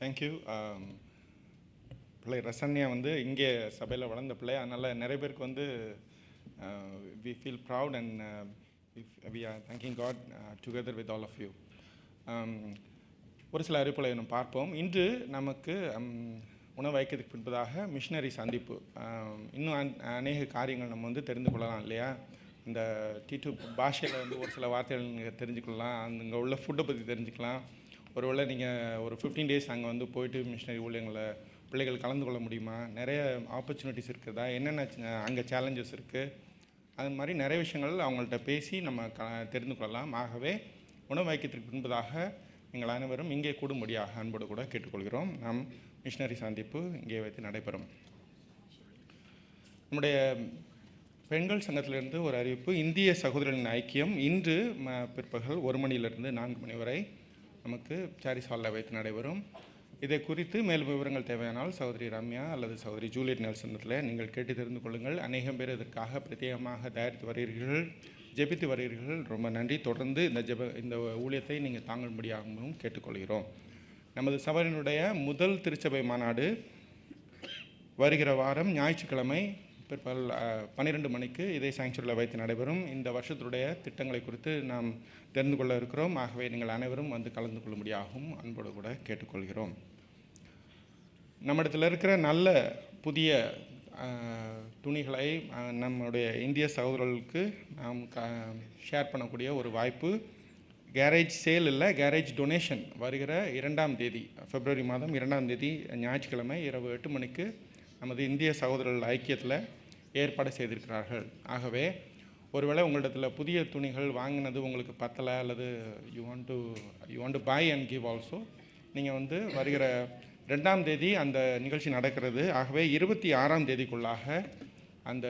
Thank you. பிள்ளை ரசன்யா வந்து இங்கே சபையில் வளர்ந்த பிள்ளை, அதனால் நிறைய பேருக்கு வந்து we feel proud, and we are thanking God together with all of you. ஒரு சில அறிவிப்புகளை நம்ம பார்ப்போம். இன்று நமக்கு உணவு வைக்கிறதுக்கு பின்பதாக மிஷினரி சந்திப்பு. இன்னும் அநேக காரியங்கள் நம்ம வந்து தெரிந்து கொள்ளலாம் இல்லையா? இந்த T2 பாஷையில் வந்து ஒரு சில வார்த்தைகள் நீங்கள் தெரிஞ்சுக்கலாம், அங்கே உள்ள ஃபுட்டை பற்றி தெரிஞ்சுக்கலாம். ஒருவேளை நீங்கள் ஒரு 15 days அங்கே வந்து போயிட்டு மிஷினரி ஊழியங்களை பிள்ளைகள் கலந்து கொள்ள முடியுமா, நிறைய ஆப்பர்ச்சுனிட்டிஸ் இருக்குதா, என்னென்ன அங்கே சேலஞ்சஸ் இருக்குது, அது மாதிரி நிறைய விஷயங்கள் அவங்கள்ட்ட பேசி நம்ம தெரிந்து கொள்ளலாம். ஆகவே உணவு வைக்கத்திற்கு பின்பதாக நீங்கள் அனைவரும் இங்கே கூடும்படியாக அன்போடு கூட கேட்டுக்கொள்கிறோம். நம் மிஷினரி சந்திப்பு இங்கே வைத்து நடைபெறும். நம்முடைய பெண்கள் சங்கத்திலிருந்து ஒரு அறிவிப்பு. இந்திய சகோதரர்களின் ஐக்கியம் இன்று பிற்பகல் 1 மணியிலிருந்து 4 மணி வரை நமக்கு சாரிஸ் ஹாலில் வைத்து நடைபெறும். இதை குறித்து மேலும் விவரங்கள் தேவையானால் சகோதரி ரம்யா அல்லது சகோதரி ஜூலியட் நெல்சனத்தில் நீங்கள் கேட்டு தெரிந்து கொள்ளுங்கள். அநேகம் பேர் இதற்காக பிரத்யேகமாக தயாரித்து வருகிறீர்கள், ஜெபித்து வருகிறீர்கள். ரொம்ப நன்றி. தொடர்ந்து இந்த ஊழியத்தை நீங்கள் தாங்கும்படியாகவும் கேட்டுக்கொள்கிறோம். நமது சபையினுடைய முதல் திருச்சபை மாநாடு வருகிற வாரம் ஞாயிற்றுக்கிழமை பிற்பகல் 12 மணிக்கு இதே சாங்சுரியில் வைத்து நடைபெறும். இந்த வருஷத்துடைய திட்டங்களை குறித்து நாம் தெரிந்து கொள்ள இருக்கிறோம். ஆகவே நீங்கள் அனைவரும் வந்து கலந்து கொள்ளும்படியாகவும் அன்போடு கூட கேட்டுக்கொள்கிறோம். நம்மிடத்தில் இருக்கிற நல்ல புதிய துணிகளை நம்முடைய இந்திய சகோதரர்களுக்கு நாம் ஷேர் பண்ணக்கூடிய ஒரு வாய்ப்பு. கேரேஜ் சேல் இல்லை, கேரேஜ் டொனேஷன் வருகிற 2ஆம் தேதி, பிப்ரவரி மாதம் 2ஆம் தேதி ஞாயிற்றுக்கிழமை இரவு 8 மணிக்கு நமது இந்திய சகோதரர்கள் ஐக்கியத்தில் ஏற்பாடு செய்திருக்கிறார்கள். ஆகவே ஒருவேளை உங்களிடத்தில் புதிய துணிகள் வாங்கினது உங்களுக்கு பத்தலை, அல்லது you want to buy and give also, நீங்கள் வந்து வருகிற 2ஆம் தேதி அந்த நிகழ்ச்சி நடக்கிறது. ஆகவே 26ஆம் தேதிக்குள்ளாக அந்த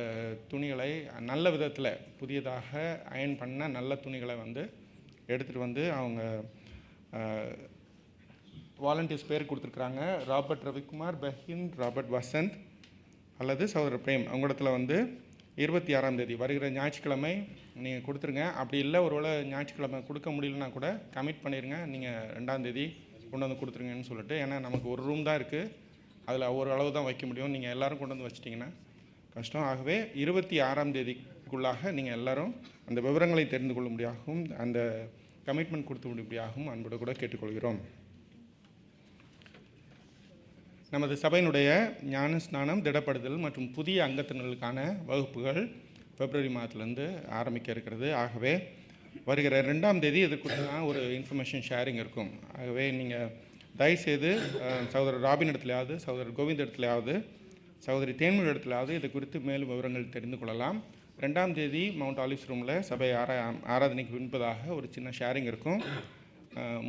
துணிகளை நல்ல விதத்தில் புதியதாக அயன் பண்ண நல்ல துணிகளை வந்து எடுத்துகிட்டு வந்து அவங்க வாலண்டியர்ஸ் பேர் கொடுத்துருக்குறாங்க. ராபர்ட் ரவிக்குமார், பஹின், ராபர்ட் வசந்த் அல்லது சகோதரர் பிரேம், அவங்களிடத்தில் வந்து 26ஆம் தேதி வருகிற ஞாயிற்றுக்கிழமை நீங்கள் கொடுத்துருங்க. அப்படி இல்லை ஒருவேளை ஞாயிற்றுக்கிழமை கொடுக்க முடியலன்னா கூட கமிட் பண்ணிடுங்க, நீங்கள் 2ஆம் தேதி கொண்டு வந்து கொடுத்துருங்கன்னு சொல்லிட்டு. ஏன்னா நமக்கு ஒரு ரூம் தான் இருக்குது, அதில் ஒரு அளவு தான் வைக்க முடியும். நீங்கள் எல்லோரும் கொண்டு வந்து வச்சிட்டிங்கன்னா கஷ்டம். ஆகவே 26ஆம் தேதிக்குள்ளாக நீங்கள் எல்லோரும் அந்த விவரங்களை தெரிந்து கொள்ள முடியாகவும் அந்த கமிட்மெண்ட் கொடுத்து முடியாகவும் அன்போடு கூட கேட்டுக்கொள்கிறோம். நமது சபையினுடைய ஞான ஸ்நானம், திடப்படுதல் மற்றும் புதிய அங்கத்தினர்களுக்கான வகுப்புகள் பிப்ரவரி மாதத்துலேருந்து ஆரம்பிக்க இருக்கிறது. ஆகவே வருகிற 2ஆம் தேதி இது குறித்து ஒரு இன்ஃபர்மேஷன் ஷேரிங் இருக்கும். ஆகவே நீங்கள் தயவுசெய்து சகோதரர் ராபின் இடத்துலையாவது, சகோதரர் கோவிந்த் இடத்துலையாவது, சகோதரி தேன்மொழி இடத்துலையாவது இது குறித்து மேலும் விவரங்கள் தெரிந்து கொள்ளலாம். 2ஆம் தேதி மவுண்ட் ஆலிவ்ஸ் ரூமில் சபை ஆராதனைக்கு முன்பதாக ஒரு சின்ன ஷேரிங் இருக்கும்.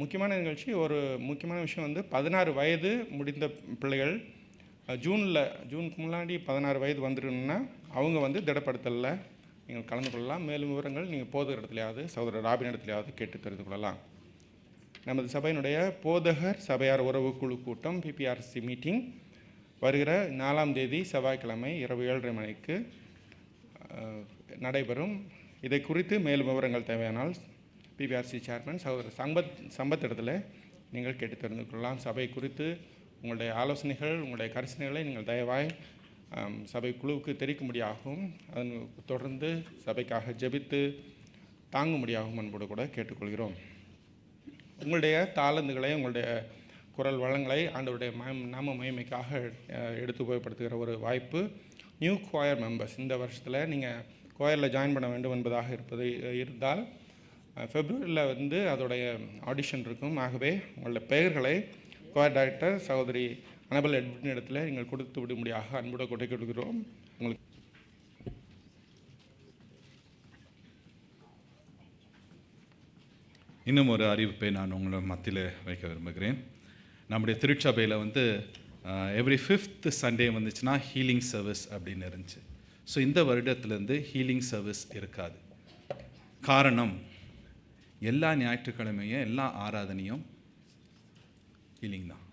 முக்கியமான நிகழ்ச்சி, ஒரு முக்கியமான விஷயம் வந்து 16 வயது முடிந்த பிள்ளைகள் ஜூனுக்கு முன்னாடி 16 வயது வந்துருன்னா அவங்க வந்து திடப்படுத்தலில் நீங்கள் கலந்து கொள்ளலாம். மேலும் விவரங்கள் நீங்கள் போதகர் இடத்துலையாவது, சகோதரர் ராபின் இடத்துலையாவது கேட்டு தெரிந்து கொள்ளலாம். நமது சபையினுடைய போதகர் சபையார் உறவு குழு கூட்டம் PPRC மீட்டிங் வருகிற 4ஆம் தேதி செவ்வாய்க்கிழமை இரவு 7:30 மணிக்கு நடைபெறும். இதை குறித்து மேலும் விவரங்கள் தேவையானால் PPRC சேர்மன் சகோதரர் சம்பத் இடத்துல நீங்கள் கேட்டு தெரிந்து கொள்ளலாம். சபை குறித்து உங்களுடைய ஆலோசனைகள், உங்களுடைய கரிசனைகளை நீங்கள் தயவாய் சபை குழுவுக்கு தெரிவிக்கும்படியாகவும் அதன் தொடர்ந்து சபைக்காக ஜெபித்து தாங்கும்படியாகவும் அன்போடு கூட கேட்டுக்கொள்கிறோம். உங்களுடைய தாளந்துகளை, உங்களுடைய குரல் வளங்களை ஆண்டவருடைய நாம மகிமைக்காக எடுத்து உபயோகப்படுத்துகிற ஒரு வாய்ப்பு. நியூ கோயர் மெம்பர்ஸ் இந்த வருஷத்தில் நீங்கள் கோயரில் ஜாயின் பண்ண வேண்டும் என்பதாக இருந்தால் ஃபெப்ரவரியில் வந்து அதோடைய ஆடிஷன் இருக்கும். ஆகவே உங்களுடைய பெயர்களை கோயர் டைரக்டர் சகோதரி அனபல் எட்வின் இடத்துல நீங்கள் கொடுத்து விடும்படியாக அன்போடு கொட்டை கொடுக்கிறோம். உங்களுக்கு இன்னும் ஒரு அறிவிப்பை நான் உங்களை மத்தியில் வைக்க விரும்புகிறேன். நம்முடைய திருச்சபையில் வந்து எவ்ரி 5th சண்டே வந்துச்சுன்னா ஹீலிங் சர்வீஸ் அப்படின்னு இருந்துச்சு. ஸோ இந்த வருடத்துலேருந்து ஹீலிங் சர்வீஸ் இருக்காது. காரணம், எல்லா ஞாயிற்றுக்கிழமையும் எல்லா ஆராதனையும் ஹீலிங் தான்.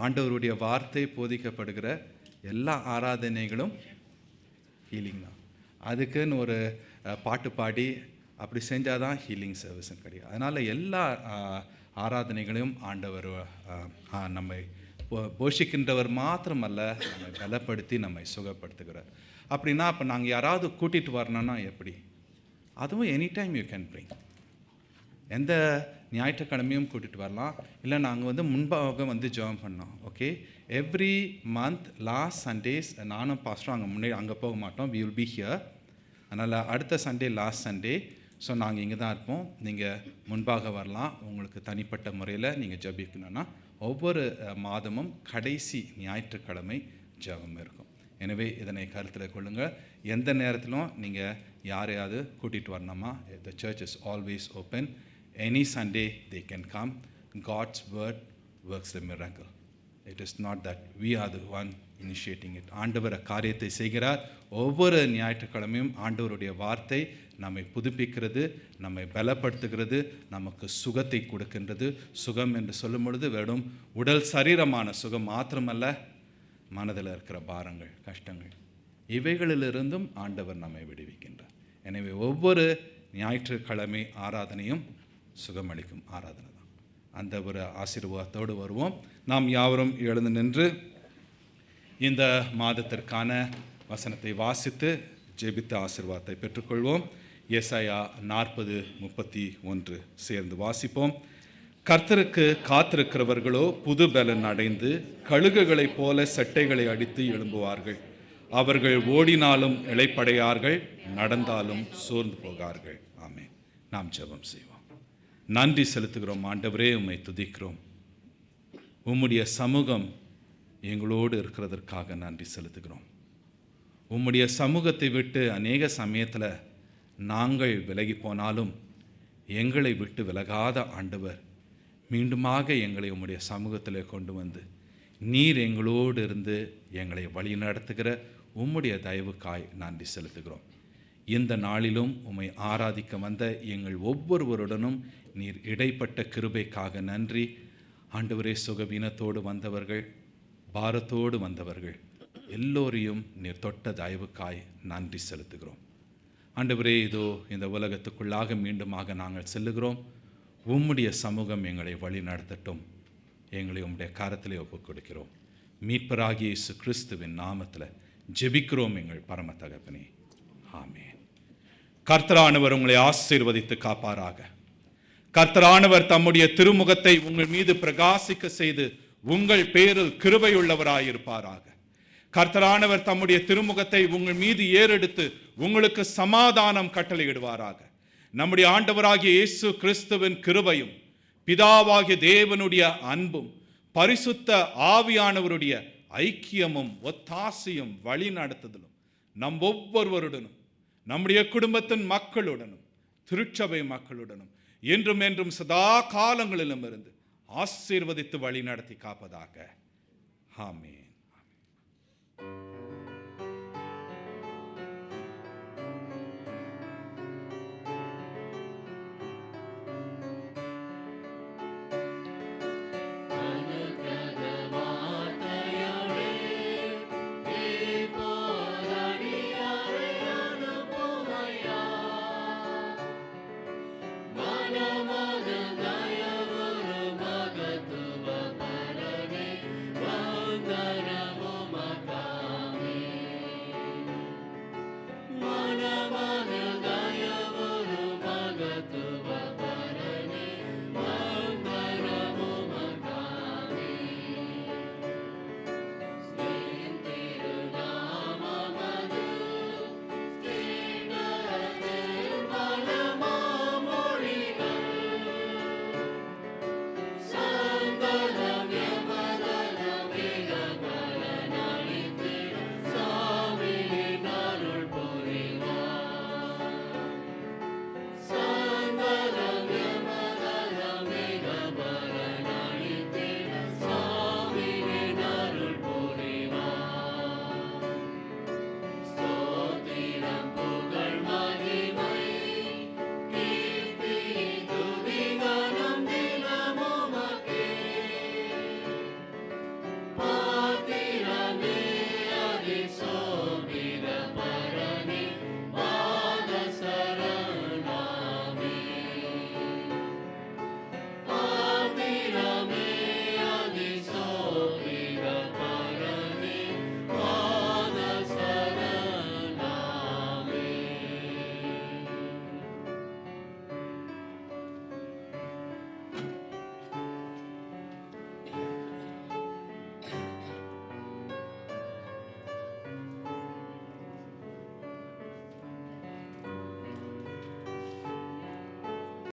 ஆண்டவருடைய வார்த்தை போதிக்கப்படுகிற எல்லா ஆராதனைகளும் ஹீலிங் தான். அதுக்குன்னு ஒரு பாட்டு பாடி அப்படி செஞ்சால் தான் ஹீலிங் சர்வீஸும் கிடையாது. அதனால் எல்லா ஆராதனைகளையும் ஆண்டவர் நம்மை போஷிக்கின்றவர் மாத்திரமல்ல, நம்மை பலப்படுத்தி நம்மை சுகப்படுத்துகிறார். அப்படின்னா அப்போ நாங்கள் யாராவது கூட்டிகிட்டு வரணும்னா எப்படி? அதுவும் any time you can bring. எந்த ஞாயிற்றுக்கிழமையும் கூட்டிகிட்டு வரலாம். இல்லை நாங்கள் வந்து முன்பாக வந்து ஜெபம் பண்ணோம். Okay, every month last Sundays நானும் பாஸ்டரும் அங்கே போக மாட்டோம். We will be here. அதனால் அடுத்த சண்டே லாஸ்ட் சண்டே ஸோ நாங்கள் இங்கே தான் இருப்போம். நீங்கள் முன்பாக வரலாம். உங்களுக்கு தனிப்பட்ட முறையில் நீங்கள் ஜெபிக்கணும்னா ஒவ்வொரு மாதமும் கடைசி ஞாயிற்றுக்கிழமை ஜெபம் இருக்கும். எனவே இதனை கருத்தில் கொள்ளுங்கள். எந்த நேரத்திலும் நீங்கள் யாரையாவது கூட்டிகிட்டு வரணுமா, the church is always open. Any Sunday they can come. God's word works the miracle. It is not that we are the one initiating it. ஆண்டவர் காரியத்தை செய்கிறார். ஒவ்வொரு ஞாயிற்றுக்கிழமையும் ஆண்டவருடைய வார்த்தை நம்மை புதுப்பிக்கிறது, நம்மை பலப்படுத்துகிறது, நமக்கு சுகத்தை கொடுக்கின்றது. சுகம் என்று சொல்லும் பொழுது வெறும் உடல் சரீரமான சுகம் மாத்திரமல்ல, மனதில் இருக்கிற பாரங்கள், கஷ்டங்கள், இவைகளிலிருந்தும் ஆண்டவர் நம்மை விடுவிக்கின்றார். எனவே ஒவ்வொரு ஞாயிற்றுக்கிழமை ஆராதனையும் சுகமளிக்கும் ஆராதனை தான். அந்த ஒரு ஆசீர்வாதத்தோடு வருவோம். நாம் யாவரும் எழுந்து நின்று இந்த மாதத்திற்கான வசனத்தை வாசித்து ஜெபித்த ஆசீர்வாதத்தை பெற்றுக்கொள்வோம். ஏசாயா 40:31 சேர்ந்து வாசிப்போம். கர்த்தருக்கு காத்திருக்கிறவர்களோ புது பலன் அடைந்து கழுகுகளைப் போல செட்டைகளை அடித்து எழும்புவார்கள். அவர்கள் ஓடினாலும் இளைப்படையார்கள், நடந்தாலும் சோர்ந்து போகார்கள். ஆமென். நாம் ஜெபம் செய்வோம். நன்றி செலுத்துகிறோம் ஆண்டவரே, உம்மை துதிக்கிறோம். உம்முடைய சமூகம் எங்களோடு இருக்கிறதற்காக நன்றி செலுத்துகிறோம். உம்முடைய சமூகத்தை விட்டு அநேக சமயத்தில் நாங்கள் விலகி போனாலும் எங்களை விட்டு விலகாத ஆண்டவர் மீண்டுமாக எங்களை உம்முடைய சமூகத்தில் கொண்டு வந்து நீர் எங்களோடு இருந்து எங்களை வழி நடத்துகிற உம்முடைய தயவுக்காய் நன்றி செலுத்துகிறோம். இந்த நாளிலும் உம்மை ஆராதிக்க வந்த எங்கள் ஒவ்வொருவருடனும் நீர் இடைப்பட்ட கிருபைக்காக நன்றி. ஆண்டவரே, சுகவீனத்தோடு வந்தவர்கள், பாரத்தோடு வந்தவர்கள் எல்லோரையும் நீர் தொட்ட தயவுக்காய் நன்றி செலுத்துகிறோம். ஆண்டவரே, இதோ இந்த உலகத்துக்குள்ளாக மீண்டுமாக நாங்கள் செல்லுகிறோம். உம்முடைய சமூகம் எங்களை வழி நடத்தட்டும். எங்களை உம்முடைய கரத்திலே ஒப்புக் கொடுக்கிறோம். மீட்பராகிய இயேசு கிறிஸ்துவின் நாமத்தில் ஜெபிக்கிறோம் எங்கள் பரம தகப்பனே. ஆமென். கர்த்தரானவர் உங்களை ஆசீர்வதித்து காப்பாராக. கர்த்தரானவர் தம்முடைய திருமுகத்தை உங்கள் மீது பிரகாசிக்க செய்து உங்கள் பேரில் கிருபையுள்ளவராயிருப்பாராக. கர்த்தரானவர் தம்முடைய திருமுகத்தை உங்கள் மீது ஏறெடுத்து உங்களுக்கு சமாதானம் கட்டளையிடுவாராக. நம்முடைய ஆண்டவராகிய இயேசு கிறிஸ்துவின் கிருபையும் பிதாவாகிய தேவனுடைய அன்பும் பரிசுத்த ஆவியானவருடைய ஐக்கியமும் ஒத்தாசையும் வழி நடத்துதலும் நம் ஒவ்வொருவருடனும் நம்முடைய குடும்பத்தின் மக்களுடனும் திருச்சபை மக்களுடனும் என்றும் என்றும் சதா காலங்களிலும் இருந்து ஆசீர்வதித்து வழி நடத்தி காப்பதாக. ஆமென்.